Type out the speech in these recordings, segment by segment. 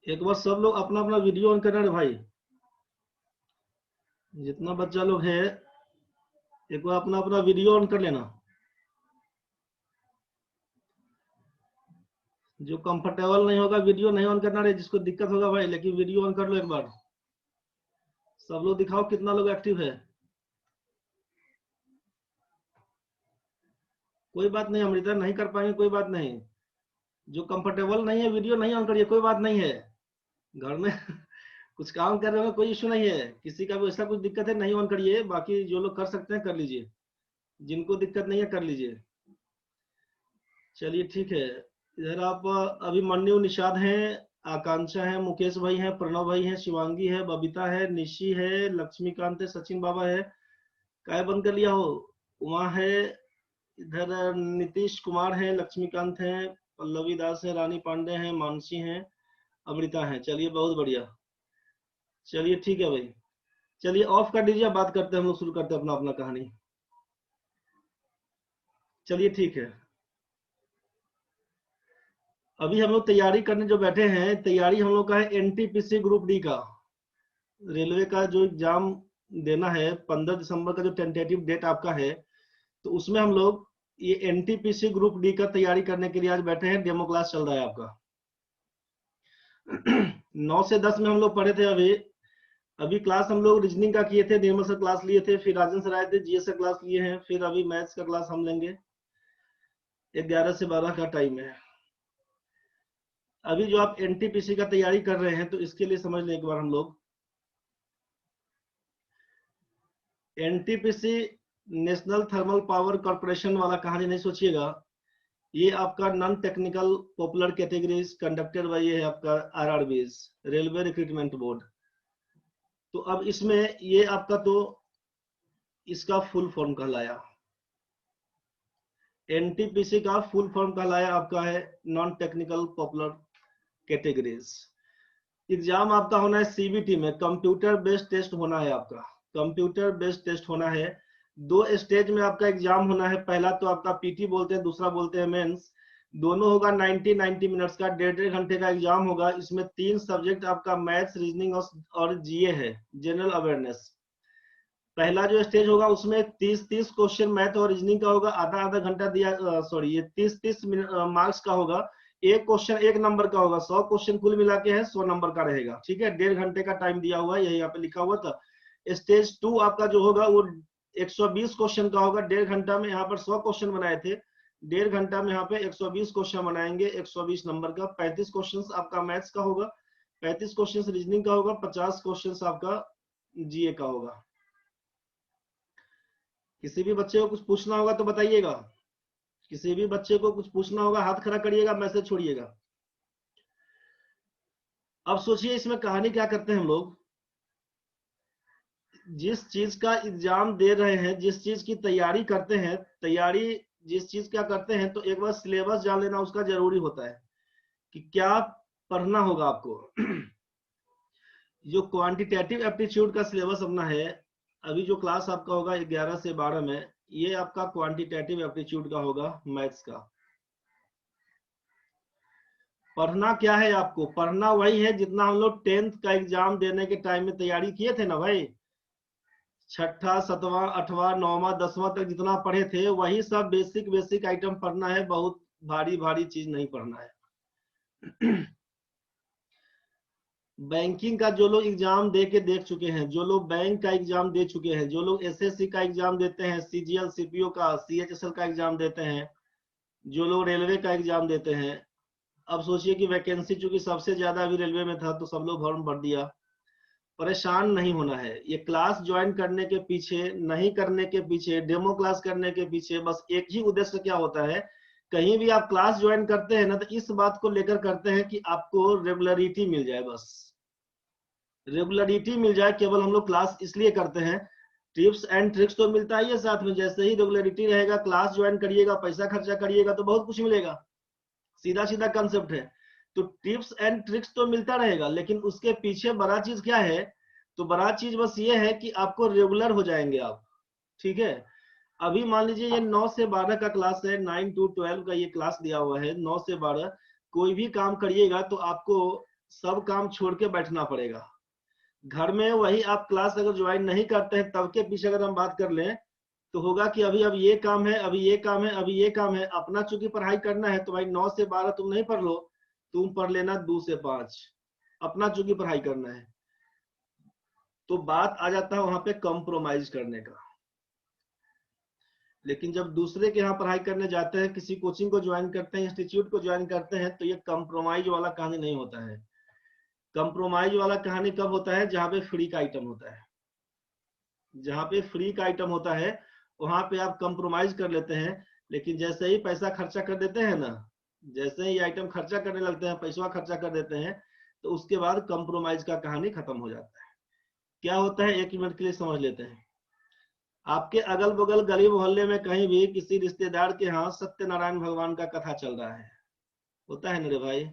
एक बार सब लोग अपना अपना वीडियो ऑन करना रे भाई, जितना बच्चा लोग है एक बार अपना अपना वीडियो ऑन कर लेना। जो कंफर्टेबल नहीं होगा वीडियो नहीं ऑन करना रे, जिसको दिक्कत होगा भाई, लेकिन वीडियो ऑन कर लो एक बार। सब लोग दिखाओ कितना लोग एक्टिव है। कोई बात नहीं अमृता, नहीं कर पाएंगे कोई बात नहीं। जो कंफर्टेबल नहीं है वीडियो नहीं ऑन करिए, कोई बात नहीं है। घर में कुछ काम कर रहे हो कोई इशू नहीं है, किसी का भी ऐसा कुछ दिक्कत है नहीं ऑन करिए, बाकी जो लोग कर सकते हैं कर लीजिए, जिनको दिक्कत नहीं है कर लीजिए। चलिए ठीक है। इधर आप अभी मन्नू निषाद हैं, आकांक्षा है, मुकेश भाई हैं, प्रणव भाई हैं, शिवांगी है, बबीता है, निशी है, लक्ष्मीकांत है, सचिन बाबा है। काय बंद कर लिया हो? उमा है, इधर नीतीश कुमार है, लक्ष्मीकांत है, पल्लवी दास है, रानी पांडे हैं, मानसी हैं, अमृता है। चलिए बहुत बढ़िया। चलिए ठीक है भाई, चलिए ऑफ कर दीजिए, बात करते हैं हम लोग, शुरू करते हैं अपना अपना कहानी। चलिए ठीक है। अभी हम लोग तैयारी करने जो बैठे हैं, तैयारी हम लोग का है एनटीपीसी ग्रुप डी का। रेलवे का जो एग्जाम देना है 15 दिसंबर का जो टेंटेटिव डेट आपका है, तो उसमें हम लोग ये एनटीपीसी ग्रुप डी का तैयारी करने के लिए आज बैठे हैं। डेमो क्लास चल रहा है आपका। 9 से 10 में हम लोग पढ़े थे। अभी अभी क्लास हम लोग रीजनिंग का किए थे, निर्मल सर क्लास लिए थे, फिर राजन सर आए थे, जीएस का क्लास लिए हैं, फिर अभी मैथ्स का क्लास हम लेंगे। 11 से 12 का टाइम है। अभी जो आप एनटीपीसी का तैयारी कर रहे हैं, तो इसके लिए समझ लें एक बार हम लोग, NTPC national thermal power corporation वाला कहानी नहीं सोचिएगा। ये आपका non technical popular categories conducted by ये है आपका आरआरबीज, रेलवे रिक्रूटमेंट बोर्ड। तो अब इसमें ये आपका तो इसका फुल फॉर्म कहलाया, एनटीपीसी का फुल फॉर्म कहलाया आपका है non technical popular categories. Exam आपका होना है सीबीटी में, कंप्यूटर बेस्ड टेस्ट होना है आपका, कंप्यूटर बेस्ड टेस्ट होना है। 2 स्टेज में आपका एग्जाम होना है। पहला तो आपका पीटी बोलते हैं, दूसरा बोलते हैं मेंस। दोनों होगा 90 मिनट्स का, 1.5 घंटे का एग्जाम होगा। इसमें 3 सब्जेक्ट आपका मैथ्स, रीजनिंग और जीए है, जनरल अवेयरनेस। पहला जो स्टेज होगा उसमें 30 क्वेश्चन मैथ और रीजनिंग का होगा, आधा आधा घंटा दिया, सॉरी ये 30 मार्क्स का होगा। एक क्वेश्चन 1 नंबर का होगा, 100 क्वेश्चन कुल मिला के है, 100 नंबर का रहेगा। ठीक है, 1.5 घंटे का टाइम दिया हुआ है, यही यहाँ पे लिखा हुआ था। स्टेज 2 आपका जो होगा वो 120 क्वेश्चन का होगा। 1.5 घंटा में यहाँ पर 100 क्वेश्चन बनाए थे, 1.5 घंटा में यहाँ पे 120 क्वेश्चन बनाएंगे, 120 नंबर का। 35 क्वेश्चन आपका मैथ्स का होगा, 35 क्वेश्चन रीजनिंग का होगा, 50 क्वेश्चन आपका जीए का होगा। किसी भी बच्चे को कुछ पूछना होगा तो बताइएगा, किसी भी बच्चे को कुछ पूछना होगा हाथ खड़ा करिएगा, मैसेज छोड़िएगा। अब सोचिए इसमें कहानी क्या करते हैं हम लोग। जिस चीज का एग्जाम दे रहे हैं, जिस चीज की तैयारी करते हैं, तैयारी जिस चीज का करते हैं, तो एक बार सिलेबस जान लेना उसका जरूरी होता है कि क्या पढ़ना होगा आपको। जो क्वांटिटेटिव एप्टीट्यूड का सिलेबस अपना है, अभी जो क्लास आपका होगा 11 से 12 में, ये आपका क्वांटिटेटिव एप्टीट्यूड का होगा, मैथ्स का। पढ़ना क्या है आपको? पढ़ना वही है जितना हम लोग 10th का एग्जाम देने के टाइम में तैयारी किए थे ना भाई। छठा, 7वां, 8वां, 9वां, 10वां तक जितना पढ़े थे, वही सब बेसिक बेसिक आइटम पढ़ना है, बहुत भारी भारी चीज नहीं पढ़ना है। बैंकिंग का जो लोग एग्जाम दे के देख चुके हैं, जो लोग बैंक का एग्जाम दे चुके हैं, जो लोग एसएससी का एग्जाम देते हैं, सीजीएल सीपीओ का, सीएचएसएल का एग्जाम देते हैं, जो लोग रेलवे का एग्जाम देते हैं, अब सोचिए कि वैकेंसी चूंकि सबसे ज्यादा अभी रेलवे में था, तो सब लोग फॉर्म भर दिया। परेशान नहीं होना है। ये क्लास ज्वाइन करने के पीछे, नहीं करने के पीछे, डेमो क्लास करने के पीछे बस एक ही उद्देश्य क्या होता है। कहीं भी आप क्लास ज्वाइन करते हैं ना, तो इस बात को लेकर करते हैं कि आपको रेगुलरिटी मिल जाए, बस रेगुलरिटी मिल जाए। केवल हम लोग क्लास इसलिए करते हैं, टिप्स एंड ट्रिक्स तो मिलता ही है साथ में। जैसे ही रेगुलरिटी रहेगा, क्लास ज्वाइन करिएगा, पैसा खर्चा करिएगा, तो बहुत कुछ मिलेगा। सीधा सीधा कंसेप्ट है। तो टिप्स एंड ट्रिक्स तो मिलता रहेगा, लेकिन उसके पीछे बड़ा चीज क्या है? तो बड़ा चीज बस ये है कि आपको रेगुलर हो जाएंगे आप। ठीक है, अभी मान लीजिए ये 9 से 12 का क्लास है, 9 to 12 का ये क्लास दिया हुआ है, 9 से 12 कोई भी काम करिएगा तो आपको सब काम छोड़ के बैठना पड़ेगा। घर में वही आप क्लास अगर ज्वाइन नहीं करते हैं तब के पीछे अगर हम बात कर लें तो होगा कि अभी अब ये काम है, अभी ये काम है, अभी ये काम है। अपना चूंकि पढ़ाई करना है तो भाई 9 से 12 तुम नहीं पढ़ लो, तुम पढ़ लेना 2 से 5, अपना चूंकि पढ़ाई करना है। तो बात आ जाता है वहां पे कॉम्प्रोमाइज करने का। लेकिन जब दूसरे के यहाँ पढ़ाई करने जाते हैं, किसी कोचिंग को ज्वाइन करते हैं, इंस्टीट्यूट को ज्वाइन करते हैं, तो ये कॉम्प्रोमाइज वाला कहानी नहीं होता है। कॉम्प्रोमाइज वाला कहानी कब होता है? जहाँ पे फ्री का आइटम होता है। जहाँ पे फ्री का आइटम होता है वहां पे आप कॉम्प्रोमाइज कर लेते हैं। लेकिन जैसे ही पैसा खर्चा कर देते हैं ना, जैसे ही आइटम खर्चा करने लगते हैं, पैसा खर्चा कर देते हैं, तो उसके बाद कॉम्प्रोमाइज का कहानी खत्म हो जाता है। क्या होता है 1 मिनट के लिए समझ लेते हैं। आपके अगल बगल गली मोहल्ले में कहीं भी किसी रिश्तेदार के यहाँ सत्यनारायण भगवान का कथा चल रहा है, होता है ना रे भाई?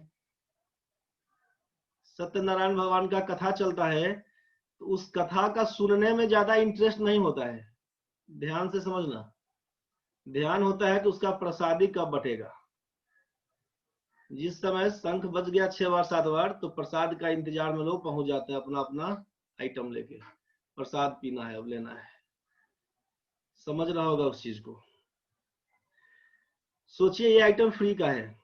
सत्यनारायण भगवान का कथा चलता है तो उस कथा का सुनने में ज्यादा इंटरेस्ट नहीं होता है। ध्यान से समझना, ध्यान होता है कि उसका प्रसादी कब बटेगा। जिस समय शंख बज गया 6 बार 7 बार तो प्रसाद का इंतजार में लोग पहुंच जाते हैं, अपना अपना आइटम लेके। प्रसाद पीना है, अब लेना है। समझ रहा होगा उस चीज को। सोचिए ये आइटम फ्री का है,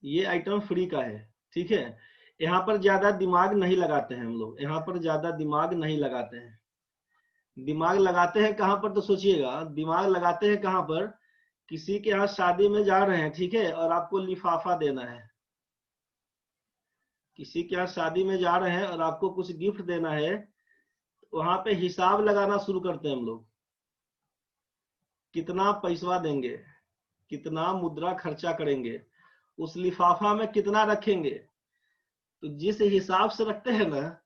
ये आइटम फ्री का है, ठीक है। यहाँ पर ज्यादा दिमाग नहीं लगाते हैं हम लोग, यहाँ पर ज्यादा दिमाग नहीं लगाते हैं। दिमाग लगाते हैं कहाँ पर? तो सोचिएगा, दिमाग लगाते हैं कहाँ पर? किसी के यहाँ शादी में जा रहे हैं, ठीक है, और आपको लिफाफा देना है। किसी के यहाँ शादी में जा रहे हैं और आपको कुछ गिफ्ट देना है, वहां पे हिसाब लगाना शुरू करते हैं हम लोग। कितना पैसा देंगे, कितना मुद्रा खर्चा करेंगे, उस लिफाफा में कितना रखेंगे। तो जिस हिसाब से रखते हैं ना,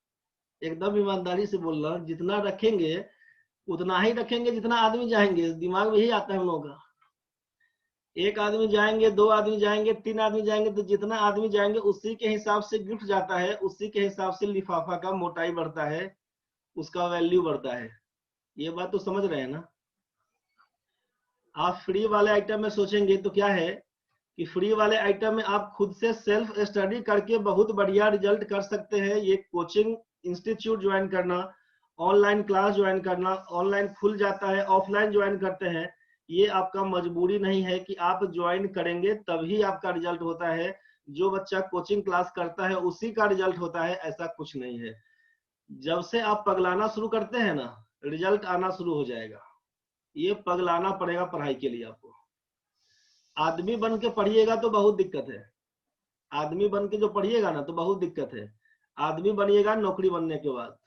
एकदम ईमानदारी से बोल रहा हूं, जितना रखेंगे उतना ही रखेंगे जितना आदमी जाएंगे। दिमाग में ही आता है हम लोगों का। 1 आदमी जाएंगे, 2 आदमी जाएंगे, 3 आदमी जाएंगे, तो जितना आदमी जाएंगे उसी के हिसाब से गिफ्ट जाता है, उसी के हिसाब से लिफाफा का मोटाई बढ़ता है, उसका वैल्यू बढ़ता है। ये बात तो समझ रहे हैं ना? आप फ्री वाले आइटम में सोचेंगे तो क्या है कि फ्री वाले आइटम में आप खुद से सेल्फ स्टडी करके बहुत बढ़िया रिजल्ट कर सकते हैं। ये कोचिंग इंस्टीट्यूट ज्वाइन करना, ऑनलाइन क्लास ज्वाइन करना, ऑनलाइन खुल जाता है, ऑफलाइन ज्वाइन करते हैं, ये आपका मजबूरी नहीं है कि आप ज्वाइन करेंगे तभी आपका रिजल्ट होता है। जो बच्चा कोचिंग क्लास करता है उसी का रिजल्ट होता है, ऐसा कुछ नहीं है। जब से आप पगलाना शुरू करते हैं ना, रिजल्ट आना शुरू हो जाएगा। ये पगलाना पड़ेगा पढ़ाई के लिए आपको। आदमी बन के पढ़िएगा तो बहुत दिक्कत है। आदमी बन के जो पढ़िएगा ना तो बहुत दिक्कत है। आदमी बनिएगा नौकरी बनने के बाद।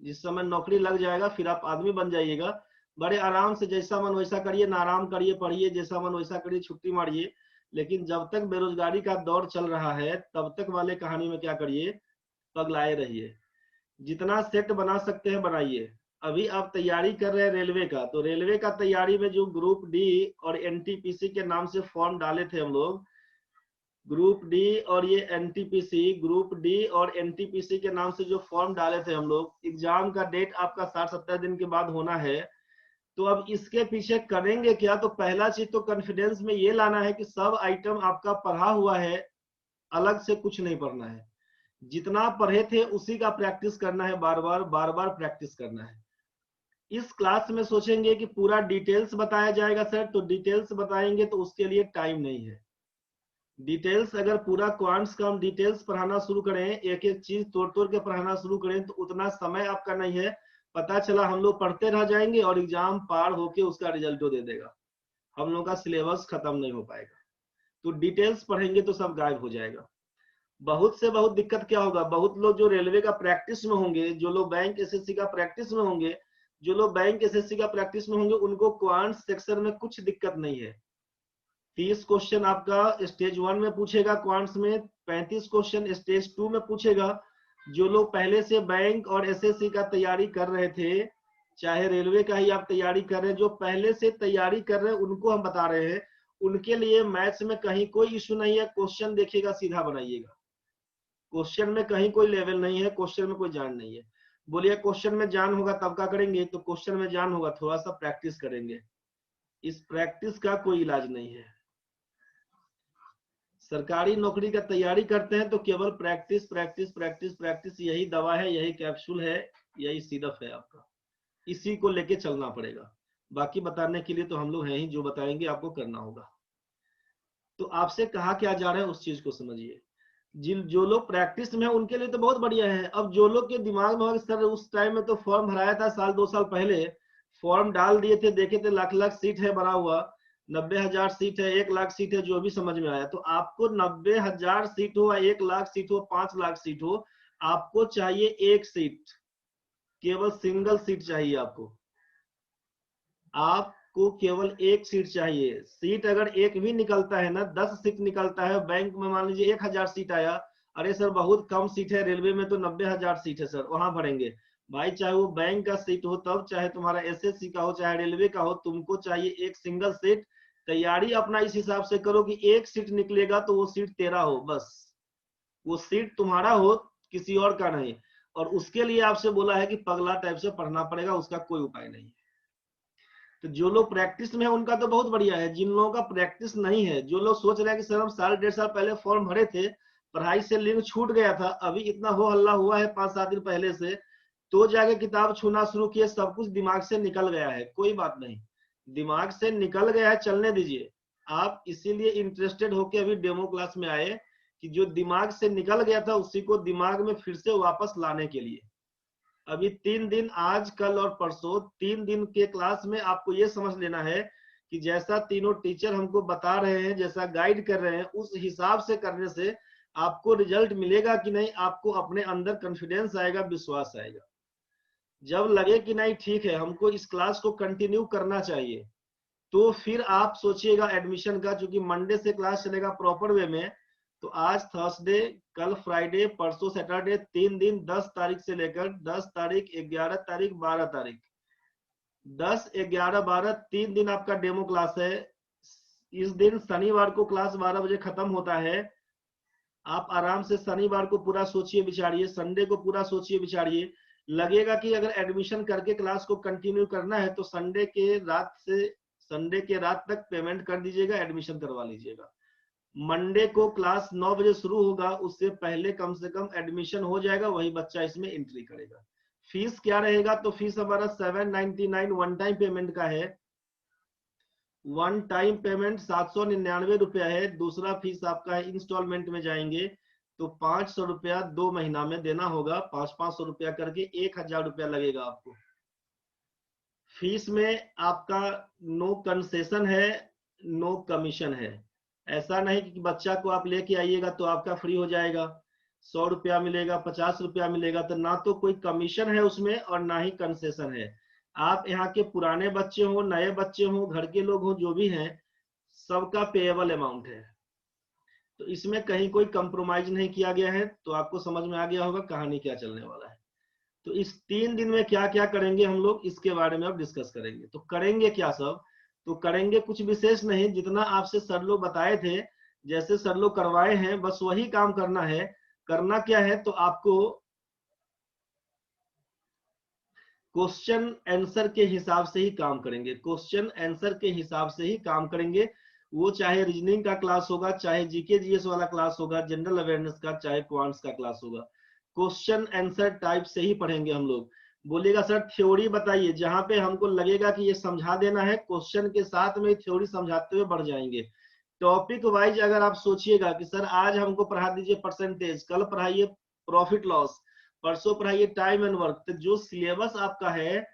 जिस समय नौकरी लग जाएगा फिर आप आदमी बन जाइएगा। बड़े आराम से जैसा मन वैसा करिए, ना आराम करिए, पढ़िए, जैसा मन वैसा करिए, छुट्टी मारिए। लेकिन जब तक बेरोजगारी का दौर चल रहा है तब तक वाले कहानी में क्या करिए? पगलाए रहिए। जितना सेट बना सकते हैं बनाइए। अभी आप तैयारी कर रहे हैं रेलवे का, तो रेलवे का तैयारी में जो ग्रुप डी और एनटीपीसी के नाम से फॉर्म डाले थे हम लोग, ग्रुप डी और ये एनटीपीसी, ग्रुप डी और एनटीपीसी के नाम से जो फॉर्म डाले थे हम लोग, एग्जाम का डेट आपका 60-70 दिन के बाद होना है। तो अब इसके पीछे करेंगे क्या? तो पहला चीज तो कॉन्फिडेंस में ये लाना है कि सब आइटम आपका पढ़ा हुआ है, अलग से कुछ नहीं पढ़ना है। जितना पढ़े थे उसी का प्रैक्टिस करना है, बार बार प्रैक्टिस करना है। इस क्लास में सोचेंगे कि पूरा डिटेल्स बताया जाएगा सर, तो डिटेल्स बताएंगे तो उसके लिए टाइम नहीं है। डिटेल्स अगर पूरा क्वांट्स का हम डिटेल्स पढ़ाना शुरू करें, एक एक चीज तोड़ तोड़ के पढ़ाना शुरू करें, तो उतना समय आपका नहीं है। पता चला हम लोग पढ़ते रह जाएंगे और एग्जाम पार होके उसका रिजल्ट दे देगा, हम लोग का सिलेबस खत्म नहीं हो पाएगा। तो डिटेल्स पढ़ेंगे तो सब गायब हो जाएगा। बहुत से बहुत दिक्कत क्या होगा, बहुत लोग जो रेलवे का प्रैक्टिस में होंगे, जो लोग बैंक एसएससी का प्रैक्टिस में होंगे, जो लोग बैंक एसएससी का प्रैक्टिस में होंगे, उनको क्वांट सेक्शन में कुछ दिक्कत नहीं है। 30 क्वेश्चन आपका स्टेज 1 में पूछेगा क्वांट्स में, 35 क्वेश्चन स्टेज 2 में पूछेगा। जो लोग पहले से बैंक और एसएससी का तैयारी कर रहे थे, चाहे रेलवे का ही आप तैयारी कर रहे हैं, जो पहले से तैयारी कर रहे हैं उनको हम बता रहे हैं, उनके लिए मैथ्स में कहीं कोई इश्यू नहीं है। क्वेश्चन देखिएगा, सीधा बनाइएगा। क्वेश्चन में कहीं कोई लेवल नहीं है, क्वेश्चन में कोई जान नहीं है। बोलिए क्वेश्चन में जान होगा तब क्या करेंगे? तो क्वेश्चन में जान होगा, थोड़ा सा प्रैक्टिस करेंगे। इस प्रैक्टिस का कोई इलाज नहीं है। सरकारी नौकरी का तैयारी करते हैं तो केवल प्रैक्टिस प्रैक्टिस प्रैक्टिस प्रैक्टिस, यही दवा है, यही कैप्सूल है, यही सिरप है आपका, इसी को लेके चलना पड़ेगा। बाकी बताने के लिए तो हम लोग हैं ही, जो बताएंगे आपको करना होगा। तो आपसे कहा क्या जा रहा है उस चीज को समझिए। जिन जो लोग प्रैक्टिस में है उनके लिए तो बहुत बढ़िया है। अब जो लोग के दिमाग में होगा सर उस टाइम में तो फॉर्म भराया था साल 2 साल पहले, फॉर्म डाल दिए थे, देखे थे लाख लाख सीट है भरा हुआ, 90,000 सीट है, 1 लाख सीट है, जो भी समझ में आया। तो आपको 90,000 सीट हो, 1 लाख सीट हो, 5 लाख सीट हो, आपको चाहिए एक सीट, केवल सिंगल सीट चाहिए आपको। आपको केवल एक सीट चाहिए। सीट अगर एक भी निकलता है ना, 10 सीट निकलता है, बैंक में मान लीजिए 1,000 सीट आया, अरे सर बहुत कम सीट है, रेलवे में तो 90,000 सीट है सर, वहां भरेंगे। भाई चाहे वो बैंक का सीट हो तब, चाहे तुम्हारा एसएससी का हो, चाहे रेलवे का हो, तुमको चाहिए एक सिंगल सीट। तैयारी अपना इस हिसाब से करो कि एक सीट निकलेगा तो वो सीट तेरा हो, बस वो सीट तुम्हारा हो, किसी और का नहीं। और उसके लिए आपसे बोला है कि पगला टाइप से पढ़ना पड़ेगा, उसका कोई उपाय नहीं है। तो जो लोग प्रैक्टिस में है उनका तो बहुत बढ़िया है। जिन लोगों का प्रैक्टिस नहीं है, जो लोग सोच रहे हैं कि सर हम साल 1.5 साल पहले फॉर्म भरे थे, पढ़ाई से लिंक छूट गया था, अभी इतना हो हल्ला हुआ है 5-7 दिन पहले से, तो जाके किताब छूना शुरू किए, सब कुछ दिमाग से निकल गया है, कोई बात नहीं, दिमाग से निकल गया है, चलने दीजिए। आप इसीलिए इंटरेस्टेड होके अभी डेमो क्लास में आए कि जो दिमाग से निकल गया था उसी को दिमाग में फिर से वापस लाने के लिए। अभी 3 दिन, आज कल और परसों 3 दिन के क्लास में आपको ये समझ लेना है कि जैसा तीनों टीचर हमको बता रहे हैं, जैसा गाइड कर रहे हैं, उस हिसाब से करने से आपको रिजल्ट मिलेगा कि नहीं, आपको अपने अंदर कॉन्फिडेंस आएगा, विश्वास आएगा। जब लगे कि नहीं ठीक है हमको इस क्लास को कंटिन्यू करना चाहिए, तो फिर आप सोचिएगा एडमिशन का। क्योंकि मंडे से क्लास चलेगा प्रॉपर वे में, तो आज थर्सडे, कल फ्राइडे, परसों सैटरडे, 3 दिन, 10 तारीख से लेकर 10 तारीख, 11 तारीख, 12 तारीख, 10, 11, 12, 3 दिन आपका डेमो क्लास है। इस दिन शनिवार को क्लास 12 बजे खत्म होता है। आप आराम से शनिवार को पूरा सोचिए विचारिए, संडे को पूरा सोचिए विचारिए। लगेगा कि अगर एडमिशन करके क्लास को कंटिन्यू करना है तो संडे के रात तक पेमेंट कर दीजिएगा, एडमिशन करवा लीजिएगा। मंडे को क्लास 9 बजे शुरू होगा, उससे पहले कम से कम एडमिशन हो जाएगा, वही बच्चा इसमें एंट्री करेगा। फीस क्या रहेगा, तो फीस हमारा 799 वन टाइम पेमेंट का है। वन टाइम पेमेंट 799 रुपया है। दूसरा फीस आपका है इंस्टॉलमेंट में जाएंगे तो 500 रुपया 2 महीना में देना होगा, 500 रुपया करके 1,000 रुपया लगेगा आपको। फीस में आपका नो कंसेशन है, नो कमीशन है। ऐसा नहीं कि बच्चा को आप लेके आइएगा तो आपका फ्री हो जाएगा, 100 रुपया मिलेगा, 50 रुपया मिलेगा, तो ना तो कोई कमीशन है उसमें और ना ही कंसेशन है। आप यहाँ के पुराने बच्चे हो, नए बच्चे हो, घर के लोग हो, जो भी हैं, सबका पेएबल अमाउंट है। तो इसमें कहीं कोई कंप्रोमाइज नहीं किया गया है। तो आपको समझ में आ गया होगा कहानी क्या चलने वाला है। तो इस 3 दिन में क्या क्या करेंगे हम लोग, इसके बारे में अब डिस्कस करेंगे। तो करेंगे क्या सब, तो करेंगे कुछ विशेष नहीं, जितना आपसे सर लोग बताए थे, जैसे सर लोग करवाए हैं, बस वही काम करना है। करना क्या है, तो आपको क्वेश्चन आंसर के हिसाब से ही काम करेंगे, क्वेश्चन आंसर के हिसाब से ही काम करेंगे। वो चाहे रीजनिंग का क्लास होगा, चाहे जीके जीएस वाला क्लास होगा, जनरल अवेयरनेस का, चाहे क्वांट्स का क्लास होगा, क्वेश्चन आंसर टाइप से ही पढ़ेंगे हम लोग। बोलिएगा सर थ्योरी बताइए, जहां पे हमको लगेगा कि ये समझा देना है, क्वेश्चन के साथ में थ्योरी समझाते हुए बढ़ जाएंगे। टॉपिक वाइज अगर आप सोचिएगा कि सर आज हमको पढ़ा दीजिए परसेंटेज, कल पढ़ाइए प्रॉफिट लॉस, परसों पढ़ाइए टाइम एंड वर्क, तो जो सिलेबस आपका है,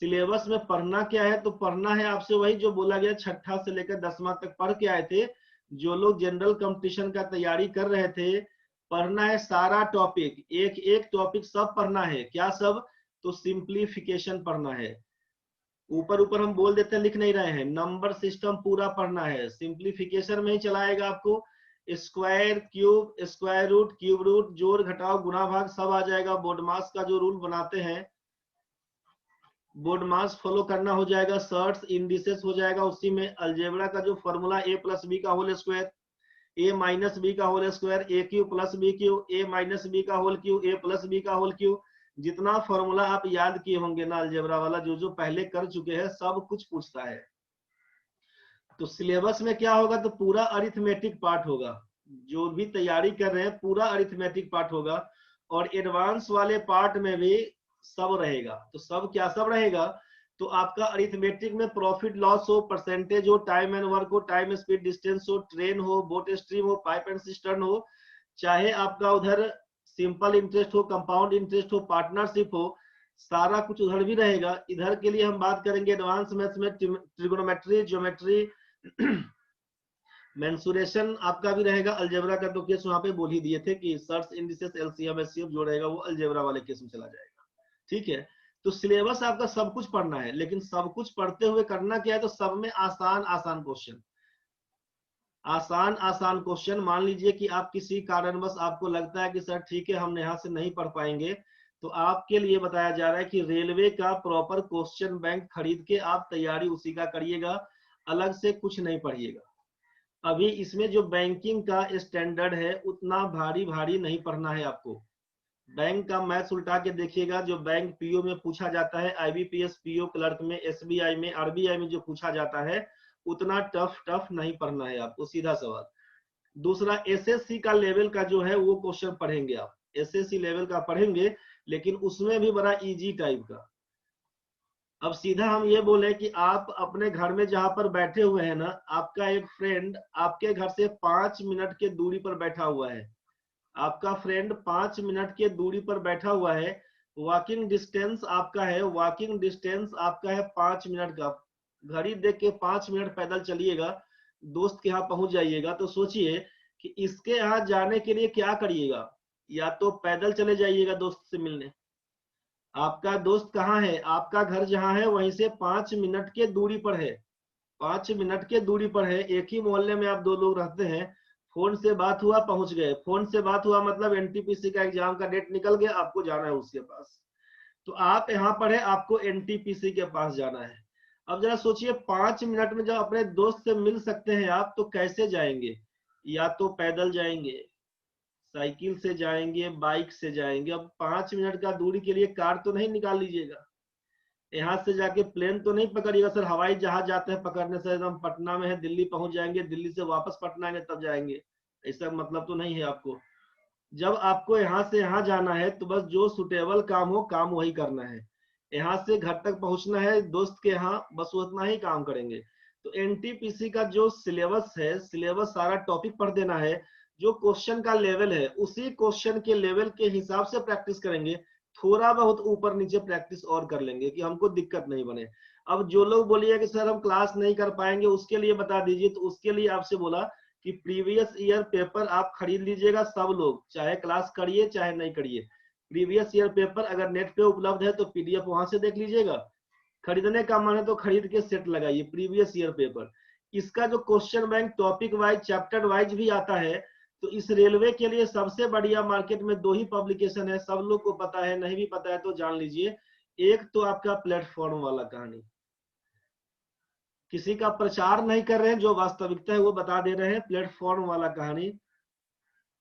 सिलेबस में पढ़ना क्या है, तो पढ़ना है आपसे वही जो बोला गया, छठा से लेकर 10वां तक पढ़ के आए थे। जो लोग जनरल कंपटीशन का तैयारी कर रहे थे, पढ़ना है सारा टॉपिक, एक एक टॉपिक सब पढ़ना है। क्या सब, तो सिंप्लीफिकेशन पढ़ना है। ऊपर ऊपर हम बोल देते हैं, लिख नहीं रहे हैं, नंबर सिस्टम पूरा पढ़ना है। सिंप्लीफिकेशन में ही चलाएगा आपको, square, cube, square root, cube root, जोड़ घटाव गुणा भाग सब आ जाएगा। बोर्डमास का जो रूल बनाते हैं, बोर्ड मास फॉलो करना हो जाएगा, सर्ट्स इंडिसेस हो जाएगा, उसी में अलजेब्रा का जो फॉर्मूला a प्लस बी का whole square, a minus B का whole square, A cube plus B cube, a minus B का whole cube, a plus B का होल क्यू, जितना फॉर्मूला आप याद किए होंगे ना अलजेब्रा वाला, जो जो पहले कर चुके हैं, सब कुछ पूछता है। तो सिलेबस में क्या होगा, तो पूरा अरिथमेटिक पार्ट होगा, जो भी तैयारी कर रहे हैं पूरा अरिथमेटिक पार्ट होगा, और एडवांस वाले पार्ट में भी सब रहेगा। तो सब क्या सब रहेगा, तो आपका अरिथमेटिक में प्रॉफिट लॉस हो, परसेंटेज हो, टाइम एंड वर्क हो, टाइम स्पीड डिस्टेंस हो, ट्रेन हो, बोट स्ट्रीम हो, पाइप एंड सिस्टर्न हो, चाहे आपका उधर सिंपल इंटरेस्ट हो, कंपाउंड इंटरेस्ट हो, पार्टनरशिप हो, सारा कुछ उधर भी रहेगा। इधर के लिए हम बात करेंगे एडवांस मैथ्स में ट्रिगोनोमेट्री, ज्योमेट्री, मेंसुरेशन आपका भी रहेगा। अलजेब्रा का तो केस वहां पे बोल ही दिए थे कि सर्च इंडिसेस एलसीएम एचसीएफ जो रहेगा वो अलजेब्रा वाले केस में चला जाएगा। ठीक है, तो सिलेबस आपका सब कुछ पढ़ना है, लेकिन सब कुछ पढ़ते हुए करना क्या है, तो सब में आसान आसान क्वेश्चन, आसान आसान क्वेश्चन। मान लीजिए कि आप किसी कारणवश आपको लगता है कि सर ठीक है हम यहाँ से नहीं पढ़ पाएंगे, तो आपके लिए बताया जा रहा है कि रेलवे का प्रॉपर क्वेश्चन बैंक खरीद के आप तैयारी उसी का करिएगा, अलग से कुछ नहीं पढ़िएगा। अभी इसमें जो बैंकिंग का स्टैंडर्ड है उतना भारी भारी नहीं पढ़ना है आपको। बैंक का मैथ्स उल्टा के देखिएगा, जो बैंक पीओ में पूछा जाता है, आईबीपीएस पीओ क्लर्क में, एसबीआई में, आरबीआई में जो पूछा जाता है उतना टफ नहीं पढ़ना है आपको, सीधा सवाल। दूसरा, एसएससी का लेवल का जो है वो क्वेश्चन पढ़ेंगे आप, एसएससी लेवल का पढ़ेंगे, लेकिन उसमें भी बड़ा इजी टाइप का। अब सीधा हम ये बोले कि आप अपने घर में जहां पर बैठे हुए हैं ना, आपका एक फ्रेंड आपके घर से 5 मिनट के दूरी पर बैठा हुआ है, आपका फ्रेंड 5 मिनट के दूरी पर बैठा हुआ है, वॉकिंग डिस्टेंस आपका है, वॉकिंग डिस्टेंस आपका है 5 मिनट का। घड़ी देख के 5 मिनट पैदल चलिएगा, दोस्त के यहाँ पहुंच जाइएगा। तो सोचिए कि इसके यहाँ जाने के लिए क्या करिएगा, या तो पैदल चले जाइएगा दोस्त से मिलने, आपका दोस्त कहाँ है, आपका घर जहाँ है वहीं से 5 मिनट के दूरी पर है, 5 मिनट के दूरी पर है, एक ही मोहल्ले में आप दो लोग रहते हैं, फोन से बात हुआ पहुंच गए, फोन से बात हुआ मतलब एनटीपीसी का एग्जाम का डेट निकल गया, आपको जाना है उसके पास। तो आप यहाँ पर है, आपको एनटीपीसी के पास जाना है। अब जरा सोचिए 5 मिनट में जब अपने दोस्त से मिल सकते हैं आप, तो कैसे जाएंगे, या तो पैदल जाएंगे, साइकिल से जाएंगे, बाइक से जाएंगे। अब 5 मिनट का दूरी के लिए कार तो नहीं निकाल लीजिएगा, यहाँ से जाके प्लेन तो नहीं पकड़िएगा, सर हवाई जहाज जाते हैं पकड़ने से, एकदम पटना में है दिल्ली पहुंच जाएंगे, दिल्ली से वापस पटना आएंगे तब जाएंगे, ऐसा मतलब तो नहीं है आपको। जब आपको यहाँ से यहाँ जाना है तो बस जो सुटेबल काम हो काम वही करना है, यहाँ से घर तक पहुंचना है दोस्त के यहाँ, बस उतना ही काम करेंगे। तो एनटीपीसी का जो सिलेबस है, सिलेबस सारा टॉपिक पढ़ देना है, जो क्वेश्चन का लेवल है उसी क्वेश्चन के लेवल के हिसाब से प्रैक्टिस करेंगे, थोड़ा बहुत ऊपर नीचे प्रैक्टिस और कर लेंगे कि हमको दिक्कत नहीं बने। अब जो लोग बोलिए कि सर हम क्लास नहीं कर पाएंगे, उसके लिए बता दीजिए, तो उसके लिए आपसे बोला कि प्रीवियस ईयर पेपर आप खरीद लीजिएगा, सब लोग चाहे क्लास करिए चाहे नहीं करिए, प्रीवियस ईयर पेपर अगर नेट पे उपलब्ध है तो पीडीएफ वहां से देख लीजिएगा, खरीदने का मन है तो खरीद के सेट लगाइए प्रीवियस ईयर पेपर। इसका जो question bank topic wise chapter wise भी आता है, तो इस रेलवे के लिए सबसे बढ़िया मार्केट में दो ही पब्लिकेशन है, सब लोग को पता है, नहीं भी पता है तो जान लीजिए। एक तो आपका प्लेटफॉर्म वाला कहानी, किसी का प्रचार नहीं कर रहे हैं, जो वास्तविकता है वो बता दे रहे हैं, प्लेटफॉर्म वाला कहानी।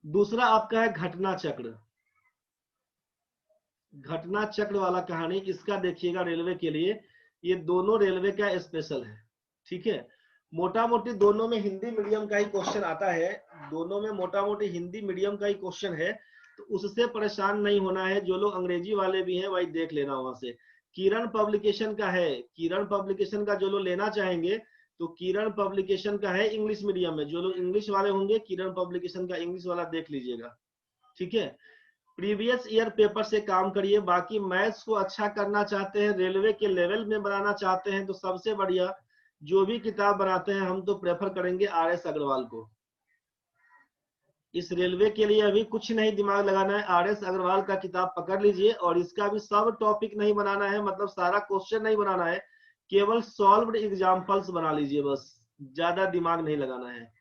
दूसरा आपका है घटना चक्र, घटना चक्र वाला कहानी, इसका देखिएगा रेलवे के लिए, ये दोनों रेलवे का स्पेशल है। ठीक है, मोटा मोटी दोनों में हिंदी मीडियम का ही क्वेश्चन आता है, दोनों में मोटा मोटी हिंदी मीडियम का ही क्वेश्चन है, तो उससे परेशान नहीं होना है। जो लोग अंग्रेजी वाले भी हैं वही देख लेना वहां से। किरण पब्लिकेशन का है, किरण पब्लिकेशन का जो लोग लेना चाहेंगे तो किरण पब्लिकेशन का है इंग्लिश मीडियम में, जो लोग इंग्लिश वाले होंगे किरण पब्लिकेशन का इंग्लिश वाला देख लीजिएगा। ठीक है, प्रीवियस ईयर पेपर से काम करिए। बाकी मैथ्स को अच्छा करना चाहते हैं, रेलवे के लेवल में बनाना चाहते हैं, तो सबसे बढ़िया जो भी किताब बनाते हैं हम तो प्रेफर करेंगे आरएस अग्रवाल को। इस रेलवे के लिए अभी कुछ नहीं दिमाग लगाना है, आरएस अग्रवाल का किताब पकड़ लीजिए, और इसका भी सब टॉपिक नहीं बनाना है, मतलब सारा क्वेश्चन नहीं बनाना है, केवल सॉल्व्ड एग्जांपल्स बना लीजिए बस, ज्यादा दिमाग नहीं लगाना है।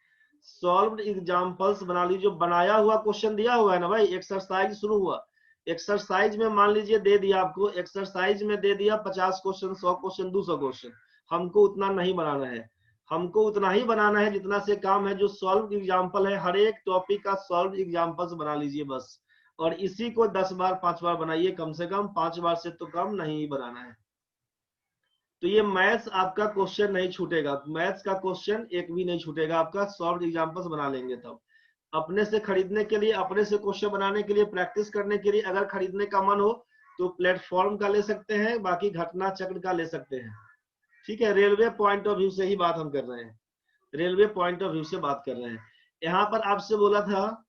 सॉल्व्ड एग्जांपल्स बना लीजिए, जो बनाया हुआ क्वेश्चन दिया हुआ है ना भाई, एक्सरसाइज शुरू हुआ, एक्सरसाइज में मान लीजिए दे दिया आपको, एक्सरसाइज में दे दिया 50 क्वेश्चन, 100 क्वेश्चन, 200 क्वेश्चन, हमको उतना नहीं बनाना है, हमको उतना ही बनाना है जितना से काम है, जो सॉल्व एग्जांपल है, हर एक टॉपिक का सॉल्व एग्जांपल्स बना लीजिए बस, और इसी को 10 बार 5 बार बनाइए, कम से कम 5 बार से तो कम नहीं बनाना है। तो ये मैथ्स आपका क्वेश्चन नहीं छूटेगा, मैथ्स का क्वेश्चन एक भी नहीं छूटेगा आपका, सॉल्व एग्जांपल्स बना लेंगे। तब अपने से खरीदने के लिए, अपने से क्वेश्चन बनाने के लिए, प्रैक्टिस करने के लिए अगर खरीदने का मन हो तो प्लेटफॉर्म का ले सकते हैं, बाकी घटना चक्र का ले सकते हैं। ठीक है, रेलवे पॉइंट ऑफ व्यू से ही बात हम कर रहे हैं, रेलवे पॉइंट ऑफ व्यू से बात कर रहे हैं। यहाँ पर आपसे बोला था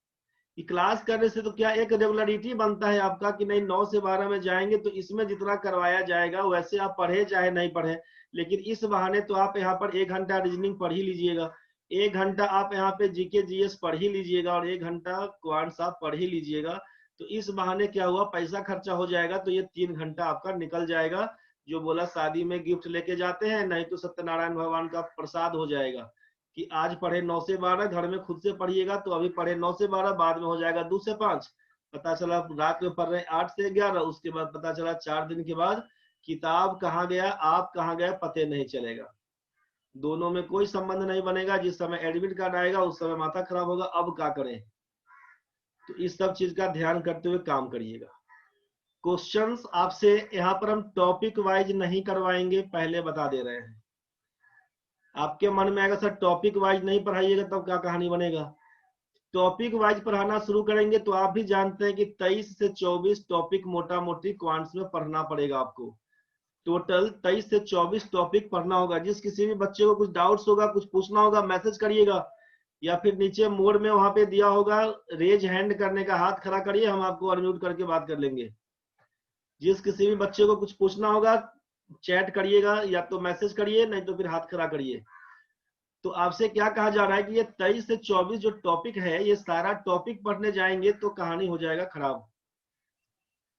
कि क्लास करने से तो क्या एक रेगुलरिटी बनता है आपका कि नहीं 9 से 12 में जाएंगे तो इसमें जितना करवाया जाएगा वैसे आप पढ़े चाहे नहीं पढ़े, लेकिन इस बहाने तो आप यहाँ पर 1 घंटा रीजनिंग पढ़ ही लीजिएगा, 1 घंटा आप यहाँ पे जीके जीएस पढ़ ही लीजिएगा और 1 घंटा क्वांट्स आप पढ़ ही लीजिएगा। तो इस बहाने क्या हुआ, पैसा खर्चा हो जाएगा, तो ये 3 घंटा आपका निकल जाएगा। जो बोला शादी में गिफ्ट लेके जाते हैं, नहीं तो सत्यनारायण भगवान का प्रसाद हो जाएगा कि आज पढ़े 9 से 12, घर में खुद से पढ़िएगा तो अभी पढ़े 9 से 12, बाद में हो जाएगा 2 से 5, पता चला रात में पढ़ रहे 8 से 11, उसके बाद पता चला 4 दिन के बाद किताब कहाँ गया, आप कहाँ गए, पते नहीं चलेगा, दोनों में कोई संबंध नहीं बनेगा। जिस समय एडमिट कार्ड आएगा उस समय माथा खराब होगा, अब क्या करें। तो इस सब चीज का ध्यान करते हुए काम करिएगा। क्वेश्चंस आपसे यहाँ पर हम टॉपिक वाइज नहीं करवाएंगे, पहले बता दे रहे हैं। आपके मन में आएगा सर टॉपिक वाइज नहीं पढ़ाइएगा तब क्या कहानी बनेगा। टॉपिक वाइज पढ़ाना शुरू करेंगे तो आप भी जानते हैं कि 23 से 24 टॉपिक मोटा मोटी क्वांट्स में पढ़ना पड़ेगा आपको। टोटल 23 से 24 टॉपिक पढ़ना होगा। जिस किसी भी बच्चे को कुछ डाउट्स होगा, कुछ पूछना होगा, मैसेज करिएगा, या फिर नीचे मोड में वहां पे दिया होगा रेज हैंड करने का, हाथ खड़ा करिए, हम आपको अनम्यूट करके बात कर लेंगे। जिस किसी भी बच्चे को कुछ पूछना होगा चैट करिएगा, या तो मैसेज करिए, नहीं तो फिर हाथ खड़ा करिए। तो आपसे क्या कहा जा रहा है कि ये 23 से 24 जो टॉपिक है, ये सारा टॉपिक पढ़ने जाएंगे तो कहानी हो जाएगा खराब।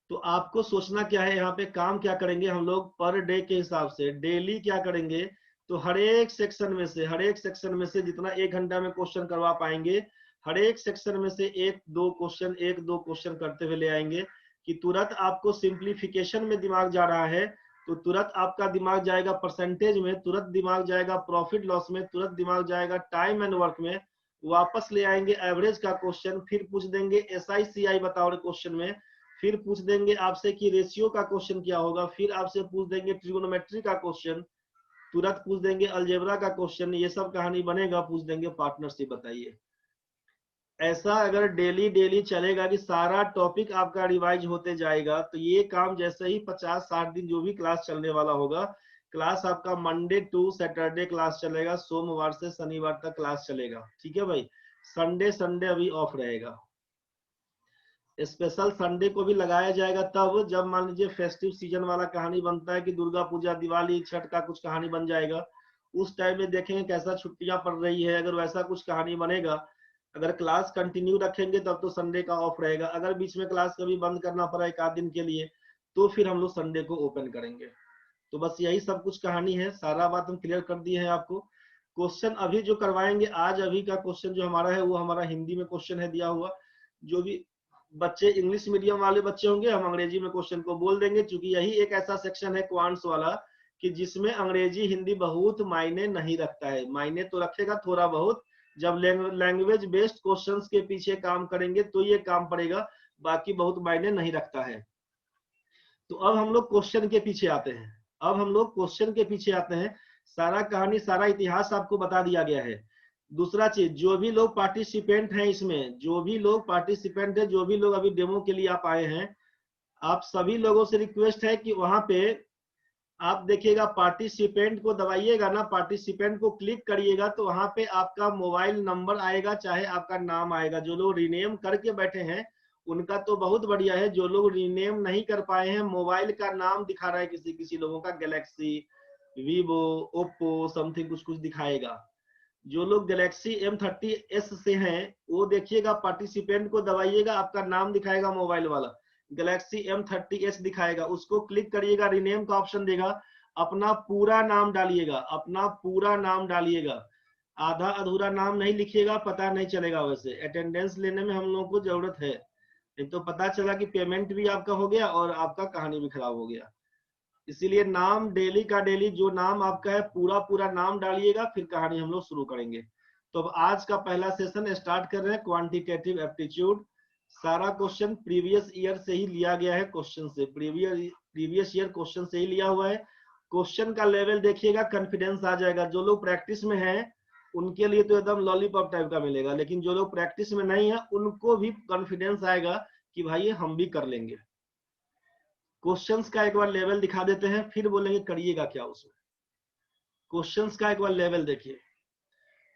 तो आपको सोचना क्या है, यहाँ पे काम क्या करेंगे हम लोग पर डे के हिसाब से, डेली क्या करेंगे, तो हर एक सेक्शन में से जितना 1 घंटा में क्वेश्चन करवा पाएंगे, हर एक सेक्शन में से 1-2 क्वेश्चन करते हुए ले आएंगे कि तुरंत आपको सिंप्लीफिकेशन में दिमाग जा रहा है तो तुरंत आपका दिमाग जाएगा परसेंटेज में, तुरंत दिमाग जाएगा प्रॉफिट लॉस में, तुरंत दिमाग जाएगा टाइम एंड वर्क में, वापस ले आएंगे एवरेज का क्वेश्चन, फिर पूछ देंगे SI बताओ क्वेश्चन में, फिर पूछ देंगे आपसे कि रेशियो का क्वेश्चन क्या होगा, फिर आपसे पूछ देंगे ट्रिगोनोमेट्री का क्वेश्चन, तुरंत पूछ देंगे अलजेब्रा का क्वेश्चन, ये सब कहानी बनेगा, पूछ देंगे पार्टनरशिप बताइए। ऐसा अगर डेली डेली चलेगा कि सारा टॉपिक आपका रिवाइज होते जाएगा, तो ये काम जैसे ही 50-60 दिन जो भी क्लास चलने वाला होगा, क्लास आपका मंडे टू सैटरडे क्लास चलेगा, सोमवार से शनिवार तक क्लास चलेगा। ठीक है भाई, संडे अभी ऑफ रहेगा। स्पेशल संडे को भी लगाया जाएगा तब जब मान लीजिए फेस्टिव सीजन वाला कहानी बनता है कि दुर्गा पूजा, दिवाली, छठ का कुछ कहानी बन जाएगा, उस टाइम में देखेंगे कैसा छुट्टियां पड़ रही है, अगर वैसा कुछ कहानी बनेगा, अगर क्लास कंटिन्यू रखेंगे तब तो संडे का ऑफ रहेगा, अगर बीच में क्लास कभी बंद करना पड़ा 1 आध दिन के लिए तो फिर हम लोग संडे को ओपन करेंगे। तो बस यही सब कुछ कहानी है, सारा बात हम क्लियर कर दिए हैं आपको। क्वेश्चन अभी जो करवाएंगे आज, अभी का क्वेश्चन जो हमारा है वो हमारा हिंदी में क्वेश्चन है दिया हुआ, जो भी बच्चे इंग्लिश मीडियम वाले बच्चे होंगे हम अंग्रेजी में क्वेश्चन को बोल देंगे, क्योंकि यही एक ऐसा सेक्शन है क्वांट्स वाला कि जिसमें अंग्रेजी हिंदी बहुत मायने नहीं रखता है, मायने तो रखेगा थोड़ा बहुत, जब लैंग्वेज बेस्ड क्वेश्चंस के पीछे काम करेंगे तो ये काम पड़ेगा, बाकी बहुत मायने नहीं रखता है। तो अब हम लोग क्वेश्चन के पीछे आते हैं, सारा कहानी सारा इतिहास आपको बता दिया गया है। दूसरा चीज, जो भी लोग पार्टिसिपेंट हैं इसमें, जो भी लोग अभी डेमो के लिए आप आए हैं, आप सभी लोगों से रिक्वेस्ट है कि वहां पे आप देखिएगा पार्टिसिपेंट को दबाइएगा ना, पार्टिसिपेंट को क्लिक करिएगा तो वहां पे आपका मोबाइल नंबर आएगा, चाहे आपका नाम आएगा। जो लोग रीनेम करके बैठे हैं उनका तो बहुत बढ़िया है, जो लोग रीनेम नहीं कर पाए हैं, मोबाइल का नाम दिखा रहा है किसी लोगों का, गैलेक्सी, वीवो, ओप्पो, समथिंग कुछ कुछ दिखाएगा। जो लोग गैलेक्सी M30s से हैं वो देखिएगा, पार्टिसिपेंट को दबाइएगा, आपका नाम दिखाएगा मोबाइल वाला, गैलेक्सी M30s दिखाएगा, उसको क्लिक करिएगा, रीनेम का ऑप्शन देगा, अपना पूरा नाम डालिएगा, आधा अधूरा नाम नहीं लिखिएगा, पता नहीं चलेगा। वैसे अटेंडेंस लेने में हम लोगों को जरूरत है, एक तो पता चला कि पेमेंट भी आपका हो गया और आपका कहानी भी खराब हो गया। इसीलिए नाम डेली का डेली जो नाम आपका है पूरा नाम डालिएगा, फिर कहानी हम लोग शुरू करेंगे। तो अब आज का पहला सेशन स्टार्ट कर रहे हैं, क्वांटिटेटिव एप्टीट्यूड। सारा क्वेश्चन प्रीवियस ईयर से ही लिया गया है, क्वेश्चन से प्रीवियस ईयर क्वेश्चन से ही लिया हुआ है। क्वेश्चन का लेवल देखिएगा, कॉन्फिडेंस आ जाएगा। जो लोग प्रैक्टिस में हैं उनके लिए तो एकदम लॉलीपॉप टाइप का मिलेगा, लेकिन जो लोग प्रैक्टिस में नहीं है उनको भी कॉन्फिडेंस आएगा कि भाई ये हम भी कर लेंगे। क्वेश्चंस का एक बार लेवल दिखा देते हैं, फिर बोलेंगे करिएगा क्या उसमें। क्वेश्चंस का एक बार लेवल देखिए।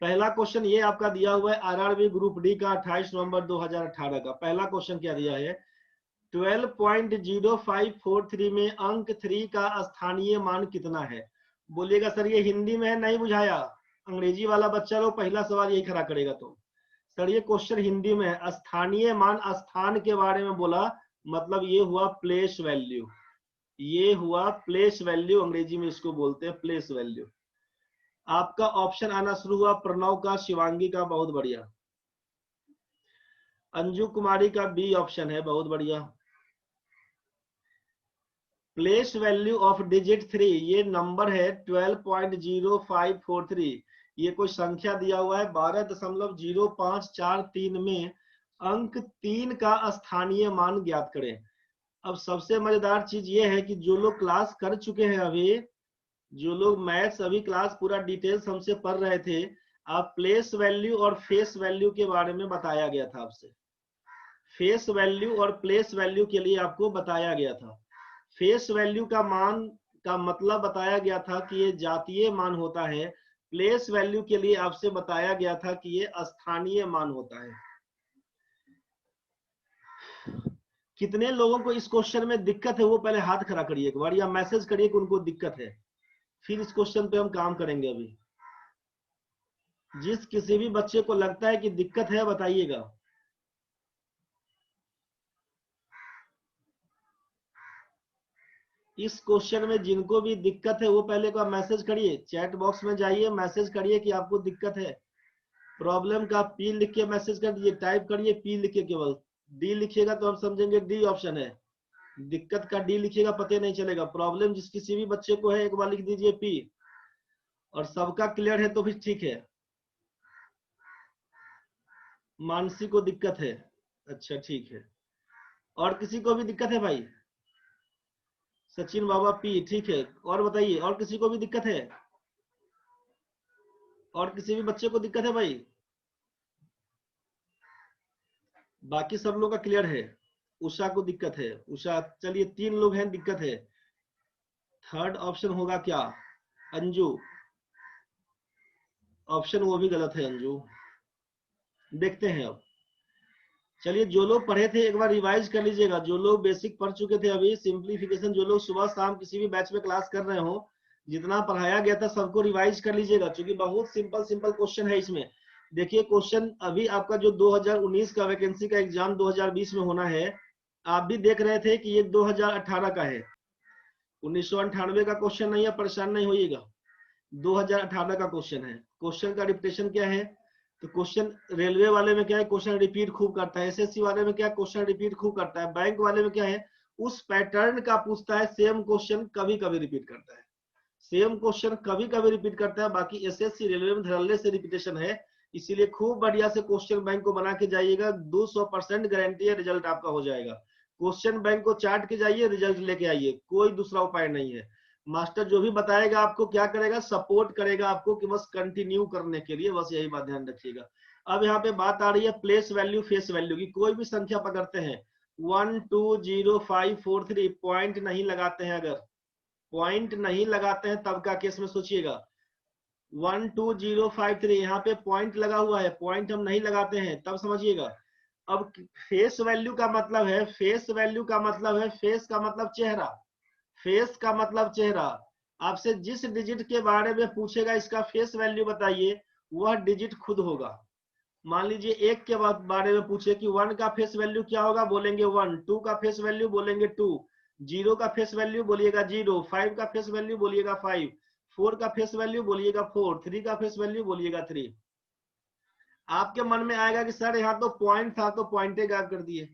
पहला क्वेश्चन ये आपका दिया हुआ है आरआरबी ग्रुप डी का 28 नवंबर 2018 का। पहला क्वेश्चन क्या दिया है, 12.0543 में अंक 3 का स्थानीय मान कितना है। बोलिएगा सर ये हिंदी में है, नहीं बुझाया। अंग्रेजी वाला बच्चा लोग पहला सवाल यही खड़ा करेगा। तो सर ये क्वेश्चन हिंदी में है, स्थानीय मान, स्थान के बारे में बोला, मतलब ये हुआ प्लेस वैल्यू। ये हुआ प्लेस वैल्यू, अंग्रेजी में इसको बोलते हैं प्लेस वैल्यू। आपका ऑप्शन आना शुरू हुआ प्रणव का, शिवांगी का, बहुत बढ़िया। अंजू कुमारी का बी ऑप्शन है, बहुत बढ़िया। प्लेस वैल्यू ऑफ डिजिट 3, ये नंबर है 12.0543। ये कोई संख्या दिया हुआ है 12.0543 में अंक 3 का स्थानीय मान ज्ञात करें। अब सबसे मजेदार चीज ये है कि जो लोग क्लास कर चुके हैं अभी, जो लोग मैथ्स अभी क्लास पूरा डिटेल्स हमसे पढ़ रहे थे, आप प्लेस वैल्यू और फेस वैल्यू के बारे में बताया गया था आपसे। फेस वैल्यू और प्लेस वैल्यू के लिए आपको बताया गया था। फेस वैल्यू का मान का मतलब बताया गया था कि ये जातीय मान होता है। प्लेस वैल्यू के लिए आपसे बताया गया था कि ये स्थानीय मान होता है। कितने लोगों को इस क्वेश्चन में दिक्कत है वो पहले हाथ खड़ा करिए एक बार, या मैसेज करिए कि उनको दिक्कत है, फिर इस क्वेश्चन पे हम काम करेंगे। अभी जिस किसी भी बच्चे को लगता है कि दिक्कत है बताइएगा। इस क्वेश्चन में जिनको भी दिक्कत है वो पहले का मैसेज करिए, चैट बॉक्स में जाइए, मैसेज करिए कि आपको दिक्कत है। प्रॉब्लम का पी लिख के मैसेज कर दीजिए, टाइप करिए पी लिख के, केवल डी लिखिएगा तो हम समझेंगे डी ऑप्शन है। दिक्कत का डी लिखिएगा पता नहीं चलेगा। प्रॉब्लम जिस किसी भी बच्चे को है एक बार लिख दीजिए पी, और सबका क्लियर है तो फिर ठीक है। मानसी को दिक्कत है, अच्छा ठीक है। और किसी को भी दिक्कत है भाई? सचिन बाबा पी, ठीक है। और बताइए, और किसी को भी दिक्कत है? और किसी भी बच्चे को दिक्कत है भाई? बाकी सब लोग का क्लियर है। उषा को दिक्कत है, उषा, चलिए 3 लोग हैं दिक्कत है। थर्ड ऑप्शन होगा क्या? अंजू, ऑप्शन वो भी गलत है अंजू। देखते हैं अब। चलिए जो लोग पढ़े थे एक बार रिवाइज कर लीजिएगा। जो लोग बेसिक पढ़ चुके थे अभी सिंप्लीफिकेशन, जो लोग सुबह शाम किसी भी बैच में क्लास कर रहे हो, जितना पढ़ाया गया था सबको रिवाइज कर लीजिएगा, क्योंकि बहुत सिंपल सिंपल क्वेश्चन है इसमें। देखिए क्वेश्चन अभी आपका जो 2019 का वैकेंसी का एग्जाम 2020 में होना है, आप भी देख रहे थे कि ये 2018 का है। 1998 का क्वेश्चन नहीं है, परेशान नहीं होइएगा। 2018 का क्वेश्चन है। क्वेश्चन का रिपीटेशन क्या है? तो क्वेश्चन रेलवे वाले में क्या है, क्वेश्चन रिपीट खूब करता है। एसएससी वाले में क्या, क्वेश्चन रिपीट खूब करता है। बैंक वाले में क्या है, उस पैटर्न का पूछता है, सेम क्वेश्चन कभी कभी रिपीट करता है। सेम क्वेश्चन कभी कभी रिपीट करता है, बाकी एसएससी रेलवे में धड़ल्ले से रिपीटेशन है। इसीलिए खूब बढ़िया से क्वेश्चन बैंक को बना के जाइएगा, 200% गारंटी है रिजल्ट आपका हो जाएगा। क्वेश्चन बैंक को चाट के जाइए, रिजल्ट लेके आइए, कोई दूसरा उपाय नहीं है। मास्टर जो भी बताएगा आपको क्या करेगा, सपोर्ट करेगा आपको कि बस कंटिन्यू करने के लिए, बस यही बात ध्यान रखिएगा। अब यहाँ पे बात आ रही है प्लेस वैल्यू फेस वैल्यू की। कोई भी संख्या पकड़ते हैं 1 2 0 5 4 3, पॉइंट नहीं लगाते हैं। अगर पॉइंट नहीं लगाते हैं तब का केस में सोचिएगा। 1 2 0 5 3 यहाँ पे पॉइंट लगा हुआ है, पॉइंट हम नहीं लगाते हैं तब समझिएगा। अब फेस वैल्यू का मतलब है, फेस वैल्यू का मतलब है, फेस का मतलब चेहरा, फेस का मतलब चेहरा। आपसे जिस डिजिट के बारे में पूछेगा इसका फेस वैल्यू बताइए, वह डिजिट खुद होगा। मान लीजिए 1 के बारे में पूछे कि 1 का फेस वैल्यू क्या होगा, बोलेंगे 1, 2 का फेस वैल्यू बोलेंगे 2, 0 का फेस वैल्यू बोलिएगा 0, 5 का फेस वैल्यू बोलिएगा 5, 4 का फेस वैल्यू बोलिएगा 4, 3 का फेस वैल्यू बोलिएगा 3। आपके मन में आएगा कि सर यहाँ तो पॉइंट था तो पॉइंटे गायब कर दिए,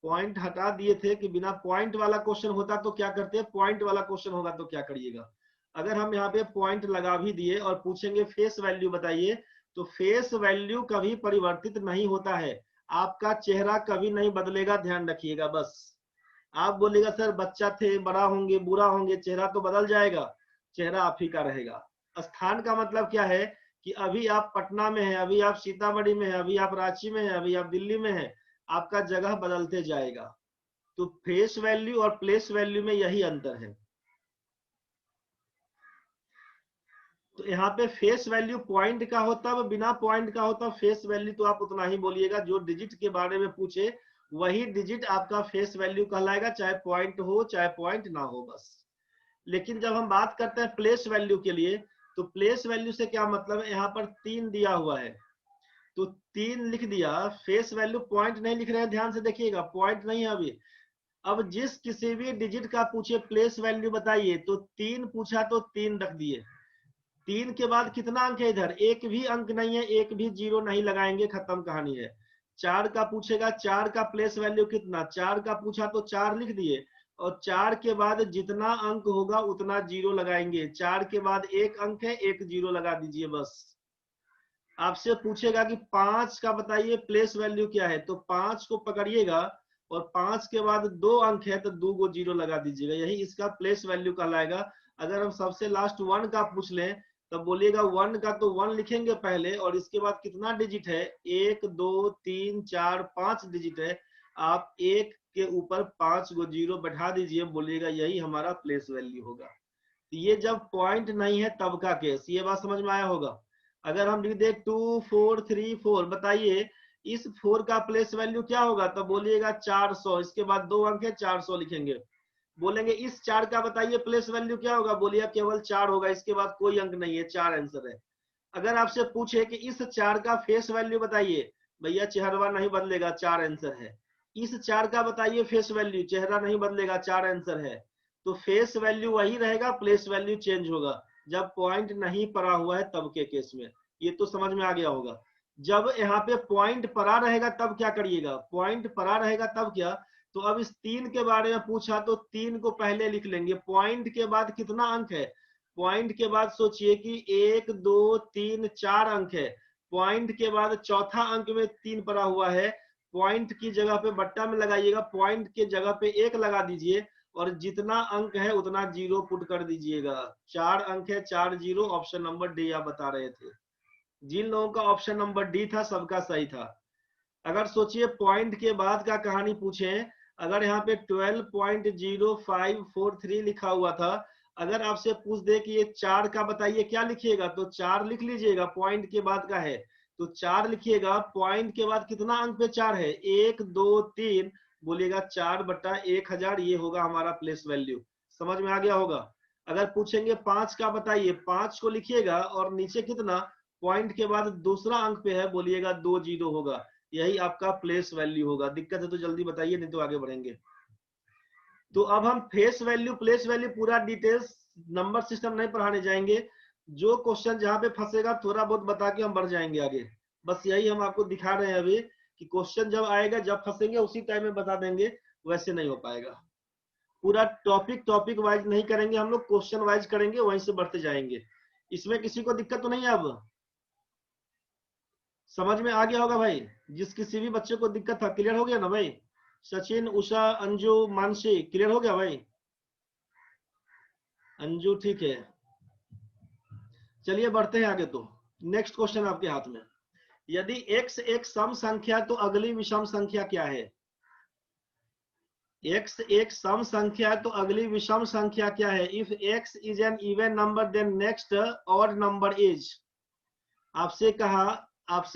पॉइंट हटा दिए थे कि बिना पॉइंट वाला क्वेश्चन होता तो क्या करते, पॉइंट वाला क्वेश्चन होगा तो क्या करिएगा। अगर हम यहाँ पे पॉइंट लगा भी दिए और पूछेंगे फेस वैल्यू बताइए, तो फेस वैल्यू कभी परिवर्तित नहीं होता है। आपका चेहरा कभी नहीं बदलेगा, ध्यान रखिएगा। बस आप बोलेगा सर बच्चा थे, बड़ा होंगे, बुरा होंगे, चेहरा तो बदल जाएगा। चेहरा आप ही का रहेगा। स्थान का मतलब क्या है कि अभी आप पटना में हैं, अभी आप सीतामढ़ी में हैं, अभी आप रांची में हैं, अभी आप दिल्ली में हैं, आपका जगह बदलते जाएगा। तो फेस वैल्यू और प्लेस वैल्यू में यही अंतर है। तो यहाँ पे फेस वैल्यू पॉइंट का होता है, बिना पॉइंट का होता फेस वैल्यू तो आप उतना ही बोलिएगा, जो डिजिट के बारे में पूछे वही डिजिट आपका फेस वैल्यू कहलाएगा, चाहे पॉइंट हो चाहे पॉइंट ना हो बस। लेकिन जब हम बात करते हैं प्लेस वैल्यू के लिए, तो प्लेस वैल्यू से क्या मतलब है, यहाँ पर 3 दिया हुआ है तो 3 लिख दिया, फेस वैल्यू पॉइंट नहीं लिख रहे हैं, ध्यान से देखिएगा, पॉइंट नहीं है अभी। अब जिस किसी भी डिजिट का पूछे प्लेस वैल्यू बताइए, तो 3 पूछा तो 3 रख दिए। 3 के बाद कितना अंक है, इधर एक भी अंक नहीं है, एक भी जीरो नहीं लगाएंगे, खत्म कहानी है। 4 का पूछेगा, 4 का प्लेस वैल्यू कितना, 4 का पूछा तो 4 लिख दिए, और 4 के बाद जितना अंक होगा उतना जीरो लगाएंगे। 4 के बाद एक अंक है, एक जीरो लगा दीजिए बस। आपसे पूछेगा कि 5 का बताइए प्लेस वैल्यू क्या है, तो 5 को पकड़िएगा और 5 के बाद 2 अंक है तो 2 को जीरो लगा दीजिएगा, यही इसका प्लेस वैल्यू कहलाएगा। अगर हम सबसे लास्ट 1 का पूछ लें तो बोलिएगा 1 का तो 1 लिखेंगे पहले, और इसके बाद कितना डिजिट है, 1 2 3 4 5 डिजिट है, आप 1 के ऊपर 5 को जीरो बैठा दीजिए, बोलिएगा यही हमारा प्लेस वैल्यू होगा। ये जब पॉइंट नहीं है तब का केस, ये बात समझ में आया होगा। अगर हम लिख दे 2 4 3 4, बताइए इस 4 का प्लेस वैल्यू क्या होगा, तो बोलिएगा 400, इसके बाद 2 अंक है 400 लिखेंगे। बोलेंगे इस 4 का बताइए प्लेस वैल्यू क्या होगा, बोलिए केवल 4 होगा, इसके बाद कोई अंक नहीं है, 4 आंसर है। अगर आपसे पूछे कि इस 4 का फेस वैल्यू बताइए, भैया चेहरा नहीं बदलेगा, 4 आंसर है। इस 4 का बताइए फेस वैल्यू, चेहरा नहीं बदलेगा, 4 आंसर है। तो फेस वैल्यू वही रहेगा, प्लेस वैल्यू चेंज होगा जब पॉइंट नहीं पड़ा हुआ है तब के केस में। ये तो समझ में आ गया होगा। जब यहाँ पे पॉइंट पड़ा रहेगा तब क्या करिएगा, पॉइंट पड़ा रहेगा तब क्या, तो अब इस 3 के बारे में पूछा तो 3 को पहले लिख लेंगे, पॉइंट के बाद कितना अंक है, पॉइंट के बाद सोचिए कि 1 2 3 4 अंक है, पॉइंट के बाद चौथा अंक में 3 पड़ा हुआ है, पॉइंट की जगह पे बट्टा में लगाइएगा, पॉइंट के जगह पे 1 लगा दीजिए, और जितना अंक है उतना जीरो पुट कर दीजिएगा। 4 अंक है, 4 जीरो, ऑप्शन नंबर डी आप बता रहे थे। जिन लोगों का ऑप्शन नंबर डी था सबका सही था। अगर सोचिए पॉइंट के बाद का कहानी पूछे, अगर यहाँ पे 12.0543 लिखा हुआ था, अगर आपसे पूछ दे कि ये 4 का बताइए क्या लिखिएगा, तो 4 लिख लीजिएगा, पॉइंट के बाद का है तो 4 लिखिएगा, पॉइंट के बाद कितना अंक पे 4 है, 1 2 3, बोलिएगा 4/1000, ये होगा हमारा प्लेस वैल्यू। समझ में आ गया होगा। अगर पूछेंगे 5 का बताइए, 5 को लिखिएगा और नीचे कितना, पॉइंट के बाद दूसरा अंक पे है, बोलिएगा 2 जीरो होगा, यही आपका प्लेस वैल्यू होगा। दिक्कत है तो जल्दी बताइए, नहीं तो आगे बढ़ेंगे। तो अब हम फेस वैल्यू प्लेस वैल्यू पूरा डिटेल्स नंबर सिस्टम नहीं पढ़ाने जाएंगे, जो क्वेश्चन जहां पे फंसेगा थोड़ा बहुत बता के हम बढ़ जाएंगे आगे। बस यही हम आपको दिखा रहे हैं अभी कि क्वेश्चन जब आएगा, जब फंसेंगे उसी टाइम में बता देंगे, वैसे नहीं हो पाएगा। पूरा टॉपिक वाइज नहीं करेंगे हम लोग, क्वेश्चन वाइज करेंगे, वहीं से बढ़ते जाएंगे। इसमें किसी को दिक्कत तो नहीं है, अब समझ में आ गया होगा भाई। जिस किसी भी बच्चे को दिक्कत था, क्लियर हो गया ना भाई। सचिन, उषा, अंजू, मानसी, क्लियर हो गया भाई। अंजू ठीक है, चलिए बढ़ते हैं आगे। तो नेक्स्ट क्वेश्चन आपके हाथ में, यदि x एक सम संख्या तो अगली विषम संख्या क्या है। x एक सम संख्या तो अगली विषम संख्या क्या है। If x is an even number then next odd number is. आपसे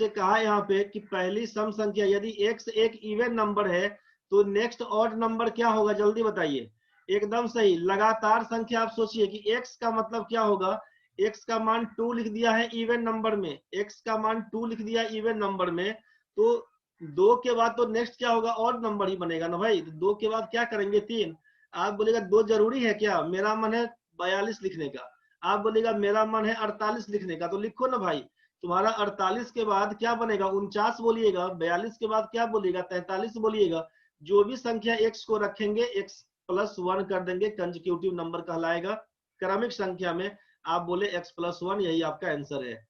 कहा यहाँ पे कि पहली सम संख्या, यदि x एक इवन नंबर है तो नेक्स्ट ऑड नंबर क्या होगा, जल्दी बताइए। एकदम सही, लगातार संख्या। आप सोचिए कि x का मतलब क्या होगा, x का मान 2 लिख दिया है इवन नंबर में, x का मान 2 लिख दिया इवन नंबर में, तो 2 के बाद तो नेक्स्ट क्या होगा, ऑड नंबर ही बनेगा ना भाई। 2 के बाद क्या करेंगे, 3। आप बोलेगा 2 जरूरी है क्या, मेरा मन है 42 लिखने का, आप बोलेगा मेरा मन है 48 लिखने का, तो लिखो ना भाई। तुम्हारा 48 के बाद क्या बनेगा, 49 बोलिएगा, 42 के बाद क्या बोलिएगा, 43 बोलिएगा। जो भी संख्या x को रखेंगे x+1 कर देंगे, कंसेक्यूटिव नंबर कहलाएगा। क्रमिक संख्या में आप बोले x+1, यही आपका आंसर है।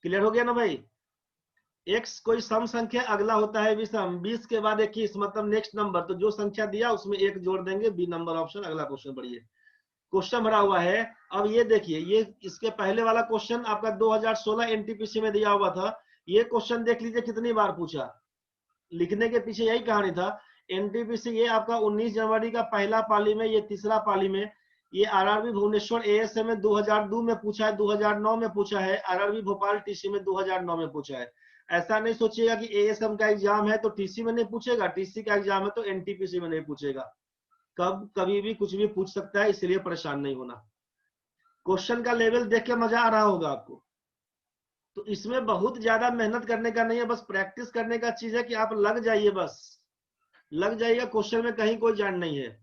क्लियर हो गया ना भाई। x कोई सम संख्या, अगला होता है विषम, 20 के बाद 21 मतलब नेक्स्ट नंबर, तो जो संख्या दिया उसमें 1 जोड़ देंगे, बी नंबर ऑप्शन। अगला क्वेश्चन बढ़िए। क्वेश्चन भरा हुआ है। अब ये देखिए, ये इसके पहले वाला क्वेश्चन आपका 2016 एनटीपीसी में दिया हुआ था। ये क्वेश्चन देख लीजिए कितनी बार पूछा, लिखने के पीछे यही कहानी था। एनटीपीसी ये आपका 19 जनवरी का पहला पाली में, ये तीसरा पाली में, ये आरआरबी भुवनेश्वर एएसएम में 2002 में पूछा है, 2009 में पूछा है, आरआरबी भोपाल टीसी में 2009 में पूछा है। ऐसा नहीं सोचिएगा कि एएसएम का एग्जाम है तो टीसी में नहीं पूछेगा, टीसी का एग्जाम है तो एनटीपीसी में नहीं पूछेगा। कभी भी कुछ भी पूछ सकता है, इसलिए परेशान नहीं होना। क्वेश्चन का लेवल देख के मजा आ रहा होगा आपको। तो इसमें बहुत ज्यादा मेहनत करने का नहीं है, बस प्रैक्टिस करने का चीज है कि आप लग जाइए, बस लग जाइएगा। क्वेश्चन में कहीं कोई जान नहीं है,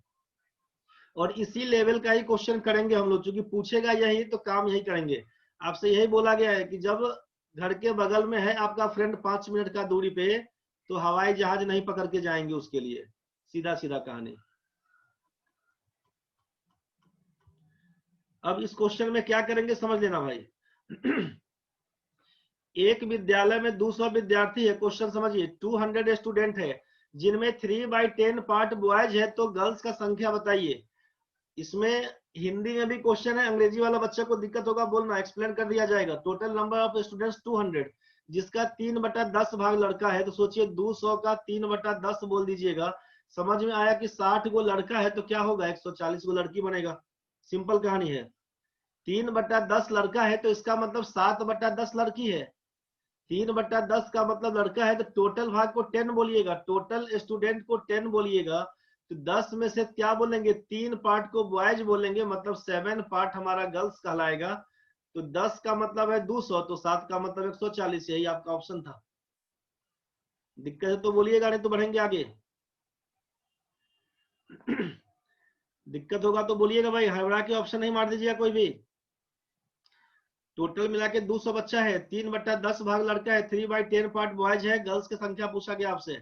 और इसी लेवल का ही क्वेश्चन करेंगे हम लोग, क्योंकि पूछेगा यही तो काम यही करेंगे। आपसे यही बोला गया है कि जब घर के बगल में है आपका फ्रेंड 5 मिनट का दूरी पे, तो हवाई जहाज नहीं पकड़ के जाएंगे उसके लिए, सीधा सीधा कहानी। अब इस क्वेश्चन में क्या करेंगे समझ लेना भाई। एक विद्यालय में 200 विद्यार्थी है, क्वेश्चन समझिए। 200 स्टूडेंट है, जिनमें 3/10 पार्ट बॉयज है, तो गर्ल्स का संख्या बताइए। इसमें हिंदी में भी क्वेश्चन है, अंग्रेजी वाला बच्चा को दिक्कत होगा बोलना, एक्सप्लेन कर दिया जाएगा। टोटल नंबर ऑफ स्टूडेंट्स 200, जिसका 3/10 भाग लड़का है, तो सोचिए 200 का 3/10 बोल दीजिएगा। समझ में आया कि 60 गो लड़का है तो क्या होगा, 140 गो लड़की बनेगा। सिंपल कहानी है। 3/10 लड़का है तो इसका मतलब 7/10 लड़की है। 3/10 का मतलब लड़का है, तो टोटल भाग को 10 बोलिएगा, टोटल स्टूडेंट को 10 बोलिएगा। तो 10 में से क्या बोलेंगे, 3 पार्ट को बॉयज बोलेंगे, मतलब 7 पार्ट हमारा गर्ल्स कहलाएगा। तो 10 का मतलब है 200, तो 7 का मतलब 140। यही आपका ऑप्शन था। दिक्कत है तो बोलिएगा, नहीं तो बढ़ेंगे आगे। दिक्कत होगा तो बोलिएगा भाई, हड़बड़ा के ऑप्शन नहीं मार दीजिएगा कोई भी। टोटल मिला के 200 बच्चा है, 3/10 भाग लड़का है, 3/10 पार्ट बॉयज है, गर्ल्स की संख्या पूछा गया आपसे।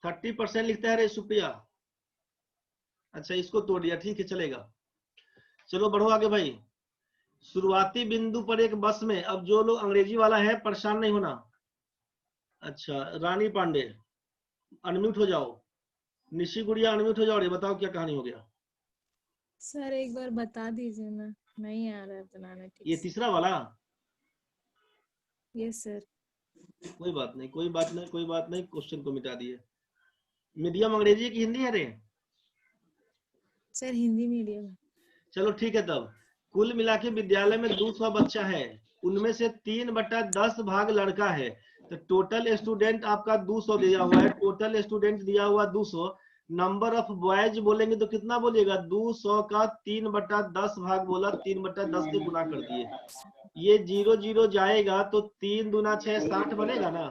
30% लिखता है रे सुप्रिया। अच्छा इसको तोड़ दिया, ठीक है चलेगा। चलो बढ़ो आगे भाई। शुरुआती बिंदु पर एक बस में, अब जो लोग अंग्रेजी वाला है परेशान नहीं होना। अच्छा रानी पांडे अनम्यूट हो जाओ, निशी गुड़िया अनम्यूट हो जाओ, ये बताओ क्या कहानी हो गया। सर एक बार बता दीजिए ना, नहीं आ रहा है बनाना ठीक ये से। तीसरा वाला। Yes sir. कोई बात नहीं, कोई बात नहीं, कोई बात नहीं, क्वेश्चन को मिटा दिए। मीडियम अंग्रेजी की हिंदी है रे? Sir Hindi medium. चलो ठीक है। तब कुल मिला के विद्यालय में 200 बच्चा है, उनमें से 3/10 भाग लड़का है, तो टोटल स्टूडेंट आपका 200 दिया हुआ है। टोटल स्टूडेंट दिया हुआ 200। नंबर ऑफ बॉयज बोलेंगे तो कितना बोलिएगा, 200 का 3/10 भाग बोला, 3/10 से गुना कर दिए। ये 0 0 जाएगा तो 3 दूना 6, 60 बनेगा ना।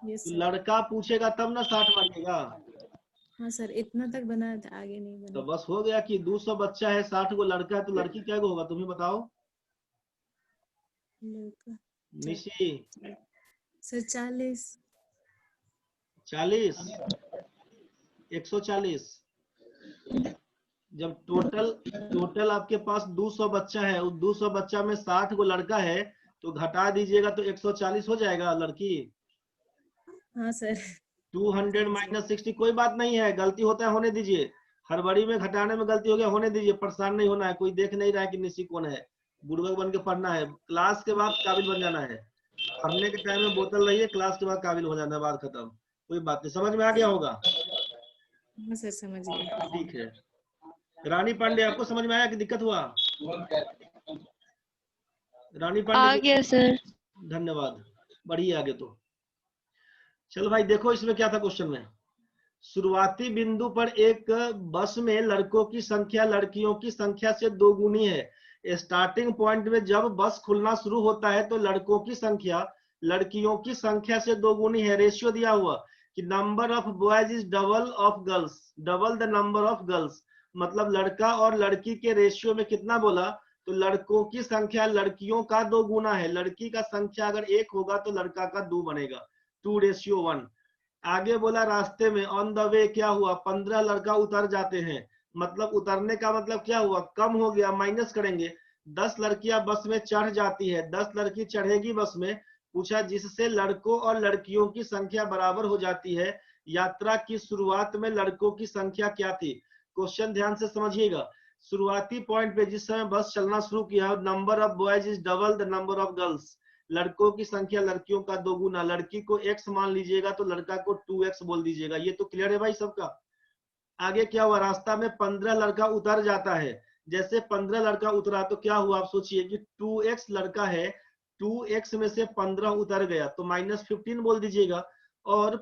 यस तो सर। लड़का पूछेगा तब ना 60 बनेगा। हाँ सर, इतना तक बना था, आगे नहीं तो बना। बस हो गया कि 200 बच्चा है, 60 गो लड़का है, तो लड़की क्या गो होगा तुम ही बताओ। लड़का निशी सर 40। 40, 140। जब टोटल आपके पास 200 बच्चा है, उस 200 बच्चा में 60 गो लड़का है, तो घटा दीजिएगा तो 140 हो जाएगा लड़की। हाँ सर। 200 - 60, कोई बात नहीं है, गलती होता है होने दीजिए। हड़बड़ी में घटाने में गलती हो गया, होने दीजिए, परेशान नहीं होना है। कोई देख नहीं रहा है कि निशी कौन है, बुड़बक बन के पढ़ना है। क्लास के बाद काबिल बन जाना है। पढ़ने के टाइम में बोतल रही है, क्लास के बाद काबिल हो जाना है, बात खत्म। कोई बात नहीं, समझ में आ गया होगा। हाँ सर समझ गए। ठीक है। रानी पांडे आपको समझ में आया कि दिक्कत हुआ? रानी पांडे आ गया सर। धन्यवाद, बढ़िए आगे। तो चलो भाई देखो इसमें क्या था क्वेश्चन में। शुरुआती बिंदु पर एक बस में लड़कों की संख्या लड़कियों की संख्या से 2 गुनी है। स्टार्टिंग पॉइंट में जब बस खुलना शुरू होता है तो लड़कों की संख्या लड़कियों की संख्या से 2 गुनी है। रेशियो दिया हुआ कि number of boys is double of girls, double the number of girls, मतलब लड़का और लड़की के रेशियो में कितना बोला, तो लड़कों की संख्या लड़कियों का 2 गुना है। लड़की का संख्या अगर 1 होगा तो लड़का का 2 बनेगा, 2:1। आगे बोला रास्ते में ऑन द वे क्या हुआ, 15 लड़का उतर जाते हैं, मतलब उतरने का मतलब क्या हुआ, कम हो गया, माइनस करेंगे। 10 लड़कियां बस में चढ़ जाती है, 10 लड़की चढ़ेगी बस में। पूछा जिससे लड़कों और लड़कियों की संख्या बराबर हो जाती है, यात्रा की शुरुआत में लड़कों की संख्या क्या थी। क्वेश्चन ध्यान से समझिएगा। शुरुआती पॉइंट पे जिस समय बस चलना शुरू किया, number of boys is double the number of girls, लड़कों की संख्या लड़कियों का 2 गुना, लड़की को x मान लीजिएगा तो लड़का को 2x बोल दीजिएगा। ये तो क्लियर है भाई सबका। आगे क्या हुआ, रास्ता में 15 लड़का उतर जाता है। जैसे 15 लड़का उतरा तो क्या हुआ, आप सोचिए कि 2x लड़का है, 2x में से 15 उतर गया तो -15 बोल दीजिएगा। और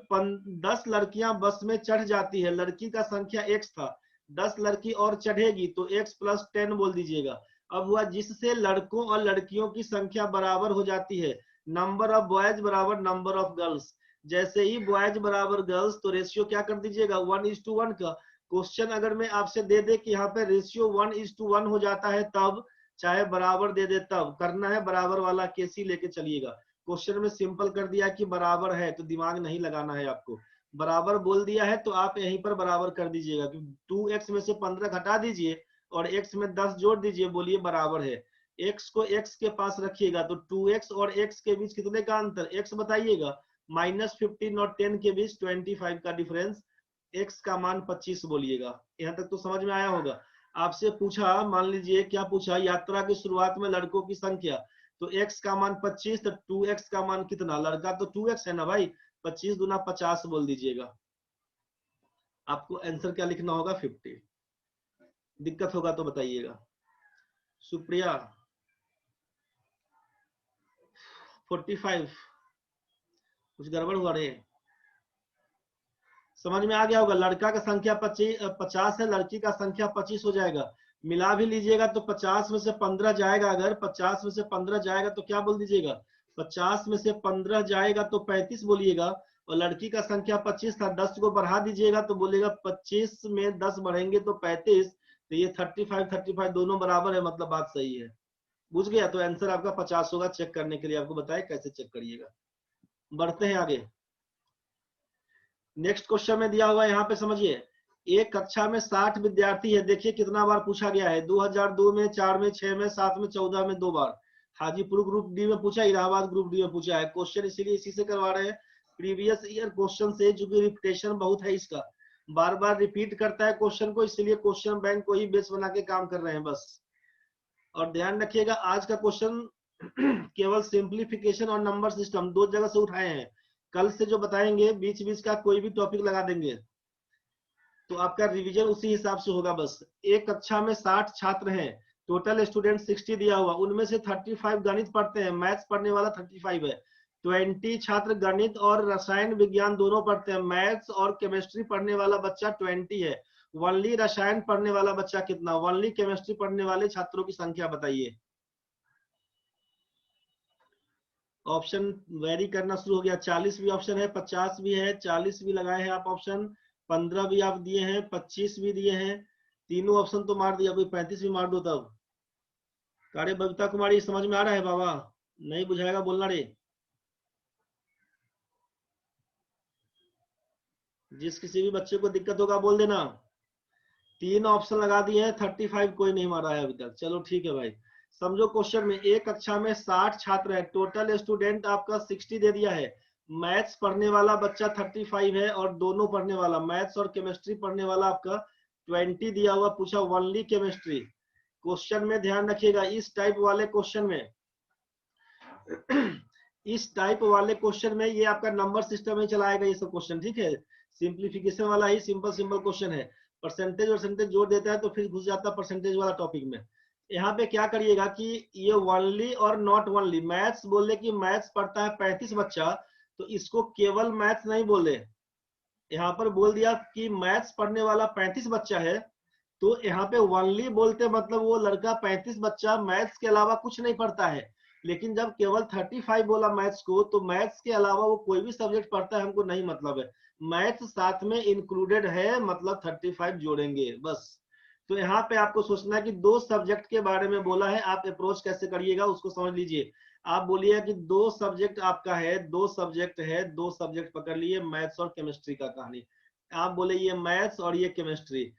10 लड़कियां बस में चढ़ जाती है, लड़की का संख्या x था, 10 लड़की और चढ़ेगी तो x + 10 बोल दीजिएगा। अब हुआ जिससे लड़कों और लड़कियों की संख्या बराबर हो जाती है, नंबर ऑफ बॉयज बराबर नंबर ऑफ गर्ल्स। जैसे ही बॉयज बराबर गर्ल्स तो रेशियो क्या कर दीजिएगा 1:1 का। क्वेश्चन अगर मैं आपसे दे दे कि यहाँ पे रेशियो 1:1 हो जाता है तब, चाहे बराबर दे दे तब, करना है बराबर वाला केस ही लेके चलिएगा। क्वेश्चन में सिंपल कर दिया कि बराबर है तो दिमाग नहीं लगाना है आपको, बराबर बोल दिया है तो आप यहीं पर बराबर कर दीजिएगा कि 2x में से 15 घटा दीजिए और x में 10 जोड़ दीजिए, बोलिए बराबर है। x को x के पास रखिएगा तो 2x और x के बीच कितने का अंतर, x बताइएगा, -15 और 10 के बीच 25 का डिफरेंस, x का मान 25 बोलिएगा। यहाँ तक तो समझ में आया होगा। आपसे पूछा, मान लीजिए क्या पूछा, यात्रा की शुरुआत में लड़कों की संख्या, तो x का मान 25 तो 2x का मान कितना, लड़का तो 2x है ना भाई, 25 दूना 50 बोल दीजिएगा। आपको आंसर क्या लिखना होगा 50। दिक्कत होगा तो बताइएगा। सुप्रिया 45, कुछ गड़बड़ हुआ रे? समझ में आ गया होगा, लड़का का संख्या 50 है, लड़की का संख्या 25 हो जाएगा। मिला भी लीजिएगा तो 50 में से 15 जाएगा, अगर 50 में से 15 जाएगा तो क्या बोल दीजिएगा, 50 में से 15 जाएगा तो 35 बोलिएगा। और लड़की का संख्या 25 था, 10 को बढ़ा दीजिएगा तो बोलेगा 25 में 10 बढ़ेंगे तो 35, तो ये 35 दोनों बराबर है, मतलब बात सही है। बुझ गया, तो आंसर आपका 50 होगा। चेक करने के लिए आपको बताया कैसे चेक करिएगा। बढ़ते हैं आगे। नेक्स्ट क्वेश्चन में दिया हुआ यहाँ पे समझिए, एक कक्षा में 60 विद्यार्थी है। देखिए कितना बार पूछा गया है, 2002 में, 4 में, 6 में, 7 में, 14 में 2 बार। हाजीपुर ग्रुप डी में पूछा, इलाहाबाद ग्रुप डी में पूछा है। क्वेश्चन इसीलिए इसी से करवा रहे हैं, प्रीवियस ईयर क्वेश्चन से, चूंकि रिपीटेशन बहुत है इसका, बार बार रिपीट करता है क्वेश्चन को, इसलिए क्वेश्चन बैंक को ही बेस बना के काम कर रहे हैं बस। और ध्यान रखिएगा आज का क्वेश्चन केवल सिंप्लीफिकेशन और नंबर सिस्टम 2 जगह से उठाए हैं। कल से जो बताएंगे बीच बीच का कोई भी टॉपिक लगा देंगे तो आपका रिवीजन उसी हिसाब से होगा बस। एक कक्षा में 60 छात्र हैं, टोटल स्टूडेंट 60 दिया हुआ, उनमें से 35 गणित पढ़ते हैं, मैथ्स पढ़ने वाला 35 है। 20 छात्र गणित और रसायन विज्ञान दोनों पढ़ते हैं, मैथ्स और केमिस्ट्री पढ़ने वाला बच्चा 20 है। ओनली रसायन पढ़ने वाला बच्चा कितना, ओनली केमिस्ट्री पढ़ने वाले छात्रों की संख्या बताइए। ऑप्शन वेरी करना शुरू हो गया, 40 भी ऑप्शन है, 50 भी है, 40 भी लगाए हैं आप ऑप्शन, 15 भी आप दिए हैं, 25 भी दिए हैं, तीनों ऑप्शन तो मार दिया, कोई 35 भी मार दो तब। अरे बबीता कुमारी समझ में आ रहा है बाबा, नहीं बुझाएगा बोलना रे। जिस किसी भी बच्चे को दिक्कत होगा बोल देना। 3 ऑप्शन लगा दिए हैं, 35 कोई नहीं मारा है अभी तक। चलो ठीक है भाई, समझो क्वेश्चन में एक कक्षा में 60 छात्र है, टोटल स्टूडेंट आपका 60 दे दिया है, मैथ्स पढ़ने वाला बच्चा 35 है और दोनों पढ़ने वाला मैथ्स और केमिस्ट्री पढ़ने वाला आपका 20 दिया हुआ। पूछा ओनली केमिस्ट्री। क्वेश्चन में ध्यान रखिएगा, इस टाइप वाले क्वेश्चन में इस टाइप वाले क्वेश्चन में ये आपका नंबर सिस्टम ही चलाएगा ये सब क्वेश्चन, ठीक है। सिंप्लीफिकेशन वाला ही सिंपल सिंपल क्वेश्चन है, परसेंटेज परसेंटेज जोड़ देता है तो फिर घुस जाता है परसेंटेज वाला टॉपिक में। यहाँ पे क्या करिएगा कि ये ओनली और नॉट ओनली, मैथ्स बोले कि मैथ्स पढ़ता है 35 बच्चा, तो इसको केवल मैथ्स नहीं बोले, यहाँ पर बोल दिया कि मैथ्स पढ़ने वाला 35 बच्चा है, तो यहाँ पे ओनली बोलते मतलब वो लड़का 35 बच्चा मैथ्स के अलावा कुछ नहीं पढ़ता है। लेकिन जब केवल 35 बोला मैथ्स को, तो मैथ्स के अलावा वो कोई भी सब्जेक्ट पढ़ता है हमको नहीं मतलब है, मैथ्स साथ में इंक्लूडेड है, मतलब 35 जोड़ेंगे बस। तो यहाँ पे आपको सोचना है कि 2 सब्जेक्ट के बारे में बोला है, आप अप्रोच कैसे करिएगा उसको समझ लीजिए। आप बोलिए कि 2 सब्जेक्ट आपका है, 2 सब्जेक्ट है, 2 सब्जेक्ट पकड़ लिए, मैथ्स और केमिस्ट्री का कहानी। आप बोले ये मैथ्स और ये केमिस्ट्री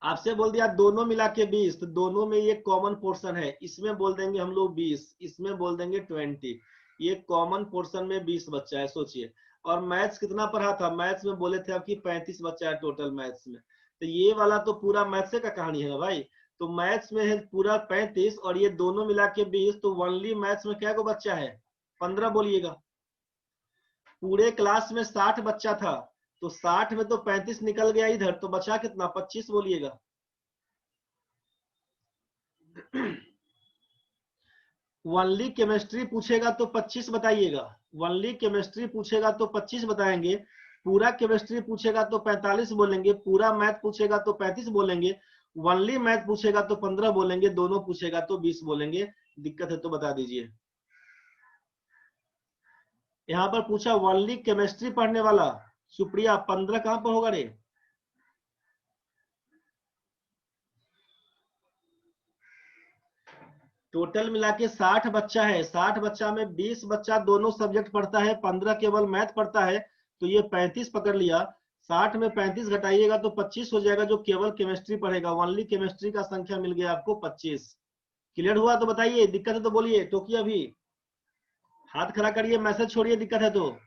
आपसे बोल दिया दोनों मिला के 20, तो दोनों में ये कॉमन पोर्शन है, इसमें बोल देंगे हम लोग 20, इसमें बोल देंगे 20, ये कॉमन पोर्शन में 20 बच्चा है, सोचिए। और मैथ्स कितना पढ़ा था, मैथ्स में बोले थे आपकी 35 बच्चा है टोटल मैथ्स में, तो ये वाला तो पूरा मैथ्स का कहानी है भाई। तो मैथ्स में है पूरा 35 और ये दोनों मिला के 20, तो ओनली मैथ्स में क्या को बच्चा है 15 बोलिएगा। पूरे क्लास में 60 बच्चा था, तो 60 में तो 35 निकल गया इधर, तो बचा कितना 25 बोलिएगा। ओनली केमिस्ट्री पूछेगा तो 25 बताइएगा। ओनली केमिस्ट्री पूछेगा तो 25 बताएंगे। पूरा केमिस्ट्री पूछेगा तो 45 बोलेंगे। पूरा मैथ पूछेगा तो 35 बोलेंगे। ओनली मैथ पूछेगा तो 15 बोलेंगे। दोनों पूछेगा तो 20 बोलेंगे। दिक्कत है तो बता दीजिए। यहाँ पर पूछा ओनली केमिस्ट्री पढ़ने वाला सुप्रिया 15 कहां पर होगा रे? टोटल मिला के 60 बच्चा है। 60 बच्चा में 20 बच्चा दोनों सब्जेक्ट पढ़ता है, 15 केवल मैथ पढ़ता है, तो ये 35 पकड़ लिया। 60 में 35 घटाइएगा तो 25 हो जाएगा, जो केवल केमिस्ट्री पढ़ेगा। ओनली केमिस्ट्री का संख्या मिल गया आपको 25। क्लियर हुआ तो बताइए, दिक्कत है तो बोलिए, टोकिए अभी हाथ खड़ा करिए, मैसेज छोड़िए दिक्कत है तो।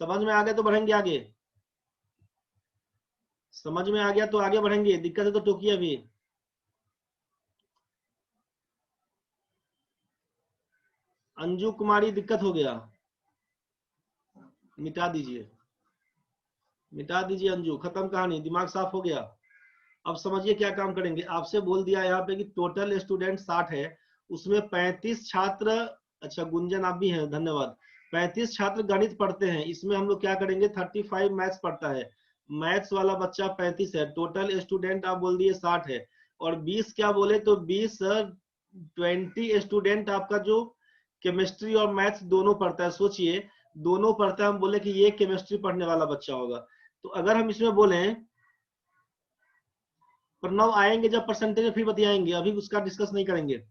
समझ में आ गया तो बढ़ेंगे आगे, समझ में आ गया तो आगे बढ़ेंगे, दिक्कत है तो टोकिए अभी। अंजू कुमारी दिक्कत हो गया, मिटा दीजिए, मिटा दीजिए अंजू, खत्म कहानी, दिमाग साफ हो गया। अब समझिए क्या काम करेंगे। आपसे बोल दिया यहाँ पे कि टोटल स्टूडेंट 60 है, उसमें 35 छात्र, अच्छा गुंजन आप भी हैं, धन्यवाद। 35 छात्र गणित पढ़ते हैं, इसमें हम लोग क्या करेंगे 35 मैथ्स पढ़ता है। मैथ्स वाला बच्चा 35 है, टोटल स्टूडेंट आप बोल दिए 60 है। और 20 क्या बोले तो 20 20 स्टूडेंट आपका जो केमिस्ट्री और मैथ्स दोनों पढ़ता है। सोचिए दोनों पढ़ता है, हम बोले कि ये केमिस्ट्री पढ़ने वाला बच्चा होगा। तो अगर हम इसमें बोले, प्रणव आएंगे जब परसेंटेज फिर बताएंगे, अभी उसका डिस्कस नहीं करेंगे।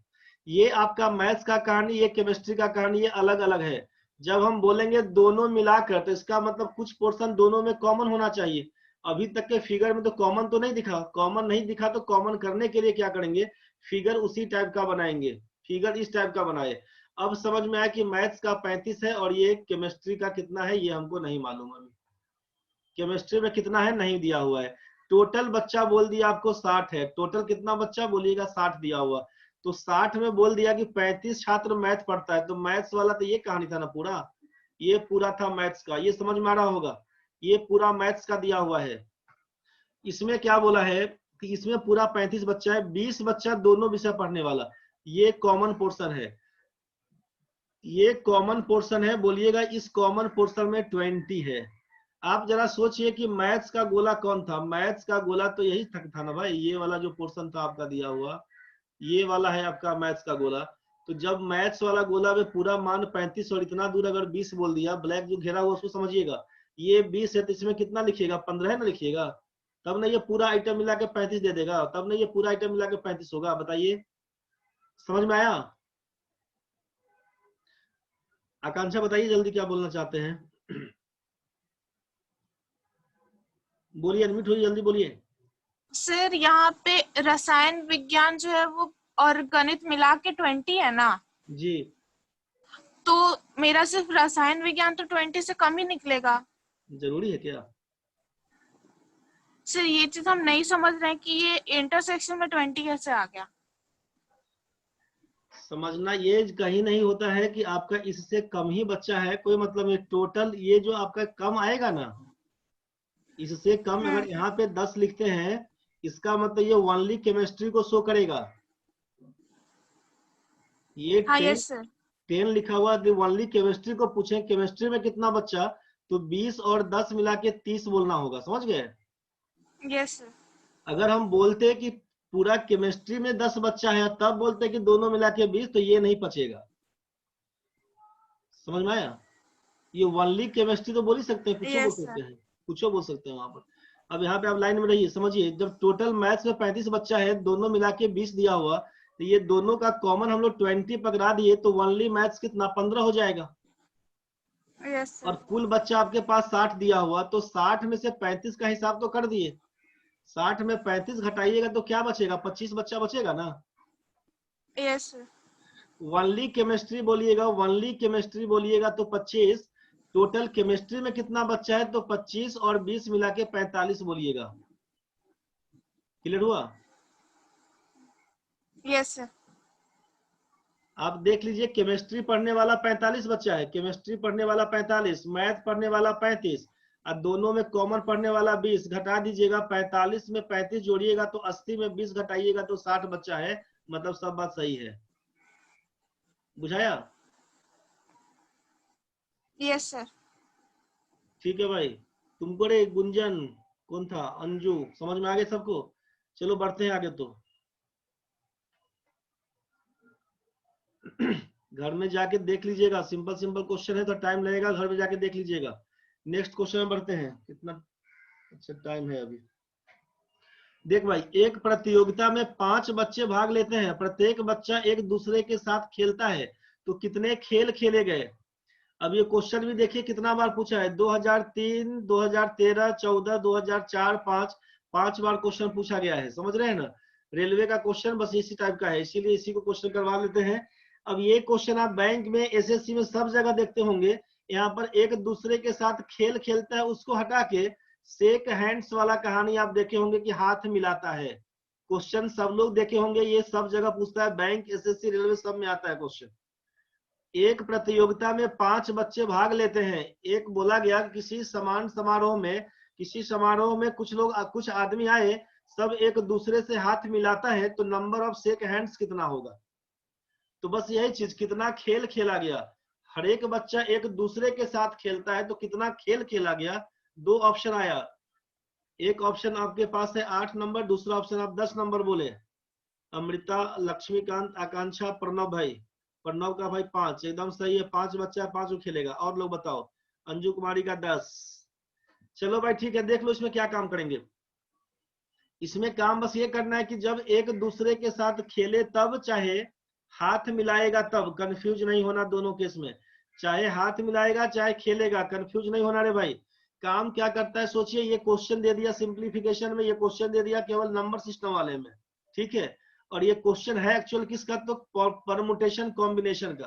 ये आपका मैथ्स का कहानी, ये केमिस्ट्री का कहानी, ये अलग अलग है। जब हम बोलेंगे दोनों मिलाकर, तो इसका मतलब कुछ पोर्शन दोनों में कॉमन होना चाहिए। अभी तक के फिगर में तो कॉमन तो नहीं दिखा, कॉमन नहीं दिखा तो कॉमन करने के लिए क्या करेंगे, फिगर उसी टाइप का बनाएंगे, फिगर इस टाइप का बनाए। अब समझ में आया कि मैथ्स का 35 है और ये केमिस्ट्री का कितना है, ये हमको नहीं मालूम। अभी केमिस्ट्री में कितना है नहीं दिया हुआ है। टोटल बच्चा बोल दिया आपको 60 है, टोटल कितना बच्चा बोलिएगा 60 दिया हुआ। तो 60 में बोल दिया कि 35 छात्र मैथ पढ़ता है, तो मैथ्स वाला तो ये कहानी था ना पूरा, ये पूरा था मैथ्स का, ये समझ में आ रहा होगा, ये पूरा मैथ्स का दिया हुआ है। इसमें क्या बोला है कि इसमें पूरा 35 बच्चा है, 20 बच्चा दोनों विषय पढ़ने वाला, ये कॉमन पोर्शन है, ये कॉमन पोर्शन है। बोलिएगा इस कॉमन पोर्शन में 20 है। आप जरा सोचिए कि मैथ्स का गोला कौन था, मैथ्स का गोला तो यही तक था ना भाई, ये वाला जो पोर्शन था आपका दिया हुआ, ये वाला है आपका मैथ्स का गोला। तो जब मैथ्स वाला गोला में पूरा मान 35 और इतना दूर अगर 20 बोल दिया, ब्लैक जो घेरा हुआ उसको समझिएगा, ये 20 है तो इसमें कितना लिखिएगा 15 है ना लिखिएगा, तब ना ये पूरा आइटम मिला के 35 दे देगा, तब ना ये पूरा आइटम मिला के 35 होगा। बताइए समझ में आया? आकांक्षा बताइए जल्दी क्या बोलना चाहते हैं। बोलिए, एडमिट होइए, जल्दी बोलिए। सर यहाँ पे रसायन विज्ञान जो है वो और गणित मिला के 20 है ना, जी तो मेरा सिर्फ रसायन विज्ञान तो 20 से कम ही निकलेगा। जरूरी है क्या? सर ये चीज हम नहीं समझ रहे हैं कि ये इंटरसेक्शन में 20 कैसे आ गया। समझना ये कहीं नहीं होता है कि आपका इससे कम ही बच्चा है, कोई मतलब नहीं। टोटल ये जो आपका कम आएगा ना, इससे कम अगर यहाँ पे 10 लिखते हैं, इसका मतलब ये ओनली केमिस्ट्री को शो करेगा। ये हाँ 10 यस सर। 10 लिखा हुआ ओनली केमिस्ट्री को पूछे, केमिस्ट्री में कितना बच्चा, तो 20 और 10 मिला के 30 बोलना होगा, समझ गए? Yes sir. अगर हम बोलते कि पूरा केमिस्ट्री में 10 बच्चा है, तब बोलते कि दोनों मिला के 20, तो ये नहीं पचेगा। समझ में आया? ये ओनली केमिस्ट्री तो बोल ही सकते हैं, कुछ बोल यस सकते सर। हैं, कुछ बोल सकते हैं वहां पर। अब यहाँ पे आप लाइन में रहिए, समझिए। जब टोटल मैथ्स में 35 बच्चा है, दोनों मिला के 20 दिया हुआ, तो ये दोनों का कॉमन हम लोग 20 पकड़ा दिए, तो ओनली मैथ्स कितना 15 हो जाएगा। यस और सर। कुल बच्चा आपके पास 60 दिया हुआ, तो 60 में से 35 का हिसाब तो कर दिए। 60 में 35 घटाइएगा तो क्या बचेगा, 25 बच्चा बचेगा ना। Yes sir. ओनली केमिस्ट्री बोलिएगा, ओनली केमिस्ट्री बोलिएगा तो 25। टोटल केमिस्ट्री में कितना बच्चा है, तो 25 और 20 मिला के 45 बोलिएगा। क्लियर हुआ? Yes sir. आप देख लीजिए, केमिस्ट्री पढ़ने वाला 45 बच्चा है, केमिस्ट्री पढ़ने वाला 45, मैथ पढ़ने वाला 35, और दोनों में कॉमन पढ़ने वाला 20। घटा दीजिएगा, 45 में 35 जोड़िएगा तो 80 में 20 घटाइएगा तो 60 बच्चा है। मतलब सब बात सही है। बुझाया? Yes sir. ठीक है भाई। तुमको रे गुंजन, कौन था, अंजू, समझ में आ गए सबको? चलो बढ़ते हैं आगे। तो घर में जाके देख लीजिएगा, सिंपल सिंपल क्वेश्चन है तो टाइम लगेगा, घर में जाके देख लीजिएगा। नेक्स्ट क्वेश्चन में बढ़ते हैं। कितना अच्छा टाइम है अभी? देख भाई, एक प्रतियोगिता में 5 बच्चे भाग लेते हैं, प्रत्येक बच्चा एक दूसरे के साथ खेलता है, तो कितने खेल खेले गए? अब ये क्वेश्चन भी देखिए कितना बार पूछा है, 2003, 2013, 14, 2004, 5 5 बार क्वेश्चन पूछा गया है। समझ रहे हैं ना? रेलवे का क्वेश्चन बस इसी टाइप का है, इसीलिए इसी को क्वेश्चन करवा लेते हैं। अब ये क्वेश्चन आप बैंक में, एसएससी में सब जगह देखते होंगे। यहाँ पर एक दूसरे के साथ खेल खेलता है, उसको हटा के शेक हैंड्स वाला कहानी आप देखे होंगे कि हाथ मिलाता है। क्वेश्चन सब लोग देखे होंगे, ये सब जगह पूछता है, बैंक, एसएससी, रेलवे सब में आता है क्वेश्चन। एक प्रतियोगिता में 5 बच्चे भाग लेते हैं। एक बोला गया किसी समान समारोह में, किसी समारोह में कुछ आदमी आए, सब एक दूसरे से हाथ मिलाता है, तो नंबर ऑफ शेक हैंड्स कितना होगा? तो बस यही चीज, कितना खेल खेला गया। हर एक बच्चा एक दूसरे के साथ खेलता है तो कितना खेल खेला गया। 2 ऑप्शन आया, एक ऑप्शन आपके पास है 8 नंबर, दूसरा ऑप्शन आप 10 नंबर बोले। अमृता, लक्ष्मीकांत, आकांक्षा, प्रणव भाई। प्रणव का भाई 5 एकदम सही है, 5 बच्चा 5 खेलेगा। और लोग बताओ? अंजू कुमारी का 10। चलो भाई ठीक है, देख लो इसमें क्या काम करेंगे। इसमें काम बस ये करना है कि जब एक दूसरे के साथ खेले तब, चाहे हाथ मिलाएगा तब, कंफ्यूज नहीं होना दोनों केस में। चाहे हाथ मिलाएगा चाहे खेलेगा, कंफ्यूज नहीं होना रे भाई। काम क्या करता है सोचिए, ये क्वेश्चन दे दिया सिंप्लीफिकेशन में, ये क्वेश्चन दे दिया केवल नंबर सिस्टम वाले में, ठीक है। और ये क्वेश्चन है एक्चुअल किसका, तो परमुटेशन कॉम्बिनेशन का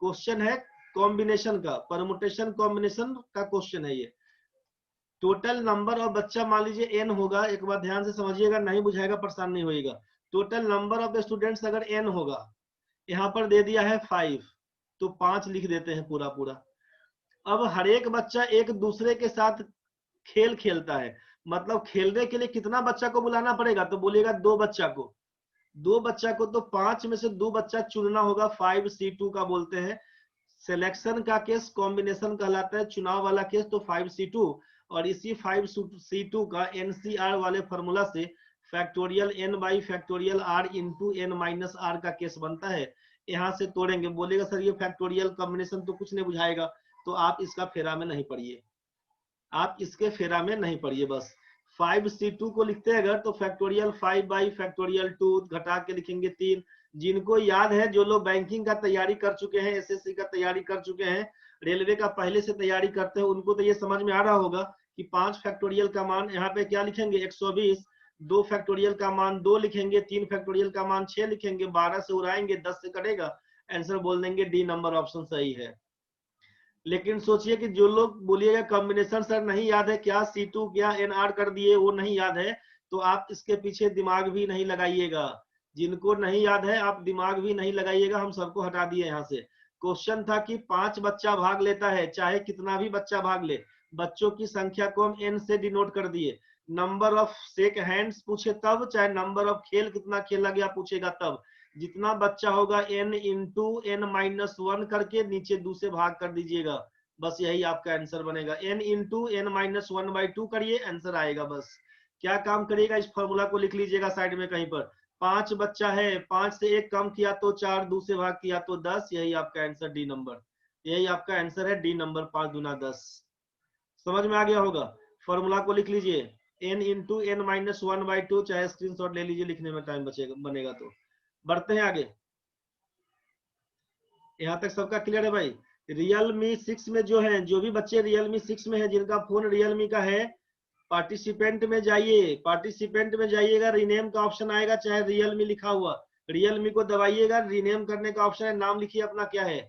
क्वेश्चन है, कॉम्बिनेशन का, परमुटेशन कॉम्बिनेशन का क्वेश्चन है ये। टोटल नंबर ऑफ बच्चा मान लीजिए n होगा, एक बार ध्यान से समझिएगा, नहीं बुझाएगा परेशान नहीं होइएगा। टोटल नंबर ऑफ स्टूडेंट्स अगर n होगा, यहाँ पर दे दिया है 5, तो 5 लिख देते हैं पूरा पूरा। अब हर एक बच्चा एक दूसरे के साथ खेल खेलता है, मतलब खेलने के लिए कितना बच्चा को बुलाना पड़ेगा, तो बोलेगा 2 बच्चा को। 2 बच्चा को तो 5 में से 2 बच्चा चुनना होगा, 5C2 का बोलते हैं। सिलेक्शन का केस कॉम्बिनेशन कहलाता है, चुनाव वाला केस तो 5C2। और इसी 5C2 का NCR वाले फॉर्मूला से factorial n by factorial r into n minus r का केस बनता है। यहाँ से तोड़ेंगे, बोलेगा सर ये फैक्टोरियल कॉम्बिनेशन तो कुछ नहीं बुझाएगा, तो आप इसका फेरा में नहीं पड़िए, आप इसके फेरा में नहीं पड़िए। बस 5C2 को लिखते हैं अगर, तो फैक्टोरियल 5 बाई फैक्टोरियल 2 घटा के लिखेंगे 3। जिनको याद है, जो लोग बैंकिंग का तैयारी कर चुके हैं, एसएससी का तैयारी कर चुके हैं, रेलवे का पहले से तैयारी करते हैं, उनको तो ये समझ में आ रहा होगा कि 5 फैक्टोरियल का मान यहाँ पे क्या लिखेंगे 120, 2 फैक्टोरियल का मान 2 लिखेंगे, 3 फैक्टोरियल का मान 6 लिखेंगे, 12 से उड़ाएंगे, 10 से कटेगा, आंसर बोल देंगे डी नंबर ऑप्शन सही है। लेकिन सोचिए कि जो लोग बोलिएगा कॉम्बिनेशन सर नहीं याद है, क्या C2 क्या NR कर दिए, वो नहीं याद है, तो आप इसके पीछे दिमाग भी नहीं लगाइएगा। जिनको नहीं याद है आप दिमाग भी नहीं लगाइएगा, हम सबको हटा दिए यहाँ से। क्वेश्चन था कि 5 बच्चा भाग लेता है, चाहे कितना भी बच्चा भाग ले, बच्चों की संख्या को हम n से डिनोट कर दिए। नंबर ऑफ शेक हैंड्स पूछे तब, चाहे नंबर ऑफ खेल कितना खेला गया पूछेगा तब। जितना बच्चा होगा n इंटू n-1 करके नीचे 2 से भाग कर दीजिएगा, बस यही आपका आंसर बनेगा। n इंटू n-1/2 करिए, आंसर आएगा। बस क्या काम करिएगा, इस फॉर्मूला को लिख लीजिएगा साइड में कहीं पर। 5 बच्चा है, 5 से 1 कम किया तो 4, 2 से भाग किया तो 10, यही आपका आंसर डी नंबर, यही आपका आंसर है डी नंबर, 5 दूना 10। समझ में आ गया होगा? फॉर्मूला को लिख लीजिए, n इंटू n-1/2, चाहे स्क्रीनशॉट ले लीजिए, लिखने में टाइम बचेगा बनेगा। तो बढ़ते हैं आगे। यहाँ तक सबका क्लियर है भाई? Realme 6 में जो है, जो भी बच्चे Realme 6 में है, जिनका फोन Realme का है, पार्टिसिपेंट में जाइए, पार्टिसिपेंट में जाइएगा, रीनेम का ऑप्शन आएगा, चाहे Realme लिखा हुआ, Realme को दबाइएगा, रीनेम करने का ऑप्शन है, नाम लिखिए अपना क्या है।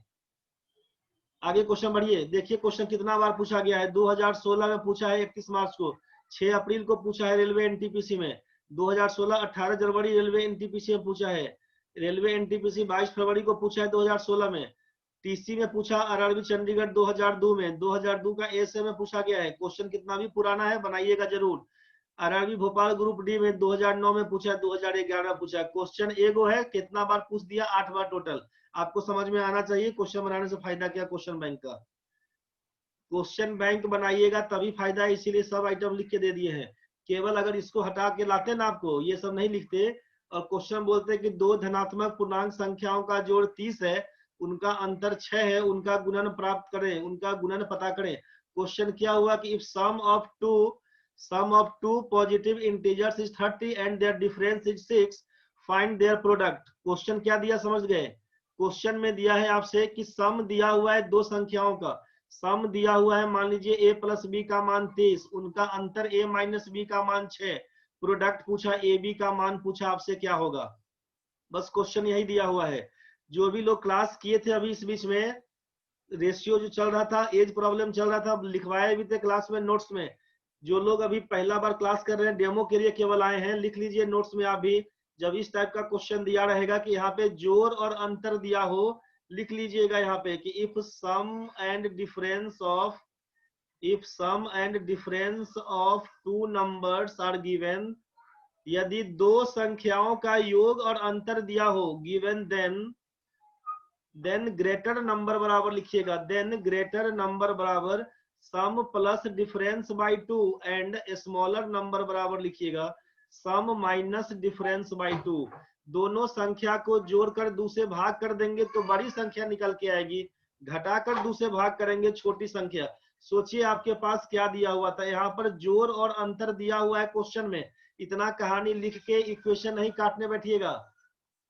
आगे क्वेश्चन बढ़िए, देखिए क्वेश्चन कितना बार पूछा गया है। 2016 में पूछा है 31 मार्च को, 6 अप्रैल को पूछा है रेलवे NTPC में, 2016 18 जनवरी रेलवे एनटीपीसी में पूछा है, रेलवे एनटीपीसी 22 फरवरी को पूछा है 2016 में, टीसी में पूछा आरआरबी चंडीगढ़ 2002 में, 2002 का एएसए में पूछा गया है। क्वेश्चन कितना भी पुराना है बनाइएगा जरूर। आरआरबी भोपाल ग्रुप डी में 2009 में पूछा है, 2011 में पूछा है। क्वेश्चन एगो है, कितना बार पूछ दिया? 8 बार टोटल। आपको समझ में आना चाहिए क्वेश्चन बनाने से फायदा क्या क्वेश्चन बैंक का। क्वेश्चन बैंक बनाइएगा तभी फायदा है, इसीलिए सब आइटम लिख के दे दिए हैं। केवल अगर इसको हटा के लाते ना, आपको ये सब नहीं लिखते और क्वेश्चन बोलते कि दो धनात्मक पूर्णांक संख्याओं का जोड़ 30 है, उनका अंतर 6 है, उनका गुणन प्राप्त करें, उनका गुणन पता करें। क्वेश्चन क्या हुआ कि if sum of two positive integers is 30 and their difference is 6, find their product. Question क्या दिया समझ गए? क्वेश्चन में दिया है आपसे कि सम दिया हुआ है दो संख्याओं का, सम दिया हुआ है मान लीजिए a प्लस बी का मान 30, उनका अंतर a माइनस बी का मान 6, प्रोडक्ट पूछा ए बी का मान पूछा आपसे, क्या होगा? बस क्वेश्चन यही दिया हुआ है। जो भी लोग क्लास किए थे अभी इस बीच में, रेशियो जो चल रहा था, एज प्रॉब्लम चल रहा था, लिखवाए भी थे क्लास में नोट्स में। जो लोग अभी पहला बार क्लास कर रहे हैं, डेमो के लिए केवल आए हैं, लिख लीजिए नोट्स में आप भी। जब इस टाइप का क्वेश्चन दिया रहेगा कि यहाँ पे जोड़ और अंतर दिया हो, लिख लीजिएगा यहाँ पे कि if sum and difference of two numbers are given, यदि दो संख्याओं का योग और अंतर दिया हो गिवन, देन ग्रेटर नंबर बराबर लिखिएगा, देन ग्रेटर नंबर बराबर sum plus difference by 2 and smaller number बराबर लिखिएगा सम माइनस डिफरेंस बाय 2। दोनों संख्या को जोड़कर 2 से भाग कर देंगे तो बड़ी संख्या निकल के आएगी, घटाकर 2 से भाग करेंगे छोटी संख्या। सोचिए आपके पास क्या दिया हुआ था, यहाँ पर जोड़ और अंतर दिया हुआ है क्वेश्चन में। इतना कहानी लिख के इक्वेशन नहीं काटने बैठिएगा।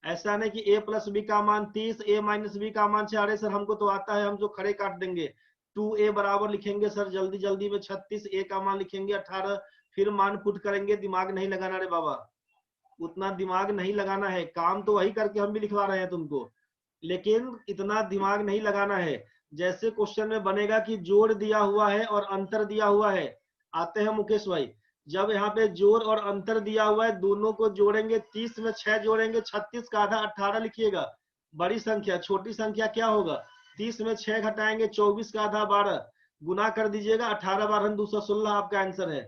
ऐसा नहीं कि a प्लस बी का मान 30, a माइनस बी का मान 4 है सर, हमको तो आता है, हम जो खड़े काट देंगे। 2a बराबर लिखेंगे सर जल्दी जल्दी में 36, a का मान लिखेंगे 18, फिर मान पुट करेंगे। दिमाग नहीं लगाना रे बाबा, उतना दिमाग नहीं लगाना है। काम तो वही करके हम भी लिखवा रहे हैं तुमको, लेकिन इतना दिमाग नहीं लगाना है। जैसे क्वेश्चन में बनेगा कि जोड़ दिया हुआ है और अंतर दिया हुआ है। आते हैं मुकेश भाई, जब यहाँ पे जोड़ और अंतर दिया हुआ है, दोनों को जोड़ेंगे, 30 में 6 जोड़ेंगे, 36 का आधा 18 लिखिएगा, बड़ी संख्या। छोटी संख्या क्या होगा? 30 में 6 घटाएंगे, 24 का आधा 12, गुना कर दीजिएगा, 18 बारह 216 आपका आंसर है।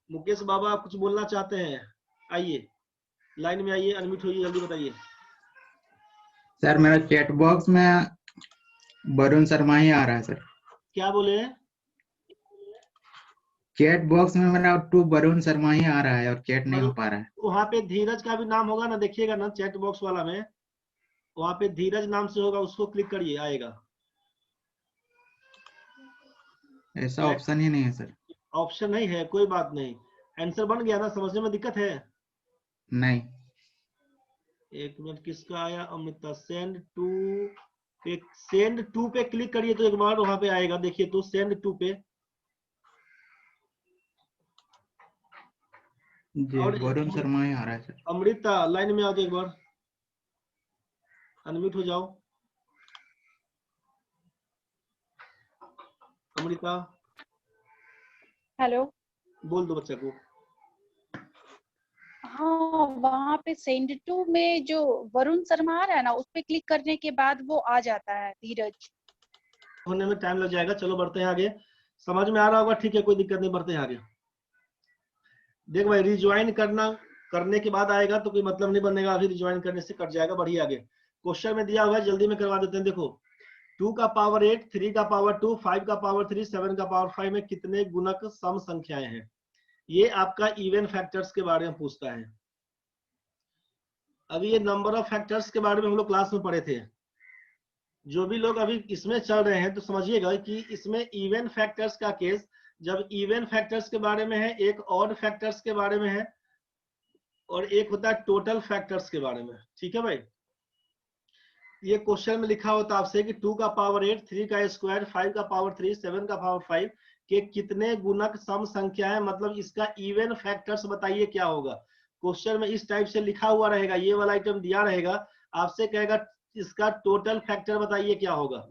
मुकेश बाबा आप कुछ बोलना चाहते हैं? आइए लाइन में आइए, अनम्यूट होइए, जल्दी बताइए। सर मेरा चैट बॉक्स में वरुण शर्मा ही आ रहा है सर। क्या बोले? चैट बॉक्स में मेरा टू वरुण शर्मा ही आ रहा है और चैट नहीं हो पा रहा है। वहां पे धीरज का भी नाम होगा ना, देखिएगा ना चैट बॉक्स वाला में, वहां पे धीरज नाम से होगा, उसको क्लिक करिए, आएगा। ऐसा ऑप्शन ही नहीं है सर। ऑप्शन नहीं है, कोई बात नहीं, आंसर बन गया ना, समझने में दिक्कत है? नहीं। एक मिनट, किसका आया? अमिता। सेंड टू पे क्लिक करिए तो एक बार वहां पे आएगा, देखिए तो सेंड टू पे। जी वरुण शर्मा ही आ रहा है सर। अमृता लाइन में आओ तो एक बार, अनम्यूट हो जाओ। अमृता हेलो, बोल दो बच्चा को। हाँ वहाँ पे सेंड टू में जो वरुण शर्मा आ रहा है ना, उस पे क्लिक करने के बाद वो आ जाता है धीरज। होने में टाइम लग जाएगा, चलो बढ़ते हैं आगे। समझ में आ रहा होगा, ठीक है, कोई दिक्कत नहीं, बढ़ते हैं आगे। देख भाई, रिज्वाइन करने के बाद आएगा तो कोई मतलब नहीं बनेगा, अभी रिज्वाइन करने से कट जाएगा। बढ़िए आगे, क्वेश्चन में दिया हुआ है, जल्दी में करवा देते हैं। देखो 2 का पावर 8, 3 का पावर 2, 5 का पावर 3, 7 का पावर 5 में कितने गुणक सम संख्याएं हैं? ये आपका इवन फैक्टर्स के बारे में पूछता है। अभी ये नंबर ऑफ फैक्टर्स के बारे में हम लोग क्लास में पढ़े थे। जो भी लोग अभी इसमें चल रहे हैं तो समझिएगा कि इसमें इवन फैक्टर्स का केस, जब इवन फैक्टर्स के बारे में है, एक ऑड फैक्टर्स के बारे में है, और एक होता है टोटल फैक्टर्स के बारे में। ठीक है भाई, ये क्वेश्चन में लिखा होता है आपसे कि 2 का पावर 8, 3 का स्क्वायर, 5 का पावर 3, 7 का पावर 5 के कितने गुणक सम संख्या है, मतलब इसका इवन फैक्टर्स बताइए क्या होगा। क्वेश्चन में इस टाइप से लिखा हुआ रहेगा, ये वाला आइटम दिया रहेगा, आपसे कहेगा इसका टोटल फैक्टर बताइए क्या होगा,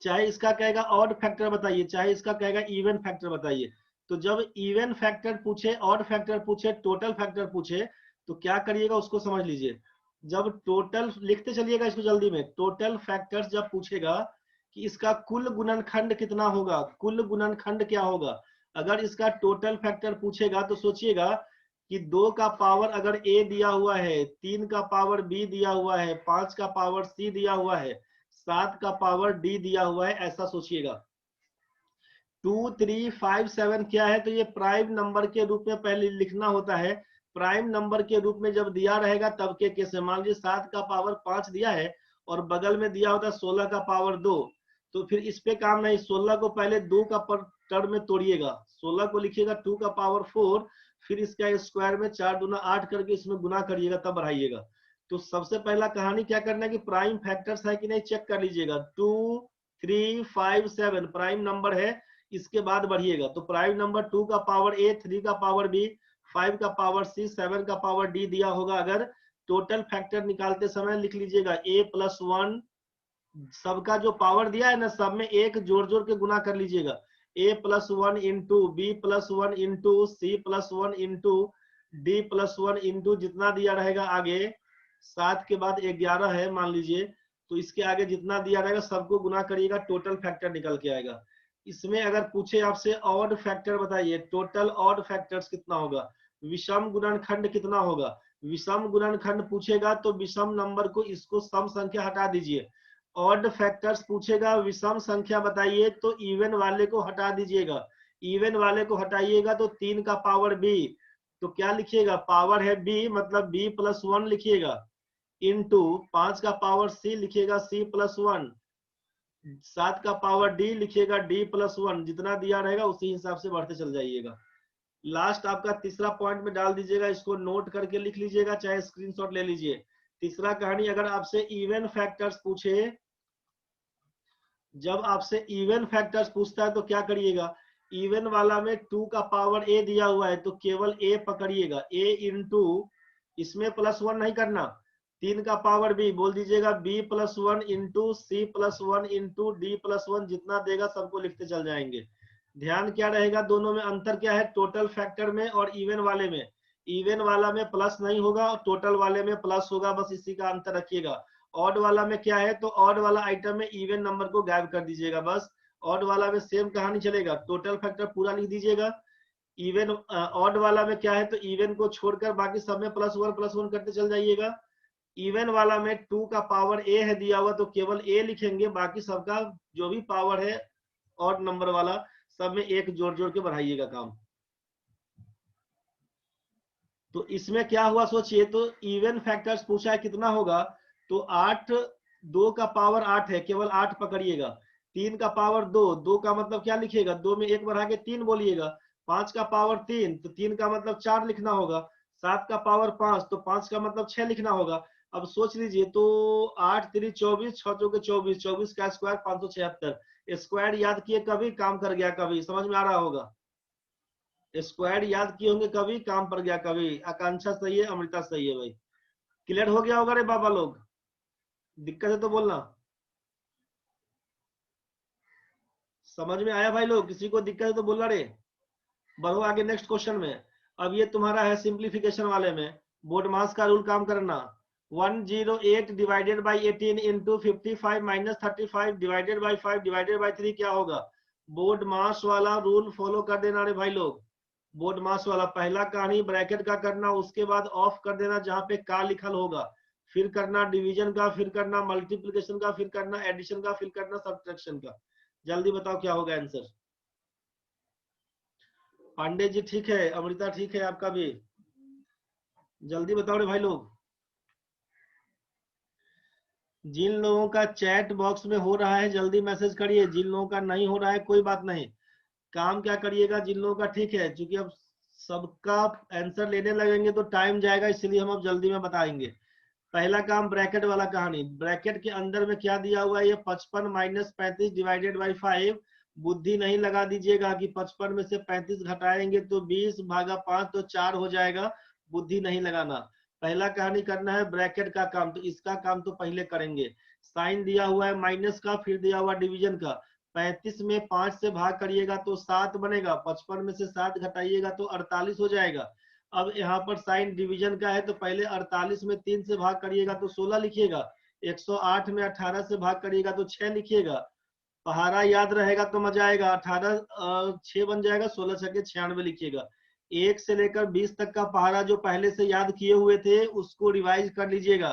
चाहे इसका कहेगा ऑड फैक्टर बताइए, चाहे इसका कहेगा इवन फैक्टर बताइए। तो जब इवन फैक्टर पूछे, ऑड फैक्टर पूछे, टोटल फैक्टर पूछे, तो क्या करिएगा उसको समझ लीजिए। जब टोटल लिखते चलिएगा इसको जल्दी में, टोटल फैक्टर्स जब पूछेगा कि इसका कुल गुणनखंड कितना होगा, कुल गुणनखंड क्या होगा, अगर इसका टोटल फैक्टर पूछेगा तो सोचिएगा कि 2 का पावर अगर a दिया हुआ है, 3 का पावर b दिया हुआ है, 5 का पावर c दिया हुआ है, 7 का पावर d दिया हुआ है, ऐसा सोचिएगा। 2, 3, 5, 7 क्या है, तो ये प्राइम नंबर के रूप में पहले लिखना होता है। प्राइम नंबर के रूप में जब दिया रहेगा तब के केस में, मान लीजिए 7 का पावर 5 दिया है और बगल में दिया होता है 16 का पावर 2, तो फिर इस पे काम नहीं, 16 को पहले 2 का टर्म में तोड़िएगा, 16 को लिखिएगा 2 का पावर 4, फिर इसका स्क्वायर में 4 दूना 8 करके इसमें गुना करिएगा, तब बढ़ाइएगा। तो सबसे पहला कहानी क्या करना है कि प्राइम फैक्टर्स है कि नहीं चेक कर लीजिएगा। 2, 3, 5, 7 प्राइम नंबर है, इसके बाद बढ़िएगा। तो प्राइम नंबर 2 का पावर a, 3 का पावर b, 5 का पावर c, 7 का पावर d दिया होगा। अगर टोटल फैक्टर निकालते समय लिख लीजिएगा a+1, सबका जो पावर दिया है ना, सब में एक जोड़ जोड़ के गुना कर लीजिएगा। a+1 into b+1 into c+1 into d+1 into जितना दिया रहेगा आगे, 7 के बाद 11 है मान लीजिए, तो इसके आगे जितना दिया रहेगा सबको गुना करिएगा, टोटल फैक्टर निकल के आएगा। इसमें अगर पूछे आपसे ऑड फैक्टर बताइए, टोटल ऑड फैक्टर्स कितना होगा, विषम गुणनखंड कितना होगा, विषम गुणनखंड पूछेगा तो विषम नंबर को इसको सम संख्या हटा दीजिए। ऑड फैक्टर्स पूछेगा विषम संख्या बताइए तो इवन वाले को हटा दीजिएगा, इवन वाले को हटाइएगा तो 3 का पावर b, तो क्या लिखिएगा, पावर है b मतलब b+1 लिखिएगा, इंटू 5 का पावर c लिखिएगा c+1, 7 का पावर d लिखिएगा d+1, जितना दिया रहेगा उसी हिसाब से बढ़ते चल जाइएगा। लास्ट आपका तीसरा पॉइंट में डाल दीजिएगा, इसको नोट करके लिख लीजिएगा, चाहे स्क्रीनशॉट ले लीजिए। तीसरा कहानी, अगर आपसे इवन फैक्टर्स पूछे, जब आपसे इवन फैक्टर्स पूछता है तो क्या करिएगा, इवन वाला में 2 का पावर a दिया हुआ है तो केवल a पकड़िएगा, a इंटू इसमें +1 नहीं करना, 3 का पावर b बोल दीजिएगा b+1 into c+1 into d+1, जितना देगा सबको लिखते चल जाएंगे। ध्यान क्या रहेगा, दोनों में अंतर क्या है, टोटल फैक्टर में और इवन वाले में। इवन वाला में प्लस नहीं होगा और टोटल वाले में प्लस होगा, बस इसी का अंतर रखिएगा। ऑड वाला में क्या है, तो ऑड वाला आइटम में इवन नंबर को गायब कर दीजिएगा, बस। ऑड वाला में सेम कहानी चलेगा, टोटल फैक्टर पूरा लिख दीजिएगा। इवन ऑड वाला में क्या है, तो इवन को छोड़कर बाकी सब में +1 करते चल जाइएगा। इवन वाला में 2 का पावर a है दिया हुआ तो केवल a लिखेंगे, बाकी सबका जो भी पावर है ऑड नंबर वाला सब में एक जोड़ जोड़ के बढ़ाइएगा काम। तो इसमें क्या हुआ सोचिए, तो इवन फैक्टर्स पूछा है कितना होगा, तो 8, 2 का पावर 8 है, केवल 8 पकड़िएगा। 3 का पावर 2, 2 का मतलब क्या लिखिएगा, 2 में 1 बढ़ा के 3 बोलिएगा। 5 का पावर 3, तो 3 का मतलब 4 लिखना होगा। 7 का पावर 5, तो 5 का मतलब 6 लिखना होगा। अब सोच लीजिए, तो 8 3 24, 6 चौके 24, 24 का स्क्वायर 576। स्क्वायर याद किए कभी काम कर गया, कभी समझ में आ रहा होगा। स्क्वायर याद किए होंगे कभी काम पर गया कभी। आकांक्षा सही है, अमृता सही है भाई। क्लियर हो गया होगा रे बाबा लोग, दिक्कत है तो बोलना। समझ में आया भाई लोग, किसी को दिक्कत है तो बोलना रे। बढ़ो आगे नेक्स्ट क्वेश्चन में। अब ये तुम्हारा है सिंप्लीफिकेशन वाले में, बोर्ड मास का रूल काम करना। 108 divided by 18 into 55 minus 35 divided by 5 divided by 3 क्या होगा। बोर्ड मास वाला रूल फॉलो कर देना रे भाई लोग। बोर्ड मास वाला पहला कहानी ब्रैकेट का करना, उसके बाद ऑफ कर देना जहां पे का लिखल होगा, फिर करना डिवीजन का, फिर करना मल्टीप्लिकेशन का, फिर करना एडिशन का, फिर करना सब्ट्रैक्शन का। जल्दी बताओ क्या होगा आंसर। पांडे जी ठीक है, अमृता ठीक है, आपका भी जल्दी बताओ रे भाई लोग। जिन लोगों का चैट बॉक्स में हो रहा है जल्दी मैसेज करिए, जिन लोगों का नहीं हो रहा है कोई बात नहीं। काम क्या करिएगा, जिन लोगों का ठीक है, क्योंकि अब सबका आंसर लेने लगेंगे तो टाइम जाएगा, इसलिए हम अब जल्दी में बताएंगे। पहला काम ब्रैकेट वाला कहानी, ब्रैकेट के अंदर में क्या दिया हुआ है, ये 55 माइनस 35 डिवाइडेड बाई 5। बुद्धि नहीं लगा दीजिएगा कि 55 में से 35 घटाएंगे तो 20 भागा 5 तो 4 हो जाएगा, बुद्धि नहीं लगाना। पहला कहानी करना है ब्रैकेट का काम, तो इसका काम तो पहले करेंगे। साइन दिया हुआ है माइनस का, फिर दिया हुआ डिवीजन का। 35 में 5 से भाग करिएगा तो 7 बनेगा, 55 में से 7 घटाइएगा तो 48 हो जाएगा। अब यहाँ पर साइन डिवीजन का है तो पहले 48 में 3 से भाग करिएगा तो 16 लिखिएगा, 108 में 18 से भाग करिएगा तो 6 लिखिएगा। पहाड़ा याद रहेगा तो मजा आएगा। 18 6 बन जाएगा, 16 छके 96 लिखिएगा। 1 से लेकर 20 तक का पहाड़ा जो पहले से याद किए हुए थे उसको रिवाइज कर लीजिएगा।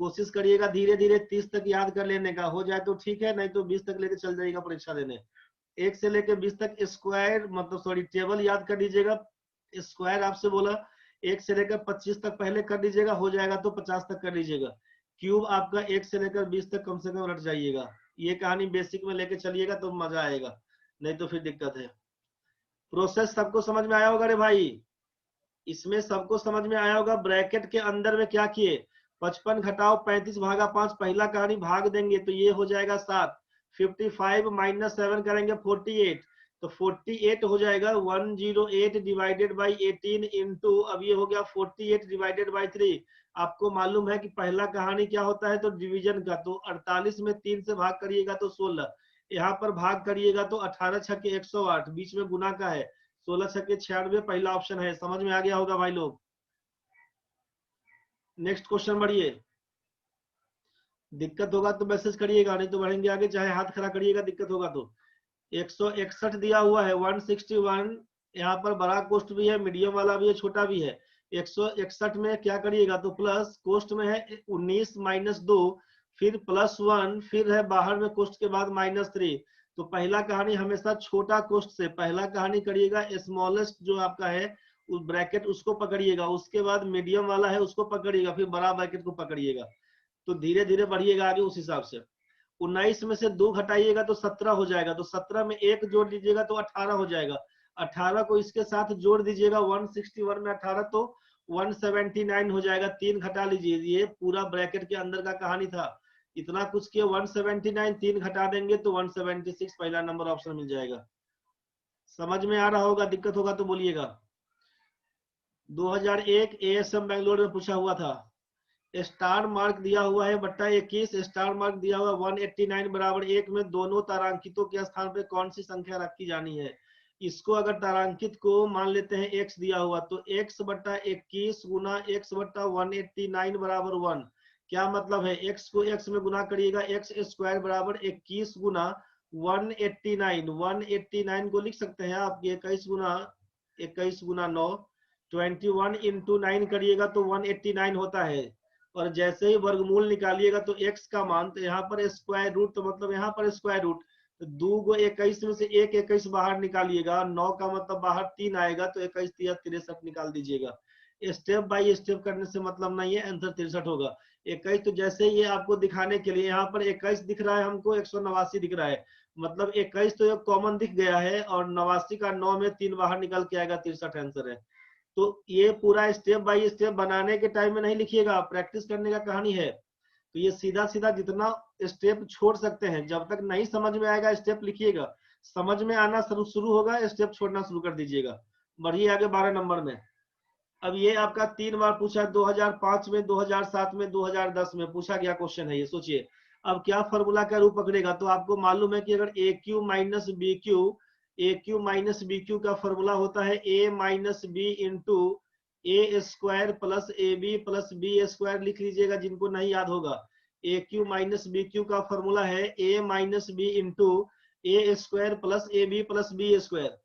कोशिश करिएगा धीरे धीरे 30 तक याद कर लेने का, हो जाए तो ठीक है, नहीं तो 20 तक लेके चल जाइएगा परीक्षा देने। 1 से लेकर 20 तक स्क्वायर मतलब सॉरी टेबल याद कर लीजिएगा। स्क्वायर आपसे बोला 1 से लेकर 25 तक पहले कर लीजिएगा, हो जाएगा तो 50 तक कर लीजिएगा। क्यूब आपका 1 से लेकर 20 तक कम से कम रट जाइएगा। ये कहानी बेसिक में लेके चलिएगा तो मजा आएगा, नहीं तो फिर दिक्कत है। प्रोसेस सबको समझ में आया होगा रे भाई, इसमें सबको समझ में आया होगा। ब्रैकेट के अंदर में क्या किए, 55 घटाओ 35 भागा 5, पहला कहानी भाग देंगे तो ये हो जाएगा 7। 55 माइनस 7 करेंगे 48, तो 48 हो जाएगा 108 डिवाइडेड बाई 18 इंटू, अब ये हो गया 48 डिवाइडेड बाई 3। आपको मालूम है कि पहला कहानी क्या होता है तो डिवीजन का, तो 48 में 3 से भाग करिएगा तो 16, यहाँ पर भाग करिएगा तो 18 छक्के 108, बीच में गुना का है, 16 छक्के 96 पहला ऑप्शन है। समझ में आ गया होगा भाई लोग। नेक्स्ट क्वेश्चन बढ़िए, दिक्कत होगा तो मैसेज करिएगा, नहीं तो बढ़ेंगे आगे, चाहे हाथ खड़ा करिएगा दिक्कत होगा तो। 161 दिया हुआ है, 161 यहाँ पर बड़ा कोष्ट भी है, मीडियम वाला भी है, छोटा भी है। 161 में क्या करिएगा तो प्लस कोष्ट में है 19 माइनस 2, फिर प्लस 1, फिर है बाहर में कोष्ट के बाद -3। तो पहला कहानी हमेशा छोटा कोष्ट से पहला कहानी करिएगा, स्मॉलेस्ट जो आपका है उस ब्रैकेट उसको पकड़िएगा, उसके बाद मीडियम वाला है उसको पकड़िएगा, फिर बड़ा ब्रैकेट को पकड़िएगा, तो धीरे धीरे बढ़िएगा आगे उस हिसाब से। 19 में से 2 घटाइएगा तो 17 हो जाएगा, तो 17 में 1 जोड़ दीजिएगा तो 18 हो जाएगा। 18 को इसके साथ जोड़ दीजिएगा, 161 में 18 तो 179 हो जाएगा। 3 घटा लीजिए, ये पूरा ब्रैकेट के अंदर का कहानी था। इतना कुछ किया 179, 3 घटा देंगे तो 176 पहला नंबर ऑप्शन मिल जाएगा। समझ में आ रहा होगा, दिक्कत होगा तो बोलिएगा। 2001 ASM बैंगलोर में पूछा हुआ था, स्टार मार्क दिया हुआ है बट्टा 21, स्टार मार्क दिया हुआ 189 बराबर 1 में दोनों तारांकितों के स्थान पे कौन सी संख्या रखी जानी है। इसको अगर तारांकित को मान लेते हैं x दिया हुआ, तो x बट्टा 21 गुना x बट्टा 189 बराबर 1। क्या मतलब है, x को x में गुना करिएगा, x स्क्वायर बराबर 21 गुना 189, 189 को लिख सकते हैं आप 21 गुना 9, 21 इंटू 9 करिएगा तो 189 होता है। और जैसे ही वर्गमूल निकालिएगा तो x का मान, तो यहाँ पर स्क्वायर रूट, तो मतलब यहाँ पर स्क्वायर रूट, तो 2 को 21 में से 1 21 बाहर निकालिएगा, 9 का मतलब बाहर 3 आएगा, तो 21 3 63 निकाल दीजिएगा। स्टेप बाय स्टेप करने से मतलब नहीं है, आंसर 63 होगा। 21 तो जैसे ये आपको दिखाने के लिए, यहाँ पर 21 दिख रहा है हमको, 189 दिख रहा है, मतलब 21 तो एक कॉमन दिख गया है, और 89 का 9 में 3 बाहर निकल के आएगा, 63 आंसर है। तो ये पूरा स्टेप बाय स्टेप बनाने के टाइम में नहीं लिखिएगा, प्रैक्टिस करने का कहानी है। तो ये सीधा सीधा जितना स्टेप छोड़ सकते हैं, जब तक नहीं समझ में आएगा स्टेप लिखिएगा, समझ में आना शुरू होगा स्टेप छोड़ना शुरू कर दीजिएगा। बढ़िए आगे 12 नंबर में। अब ये आपका 3 बार पूछा, 2005 में, 2007 में, 2010 में पूछा गया क्वेश्चन है ये। सोचिए अब क्या फॉर्मूला का रूप पकड़ेगा। तो आपको मालूम है कि अगर AQ minus BQ, AQ minus BQ का फॉर्मूला होता है A minus B into A square plus AB plus B square, लिख लीजिएगा जिनको नहीं याद होगा। AQ माइनस BQ का फॉर्मूला है A minus B into A square plus AB plus B square.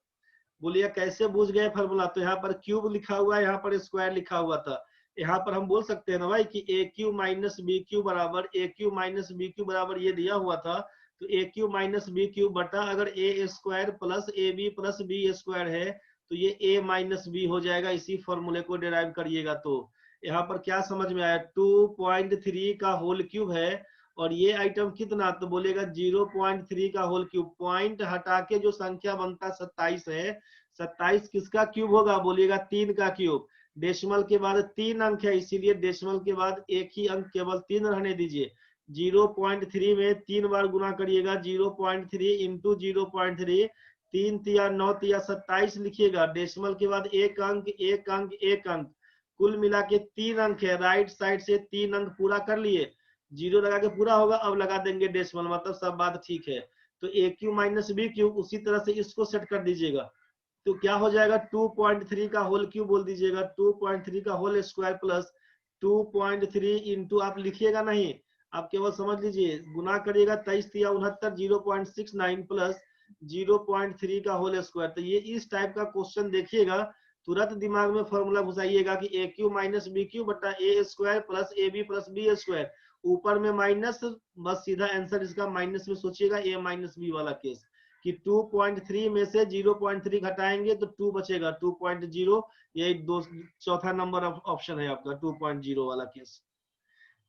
बोलिए कैसे बूझ गए फॉर्मूला। तो यहाँ पर क्यूब लिखा हुआ है, यहाँ पर स्क्वायर लिखा हुआ था। यहाँ पर हम बोल सकते हैं ना भाई कि AQ माइनस BQ बराबर, AQ माइनस BQ बराबर ये दिया हुआ था, तो AQ माइनस BQ बटा अगर A square plus AB plus B square है तो ये A माइनस B हो जाएगा। इसी फॉर्मूले को डिराइव करिएगा। तो यहाँ पर क्या समझ में आया, 2.3 का होल क्यूब है, और ये आइटम कितना, तो बोलेगा 0.3 का होल क्यूब। पॉइंट हटा के जो संख्या बनता 27 है, 27 किसका क्यूब होगा, बोलिएगा 3 का क्यूब। डेसिमल के बाद 3 अंक है, इसीलिए डेसिमल के बाद एक ही अंक केवल 3 रहने दीजिए। 0.3 में 3 बार गुना करिएगा, 0.3 इंटू 0.3, 3 तिया 9 तिया 27 लिखिएगा। डेसिमल के बाद एक अंक एक अंक एक अंक, कुल मिला के 3 अंक है। राइट साइड से 3 अंक पूरा कर लिए, 0 लगा के पूरा होगा, अब लगा देंगे डेसिमल, मतलब सब बात ठीक है। तो ए क्यू माइनस बी क्यू, उसी तरह से इसको सेट कर दीजिएगा। तो क्या हो जाएगा 2.3 का होल क्यूब बोल दीजिएगा, 2.3 का होल स्क्वायर प्लस 2.3 इंटू, आप लिखिएगा नहीं, आप केवल समझ लीजिए, गुना करिएगा 23×3 = 0.69 प्लस 0.3 का होल स्क्वायर। तो ये इस टाइप का क्वेश्चन देखिएगा, तुरंत दिमाग में फॉर्मूला घुसाइएगा कि A cube minus B cube बटा A square plus A B plus B square, ऊपर में माइनस, बस सीधा आंसर इसका माइनस में सोचिएगा, ए माइनस बी वाला केस कि 2.3 में से 0.3 घटाएंगे तो 2 बचेगा, 2.0, यही दो चौथा नंबर ऑप्शन है आपका 2.0 वाला केस।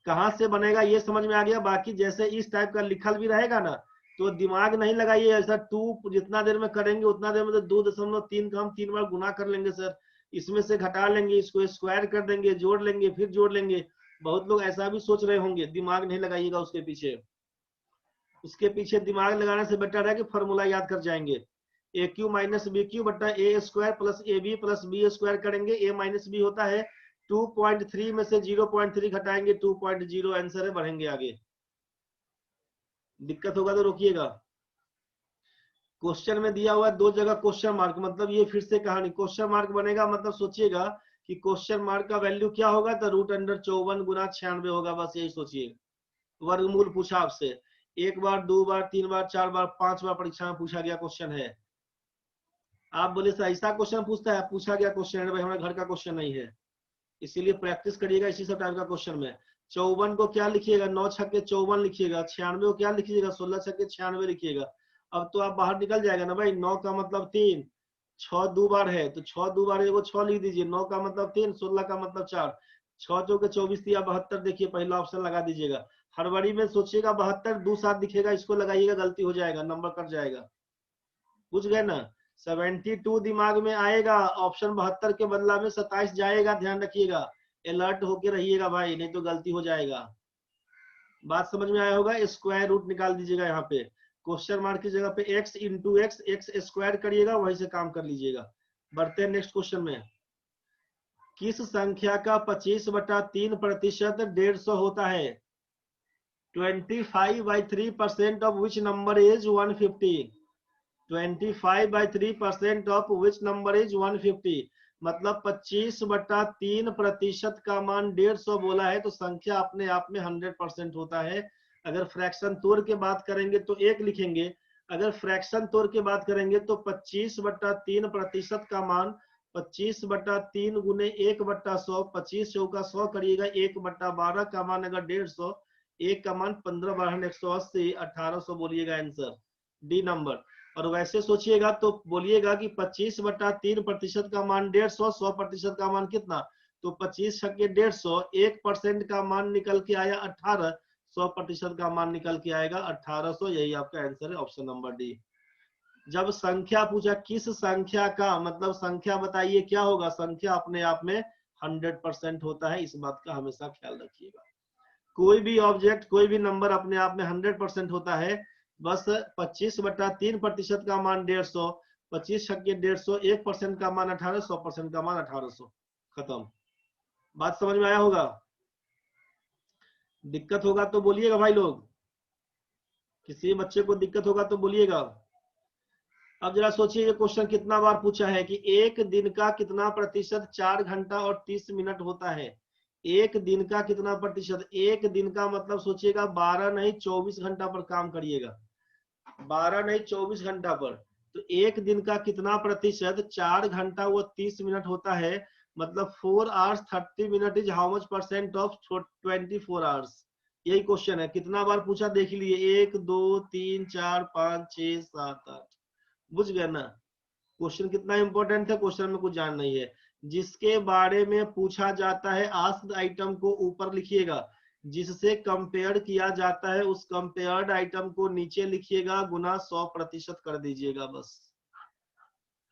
कहां से बनेगा ये समझ में आ गया। बाकी जैसे इस टाइप का लिखल भी रहेगा ना, तो दिमाग नहीं लगाइए, ऐसा 2 जितना देर में करेंगे उतना देर में तो 2.3 का हम 3 बार गुना कर लेंगे सर, इसमें से घटा लेंगे, इसको स्क्वायर कर देंगे, जोड़ लेंगे, फिर जोड़ लेंगे। बहुत लोग ऐसा भी सोच रहे होंगे, दिमाग नहीं लगाइएगा उसके पीछे। उसके पीछे दिमाग लगाने से बेटर है कि फॉर्मूला याद कर जाएंगे। A cube minus B cube बटा A square plus A B plus B square करेंगे, ए माइनस बी होता है 2.3 में से 0.3 घटाएंगे 2.0, आंसर है, बढ़ेंगे आगे। दिक्कत होगा तो रोकिएगा। क्वेश्चन में दिया हुआ है 2 जगह क्वेश्चन मार्क, मतलब ये फिर से कहानी क्वेश्चन मार्क बनेगा, मतलब सोचिएगा कि क्वेश्चन मार्क का वैल्यू क्या होगा, तो √54 गुना 96 होगा, बस यही सोचिए। वर्गमूल पूछा आपसे, 1 बार 2 बार 3 बार 4 बार 5 बार परीक्षा में पूछा गया क्वेश्चन है। आप बोले सर ऐसा क्वेश्चन पूछता है, पूछा गया क्वेश्चन है भाई, हमारे घर का क्वेश्चन नहीं है, इसीलिए प्रैक्टिस करिएगा इसी सब टाइप का क्वेश्चन में। 54 को क्या लिखिएगा, 9 छक्के 54 लिखिएगा, 96 को क्या लिखिएगा, 16 छक्के 96 लिखिएगा। अब तो आप बाहर निकल जाएगा ना भाई, 9 का मतलब 3, 6 2 बार है तो 6 2 बार एगो 6 लिख दीजिए, 9 का मतलब 3, 16 का मतलब 4, 6 चौके 24 या 72, देखिए पहला ऑप्शन लगा दीजिएगा। हड़बड़ी में सोचिएगा 72 2 7 दिखेगा, इसको लगाइएगा, गलती हो जाएगा, नंबर कट जाएगा, बुझ गए ना। 72 दिमाग में आएगा, ऑप्शन 72 के बदला में 27 जाएगा, ध्यान रखिएगा, अलर्ट होके रहिएगा भाई, नहीं तो गलती हो जाएगा। बात समझ में आया होगा। स्क्वायर रूट निकाल दीजिएगा, यहाँ पे क्वेश्चन मार्क की जगह पे x इंटू एक्स स्क्वायर करिएगा, वहीं से काम कर लीजिएगा। बढ़ते हैं नेक्स्ट क्वेश्चन में। किस संख्या का 25/3% 150 होता है? 25/3% of which number is 150? 25/3% of which number is 150? मतलब 25/3% का मान 150 बोला है, तो संख्या अपने आप में 100% होता है। अगर फ्रैक्शन तोड़ के बात करेंगे तो 1 लिखेंगे, अगर फ्रैक्शन तोड़ के बात करेंगे तो 25/3% का मान 25/3 गुने 1/100, 25 चौका 100 करिएगा, 1/12 का मान अगर 150, 1 का मान 15 12 180, 1800 बोलिएगा आंसर, डी नंबर। और वैसे सोचिएगा तो बोलिएगा कि 25/3% का मान 150, 100% का मान कितना, तो 25 छक्के 150, 1% का मान निकल के आया 18, 100% का मान निकल के आएगा 1800, यही आपका आंसर है, ऑप्शन नंबर डी। जब संख्या पूछा किस संख्या का, मतलब संख्या बताइए, क्या होगा, संख्या अपने आप में 100% होता है, इस बात का हमेशा ख्याल रखिएगा। कोई भी ऑब्जेक्ट, कोई भी नंबर अपने आप में 100% होता है। बस 25/3% का मान 150, 25 छक्के 150, 1% का मान 18, 100% का मान 1800, खत्म। बात समझ में आया होगा। दिक्कत होगा तो बोलिएगा भाई लोग, किसी बच्चे को दिक्कत होगा तो बोलिएगा। अब जरा सोचिए ये क्वेश्चन कितना बार पूछा है कि एक दिन का कितना प्रतिशत 4 घंटा और 30 मिनट होता है। एक दिन का कितना प्रतिशत, एक दिन का मतलब सोचिएगा 12 नहीं 24 घंटा पर काम करिएगा, 12 नहीं 24 घंटा पर। तो एक दिन का कितना प्रतिशत 4 घंटा वो 30 मिनट होता है, मतलब 4 hours 30 minutes is how much % of 24 hours। यही क्वेश्चन है, कितना बार पूछा देख लिए, 1 2 3 4 5 6 7 8, बुझ गए ना। क्वेश्चन कितना इंपॉर्टेंट है, क्वेश्चन में कुछ जान नहीं है। जिसके बारे में पूछा जाता है आस्क्ड आइटम को ऊपर लिखिएगा, जिससे कंपेयर किया जाता है उस कंपेयर्ड आइटम को नीचे लिखिएगा, गुना 100% कर दीजिएगा। बस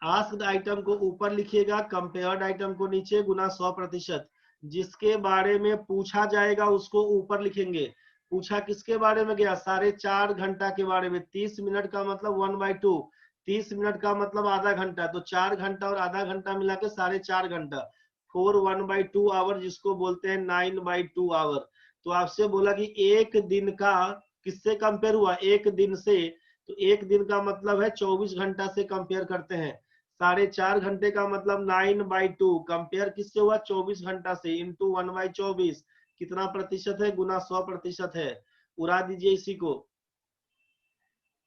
आस्क्ड आइटम को ऊपर लिखिएगा, कंपेयर्ड आइटम को नीचे, गुना 100%। जिसके बारे में पूछा जाएगा उसको ऊपर लिखेंगे। पूछा किसके बारे में गया, 4.5 घंटा के बारे में। 30 मिनट का मतलब 1/2, 30 मिनट का मतलब आधा घंटा, तो 4 घंटा और आधा घंटा मिला के 4.5 घंटा, 4 1/2 आवर, जिसको बोलते हैं 9/2 आवर। तो आपसे बोला कि एक दिन का किससे कंपेयर हुआ, एक दिन से, तो एक दिन का मतलब है 24 घंटा से कंपेयर करते हैं। 4.5 घंटे का मतलब 9/2 कंपेयर किससे हुआ? 24 घंटा से, इंटू 1/24 कितना प्रतिशत है? गुना 100% है। उड़ा दीजिए इसी को,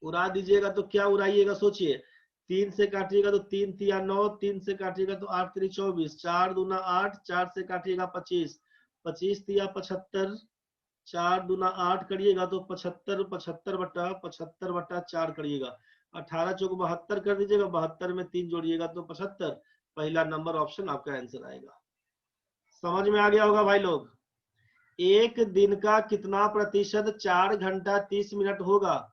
उड़ा दीजिएगा तो क्या उड़ाइएगा सोचिए। 3 से काटिएगा तो 3 तिया 9, 3 से काटिएगा तो 8 3 24, 4 दूना 8, 4 से काटिएगा 25, 25 तिया 75, 4 दूना 8 करिएगा तो 75, 75/4 करिएगा, 18 चौक 72 कर दीजिएगा, 72 में 3 जोड़िएगा तो 75। पहला नंबर ऑप्शन आपका आंसर आएगा। समझ में आ गया होगा भाई लोग। एक दिन का कितना प्रतिशत 4 घंटा 30 मिनट होगा?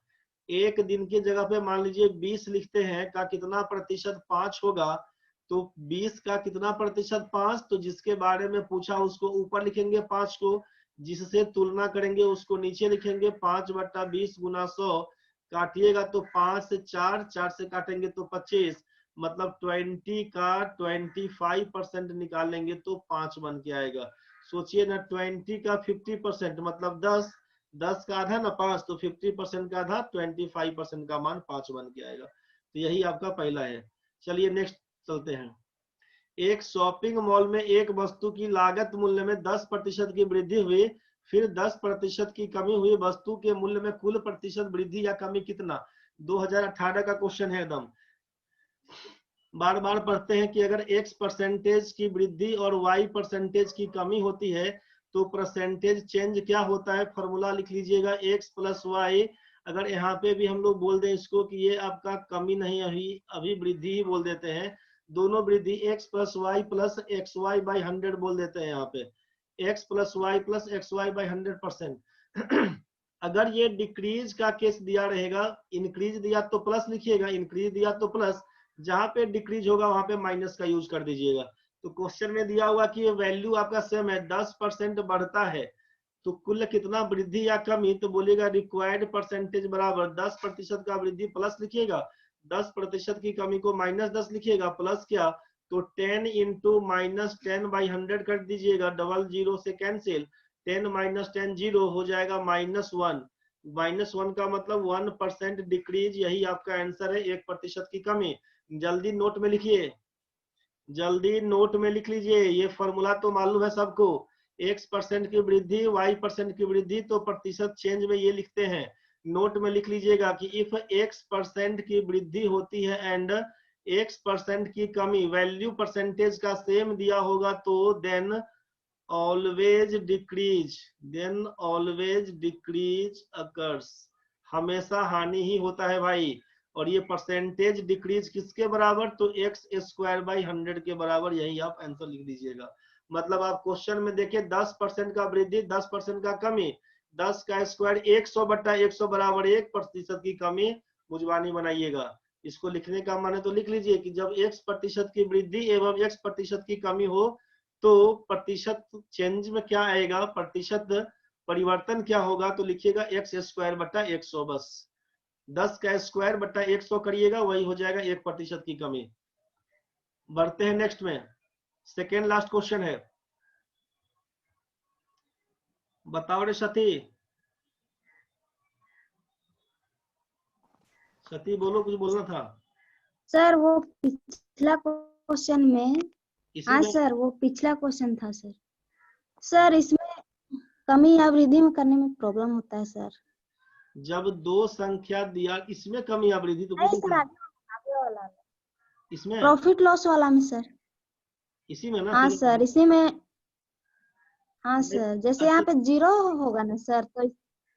एक दिन की जगह पे मान लीजिए 20 लिखते हैं, का कितना प्रतिशत 5 होगा? तो 20 का कितना प्रतिशत 5, तो जिसके बारे में पूछा उसको ऊपर लिखेंगे 5 को, जिससे तुलना करेंगे उसको नीचे लिखेंगे। 5/20 गुना 100 काटिएगा तो 5 से 4, 4 से काटेंगे तो 25, मतलब 20 का 25% निकालेंगे तो 5 बन के आएगा। सोचिए ना, 20 का 50% मतलब 10, 10 का आधा ना 5, तो 50% का आधा 25% का मान 5 बन के आएगा। तो यही आपका पहला है। चलिए नेक्स्ट चलते हैं। एक शॉपिंग मॉल में एक वस्तु की लागत मूल्य में 10% की वृद्धि हुई, फिर 10% की कमी हुई, वस्तु के मूल्य में कुल प्रतिशत वृद्धि या कमी कितना? 2018 का क्वेश्चन है एकदम। बार बार पढ़ते हैं कि अगर x% की वृद्धि और y% की कमी होती है तो परसेंटेज चेंज क्या होता है? फॉर्मूला लिख लीजिएगा, x + y। अगर यहाँ पे भी हम लोग बोल दें इसको कि ये आपका कमी नहीं, अभी वृद्धि ही बोल देते हैं। दोनों वृद्धि x + y + xy/100 बोल देते हैं। यहाँ पे x + y + xy/100%। अगर ये डिक्रीज का केस दिया रहेगा, इंक्रीज दिया तो प्लस लिखिएगा, इंक्रीज दिया तो प्लस, जहां पे डिक्रीज होगा वहां पे माइनस का यूज कर दीजिएगा। तो क्वेश्चन में दिया हुआ कि ये वैल्यू आपका सेम है, 10% बढ़ता है तो कुल कितना वृद्धि या कमी? तो बोलिएगा रिक्वायर्ड परसेंटेज बराबर 10% का वृद्धि प्लस लिखिएगा, 10% की कमी को -10 लिखिएगा, प्लस क्या तो 10 × -10/100 कर दीजिएगा, डबल जीरो से कैंसिल, 10 - 10 0 हो जाएगा -1। -1 का मतलब 1% डिक्रीज, यही आपका आंसर है, 1% की कमी। जल्दी नोट में लिखिए, जल्दी नोट में लिख लीजिए। ये फॉर्मूला तो मालूम है सबको, x% की वृद्धि y% की वृद्धि, तो प्रतिशत चेंज में ये लिखते हैं। नोट में लिख लीजिएगा कि इफ x% की वृद्धि होती है एंड x% की कमी, वैल्यू परसेंटेज का सेम दिया होगा तो देन ऑलवेज डिक्रीज अकर्स, हमेशा हानि ही होता है भाई। और ये परसेंटेज डिक्रीज किसके बराबर? तो x²/100 के बराबर। यही आप आंसर लिख दीजिएगा। मतलब आप क्वेश्चन में देखिए 10% का वृद्धि, 10% का कमी, 10 का स्क्वायर 100/100 बराबर 1% की कमी, मुजबानी बनाइएगा। इसको लिखने का माने तो लिख लीजिए कि जब x% की वृद्धि एवं x% की कमी हो तो प्रतिशत चेंज में क्या आएगा, प्रतिशत परिवर्तन क्या होगा? तो लिखिएगा x²/100 बस। 10 का स्क्वायर बटा 100 करिएगा, वही हो जाएगा 1% की कमी। बढ़ते हैं नेक्स्ट में। सेकेंड लास्ट क्वेश्चन है, बताओ रे सती, सती बोलो, कुछ बोलना था। सर वो पिछला क्वेश्चन में, इसी हाँ में सर वो पिछला क्वेश्चन था सर। सर इसमें कमी या वृद्धि में करने में प्रॉब्लम होता है सर। जब दो संख्या दिया, इसमें कमी या वृद्धि तो नहीं कुछ सर, आगे वाला में, इसमें प्रॉफिट लॉस वाला में सर। इसी में ना हाँ सर इसी में, हाँ नहीं, सर जैसे यहाँ पे 0 होगा ना सर, तो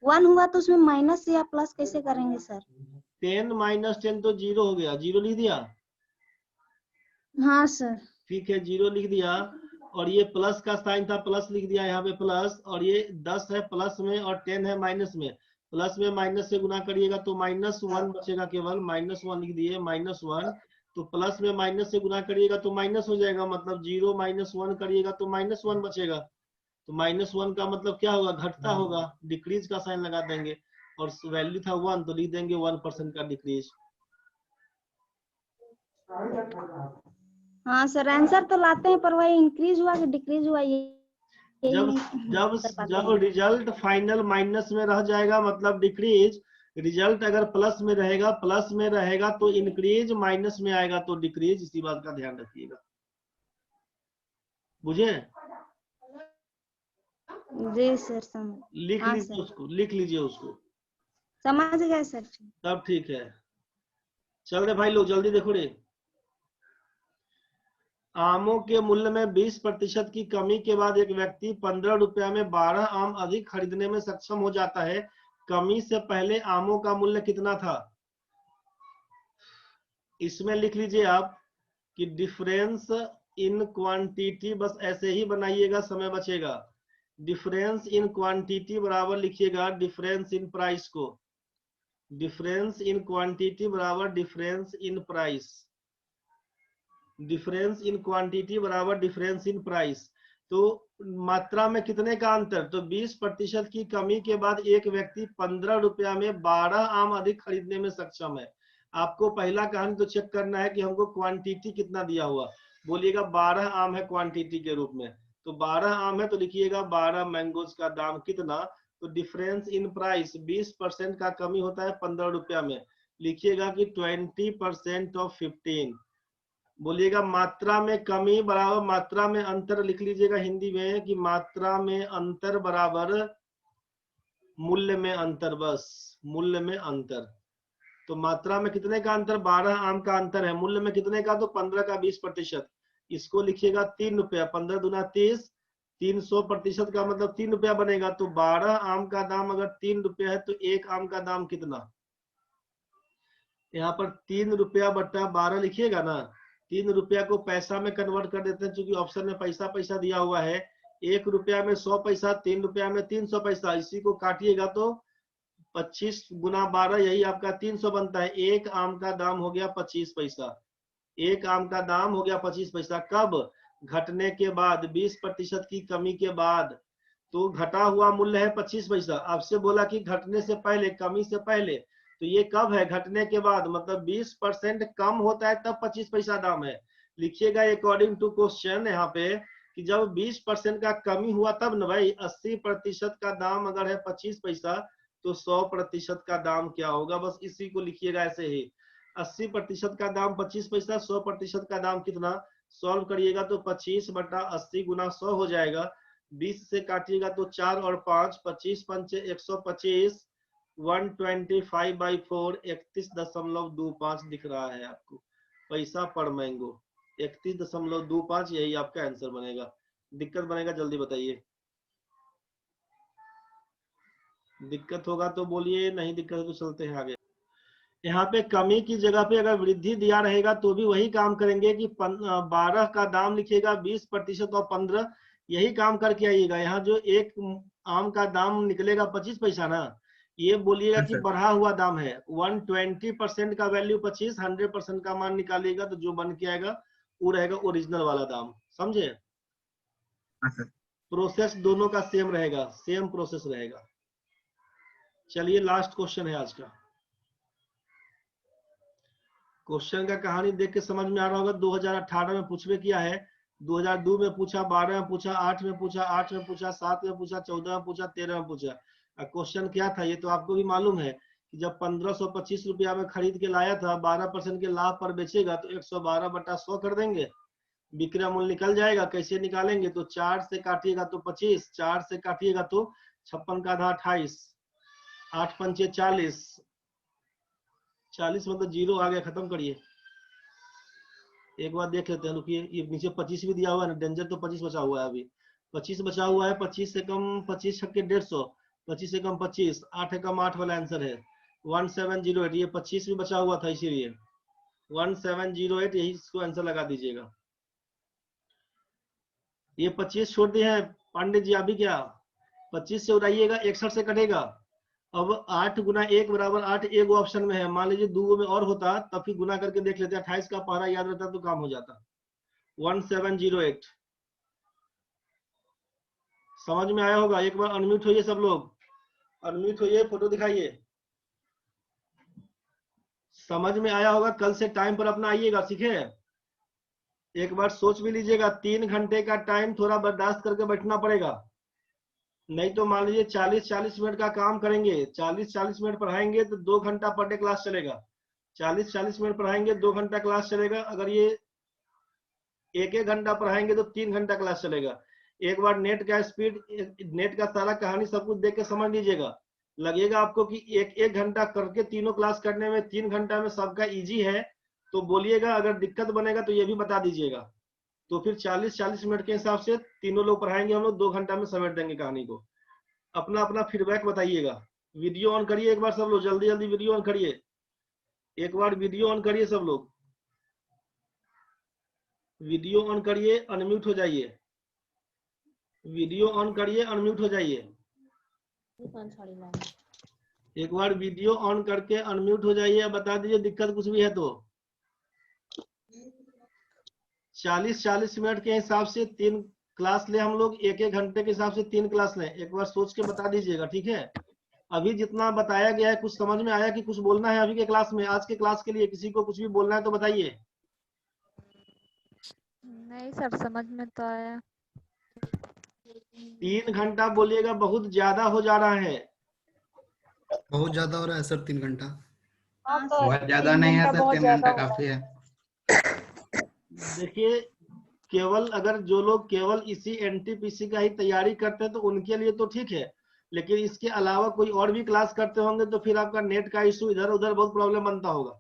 1 हुआ तो उसमें माइनस या प्लस कैसे करेंगे सर? 10 - 10 तो 0 हो गया, 0 लिख दिया। हाँ सर। ठीक है, 0 लिख दिया, और ये प्लस का साइन था, प्लस लिख दिया यहाँ पे प्लस, और ये 10 है प्लस में और 10 है माइनस में। प्लस में माइनस से गुना करिएगा तो -1 बचेगा, केवल -1 लिख दिए, -1। तो प्लस में माइनस से गुना करिएगा तो माइनस हो जाएगा, मतलब 0 - 1 करिएगा तो -1 बचेगा। तो -1 का मतलब क्या होगा? घटता होगा, डिक्रीज का साइन लगा देंगे, और वैल्यू था 1 तो लिख देंगे 1% का डिक्रीज। हाँ सर आंसर तो लाते हैं, पर वही इंक्रीज हुआ कि डिक्रीज हुआ ये जब नहीं जब कर पाते जब हैं। रिजल्ट फाइनल माइनस में रह जाएगा मतलब डिक्रीज, रिजल्ट अगर प्लस में रहेगा तो इंक्रीज, माइनस में आएगा तो डिक्रीज, इसी बात का ध्यान रखिएगा। बुझे? जी सर समझ। लिख हाँ लीजिए सर उसको, लिख लीजिए उसको, समझ गए सर। तब ठीक है। चल रहे भाई लोग, जल्दी देखो रे। आमों के मूल्य में 20% की कमी के बाद एक व्यक्ति 15 रुपया में 12 आम अधिक खरीदने में सक्षम हो जाता है। कमी से पहले आमों का मूल्य कितना था? इसमें लिख लीजिए आप कि डिफरेंस इन क्वांटिटी, बस ऐसे ही बनाइएगा, समय बचेगा। डिफरेंस इन क्वांटिटी बराबर लिखिएगा डिफरेंस इन प्राइस को। डिफरेंस इन क्वांटिटी बराबर difference in price. Difference in quantity बराबर डिफरेंस इन प्राइस। तो मात्रा में कितने का अंतर? तो 20% की कमी के बाद एक व्यक्ति 15 रुपया में 12 आम अधिक खरीदने में सक्षम है। आपको पहला कहानी तो चेक करना है कि हमको क्वांटिटी कितना दिया हुआ। बोलिएगा 12 आम है क्वांटिटी के रूप में, तो 12 आम है तो लिखिएगा 12 मैंगोज का दाम कितना। तो डिफरेंस इन प्राइस 20% का कमी होता है 15 रुपया में, लिखिएगा कि 20% ऑफ 15। बोलिएगा मात्रा में कमी बराबर मात्रा में अंतर, लिख लीजिएगा हिंदी में कि मात्रा में अंतर बराबर मूल्य में अंतर, बस मूल्य में अंतर। तो मात्रा में कितने का अंतर? 12 आम का अंतर है। मूल्य में कितने का? तो 15 का 20%। इसको लिखिएगा 3 रुपया, 15 दूना 30, 300% का मतलब 3 रुपया बनेगा। तो 12 आम का दाम अगर 3 रुपया है तो एक आम का दाम कितना? यहाँ पर 3 रुपया बट्टा 12 लिखिएगा ना। 3 रुपया को पैसा में कन्वर्ट कर देते हैं, क्योंकि ऑप्शन में पैसा पैसा दिया हुआ है। 1 रुपया में 100 पैसा, 3 रुपया में 300 पैसा। इसी को काटिएगा तो 25 गुना 12, यही आपका 300 बनता है। एक आम का दाम हो गया 25 पैसा। एक आम का दाम हो गया 25 पैसा। कब? घटने के बाद, 20% की कमी के बाद। तो घटा हुआ मूल्य है 25 पैसा। आपसे बोला कि घटने से पहले, कमी से पहले, तो ये कब है? घटने के बाद, मतलब 20% कम होता है तब 25 पैसा दाम है। लिखिएगा अकॉर्डिंग टू क्वेश्चन यहाँ पे कि जब 20% का कमी हुआ तब न भाई। 80% का दाम अगर है 25 पैसा तो 100% का दाम क्या होगा? बस इसी को लिखिएगा ऐसे ही। 80% का दाम 25 पैसा, 100% का दाम कितना? सॉल्व करिएगा तो 25 बटा 80 गुना 100 हो जाएगा। 20 से काटिएगा तो 4 और 5, 25 पंचे 125, 125/4, 31.25 दिख रहा है आपको पैसा पर मैंगो। 31.25, यही आपका आंसर बनेगा। दिक्कत बनेगा जल्दी बताइए। दिक्कत होगा तो बोलिए, नहीं दिक्कत है तो चलते हैं आगे। यहाँ पे कमी की जगह पे अगर वृद्धि दिया रहेगा तो भी वही काम करेंगे कि 12 का दाम लिखिएगा 20% और 15, यही काम करके आइएगा। यहाँ जो एक आम का दाम निकलेगा 25 पैसा ना, ये बोलिएगा कि बढ़ा हुआ दाम है। 120% का वैल्यू 25, 100% का मान निकालिएगा तो जो बन के आएगा वो रहेगा ओरिजिनल वाला दाम। समझे? प्रोसेस दोनों का सेम रहेगा, सेम प्रोसेस रहेगा। चलिए लास्ट क्वेश्चन है आज का। क्वेश्चन का कहानी देख के समझ में आ रहा होगा। 2018 में पूछवे किया है, 2002 में पूछा, 12 में पूछा, 8 में पूछा, 8 में पूछा, 7 में पूछा, 14 में पूछा, 13 में पूछा। क्वेश्चन क्या था ये तो आपको भी मालूम है कि जब 1525 रुपया में खरीद के लाया था, 12% के लाभ पर बेचेगा तो 112 बटा 100 कर देंगे, विक्रय मूल्य निकल जाएगा। कैसे निकालेंगे? तो 4 से काटिएगा तो 25, 4 से काटिएगा तो 56 का आधा 28, 8 पंचे 40, 40 मतलब 0 आ गया, खत्म करिए। एक बार देख लेते हैं, रुकिए। ये नीचे 25 भी दिया हुआ है ना, डेंजर। तो 25 बचा हुआ है, अभी 25 बचा हुआ है। 25 से कम 25 छक्के 150, 25 से कम 25, 8 कम 8 वाला आंसर है 1708। ये 25 भी बचा हुआ था, इसीलिए 1708 यही इसको आंसर लगा दीजिएगा। ये 25 छोड़ दिए हैं पांडे जी, अभी क्या 25 से उड़ाइएगा, 61 से कटेगा। अब 8 गुना 1 बराबर 8, एक ऑप्शन में है। मान लीजिए 2 में और होता तब फिर गुना करके देख लेते। 28 का पहरा याद रहता तो काम हो जाता। 1708 समझ में आया होगा। एक बार अनम्यूट होइए सब लोग, अनम्यूट होइए, फोटो दिखाइए। समझ में आया होगा। कल से टाइम पर अपना आइएगा, सीखे? एक बार सोच भी लीजिएगा, 3 घंटे का टाइम थोड़ा बर्दाश्त करके बैठना पड़ेगा, नहीं तो मान लीजिए 40-40 मिनट का काम करेंगे, 40-40 मिनट पढ़ाएंगे तो 2 घंटा पर डे क्लास चलेगा। 40-40 मिनट पढ़ाएंगे 2 घंटा क्लास चलेगा। अगर ये 1-1 घंटा पढ़ाएंगे तो 3 घंटा क्लास चलेगा। एक बार नेट का स्पीड, नेट का सारा कहानी सब कुछ देख के समझ लीजिएगा। लगेगा आपको कि 1-1 घंटा करके तीनों क्लास करने में 3 घंटा में सबका इजी है तो बोलिएगा। अगर दिक्कत बनेगा तो ये भी बता दीजिएगा। तो फिर 40-40 मिनट के हिसाब से तीनों लोग पढ़ाएंगे, हम लोग 2 घंटा में समेट देंगे कहानी को। अपना अपना फीडबैक बताइएगा। वीडियो ऑन करिए एक बार सब लोग, जल्दी जल्दी वीडियो ऑन करिए। एक बार वीडियो ऑन करिए सब लोग, वीडियो ऑन करिए, अनम्यूट हो जाइए। वीडियो ऑन करिए, अनम्यूट हो जाइए। एक बार वीडियो ऑन करके अनम्यूट हो जाइए, बता दीजिए दिक्कत कुछ भी है तो। 40-40 मिनट के हिसाब से 3 क्लास ले हम लोग, 1-1 घंटे के हिसाब से 3 क्लास लें। एक बार सोच के बता दीजिएगा, ठीक है। अभी जितना बताया गया है कुछ समझ में आया कि कुछ बोलना है अभी के क्लास में? आज के क्लास के लिए किसी को कुछ भी बोलना है तो बताइए। नहीं सर, समझ में तो आया। 3 घंटा बोलिएगा, बहुत ज्यादा हो जा रहा है। बहुत ज्यादा हो रहा है सर 3 घंटा। हाँ सर, बहुत ज्यादा 3 नहीं है घंटा सर, बहुत 3 ज्यादा घंटा हो रहा काफी है। देखिए, केवल अगर जो लोग केवल इसी एनटीपीसी का ही तैयारी करते हैं तो उनके लिए तो ठीक है, लेकिन इसके अलावा कोई और भी क्लास करते होंगे तो फिर आपका नेट का इशू इधर उधर बहुत प्रॉब्लम बनता होगा।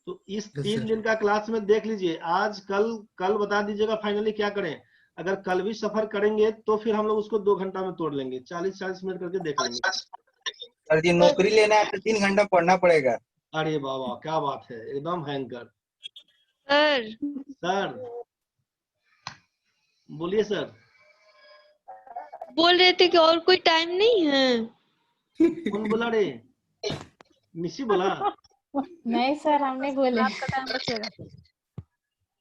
तो इस Yes, 3 sir. दिन का क्लास में देख लीजिए। आज कल बता दीजिएगा फाइनली क्या करें। अगर कल भी सफर करेंगे तो फिर हम लोग उसको 2 घंटा में तोड़ लेंगे, 40-40 मिनट करके देख लेंगे। सर जी नौकरी लेना है तो 3 घंटा पढ़ना पड़ेगा। अरे बाबा क्या बात है, एकदम भयंकर। सर सर बोलिए सर। बोल रहे थे कि और कोई टाइम नहीं है। कौन बोला रे? निशी बोला? नहीं सर, हम नहीं बोले। आपका टाइम बचेगा।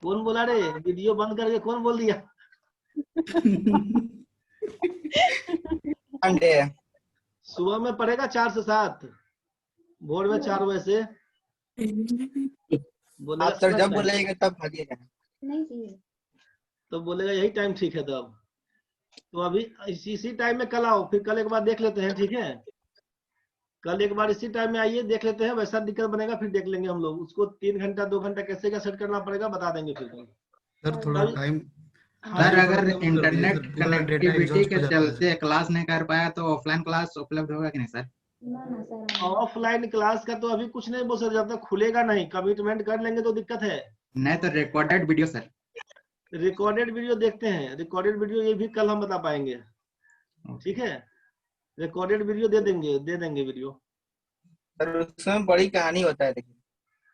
कौन बोला रे? वीडियो बंद करके कौन बोल दिया? अंडे सुबह में पढ़ेगा 4 से 7, भोर में 4 बजे से बोलेगा। आप सर जब बोलेगा तब भागिएगा। नहीं चाहिए। तो बोलेगा यही टाइम ठीक है तब। तो अभी इसी टाइम में कल आओ, फिर कल एक बार देख लेते हैं, ठीक है। कल एक बार इसी टाइम में आइए, देख लेते हैं। वैसा दिक्कत बनेगा फिर देख लेंगे हम लोग उसको। 3 घंटा 2 घंटा कैसे क्या सेट करना पड़ेगा बता देंगे फिर कल। सर थोड़ा टाइम सर अगर कर दीजिए इंटरनेट सर, पूरा डेटा कनेक्टिविटी एग्जॉस्ट के हो जाता है। चलते क्लास नहीं कर पाया तो ऑफलाइन क्लास उपलब्ध होगा कि नहीं सर? ना ना सर, ऑफलाइन क्लास का तो अभी कुछ नहीं बोल सकते, जब तक खुलेगा नहीं। कमिटमेंट कर लेंगे तो दिक्कत है। नहीं तो recorded video sir. Recorded video देखते हैं, रिकॉर्डेड वीडियो ये भी कल हम बता पाएंगे, ठीक है। रिकॉर्डेड वीडियो दे देंगे वीडियो। सर उसमें बड़ी कहानी होता है। देखिए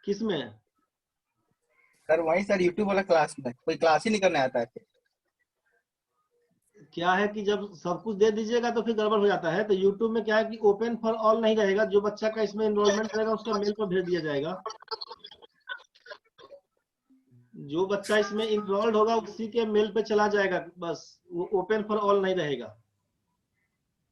किसमें? सर वही सर यूट्यूब वाला क्लास में कोई क्लास ही नहीं करने आता है। क्या है कि जब सब कुछ दे दीजिएगा तो फिर गड़बड़ हो जाता है। तो YouTube में क्या है कि ओपन फॉर ऑल नहीं रहेगा। जो बच्चा का इसमें एनरोलमेंट रहेगा उसका मेल पर भेज दिया जाएगा। जो बच्चा इसमें इनरोल्ड होगा उसी के मेल पे चला जाएगा बस। वो ओपन फॉर ऑल नहीं रहेगा,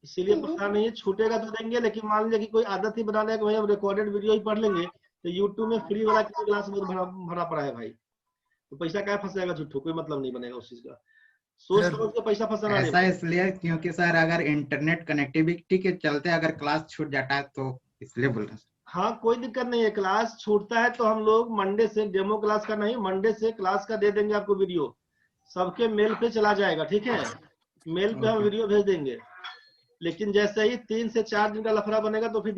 इसीलिए पता नहीं है। छूटेगा तो देंगे, लेकिन मान लीजिए कि कोई आदत ही बना लेगा कि भाई हम रिकॉर्डेड वीडियो ही पढ़ लेंगे तो YouTube में फ्री वाला क्लास बहुत भरा पड़ा है भाई। तो पैसा क्या फंसेगा झूठो, कोई मतलब नहीं बनेगा उस चीज का। सोच समझ के पैसा फंसाना ऐसा इसलिए क्योंकि सर अगर इंटरनेट कनेक्टिविटी के चलते अगर क्लास छूट जाता है तो इसलिए बोल रहे हैं। हाँ कोई दिक्कत नहीं है। क्लास छूटता है तो हम लोग मंडे से, डेमो क्लास का नहीं, मंडे से क्लास का दे देंगे आपको वीडियो। सबके मेल पे चला जाएगा, ठीक है। मेल पे हम वीडियो भेज देंगे। लेकिन जैसे ही 3 से 4 दिन का लफड़ा बनेगा तो फिर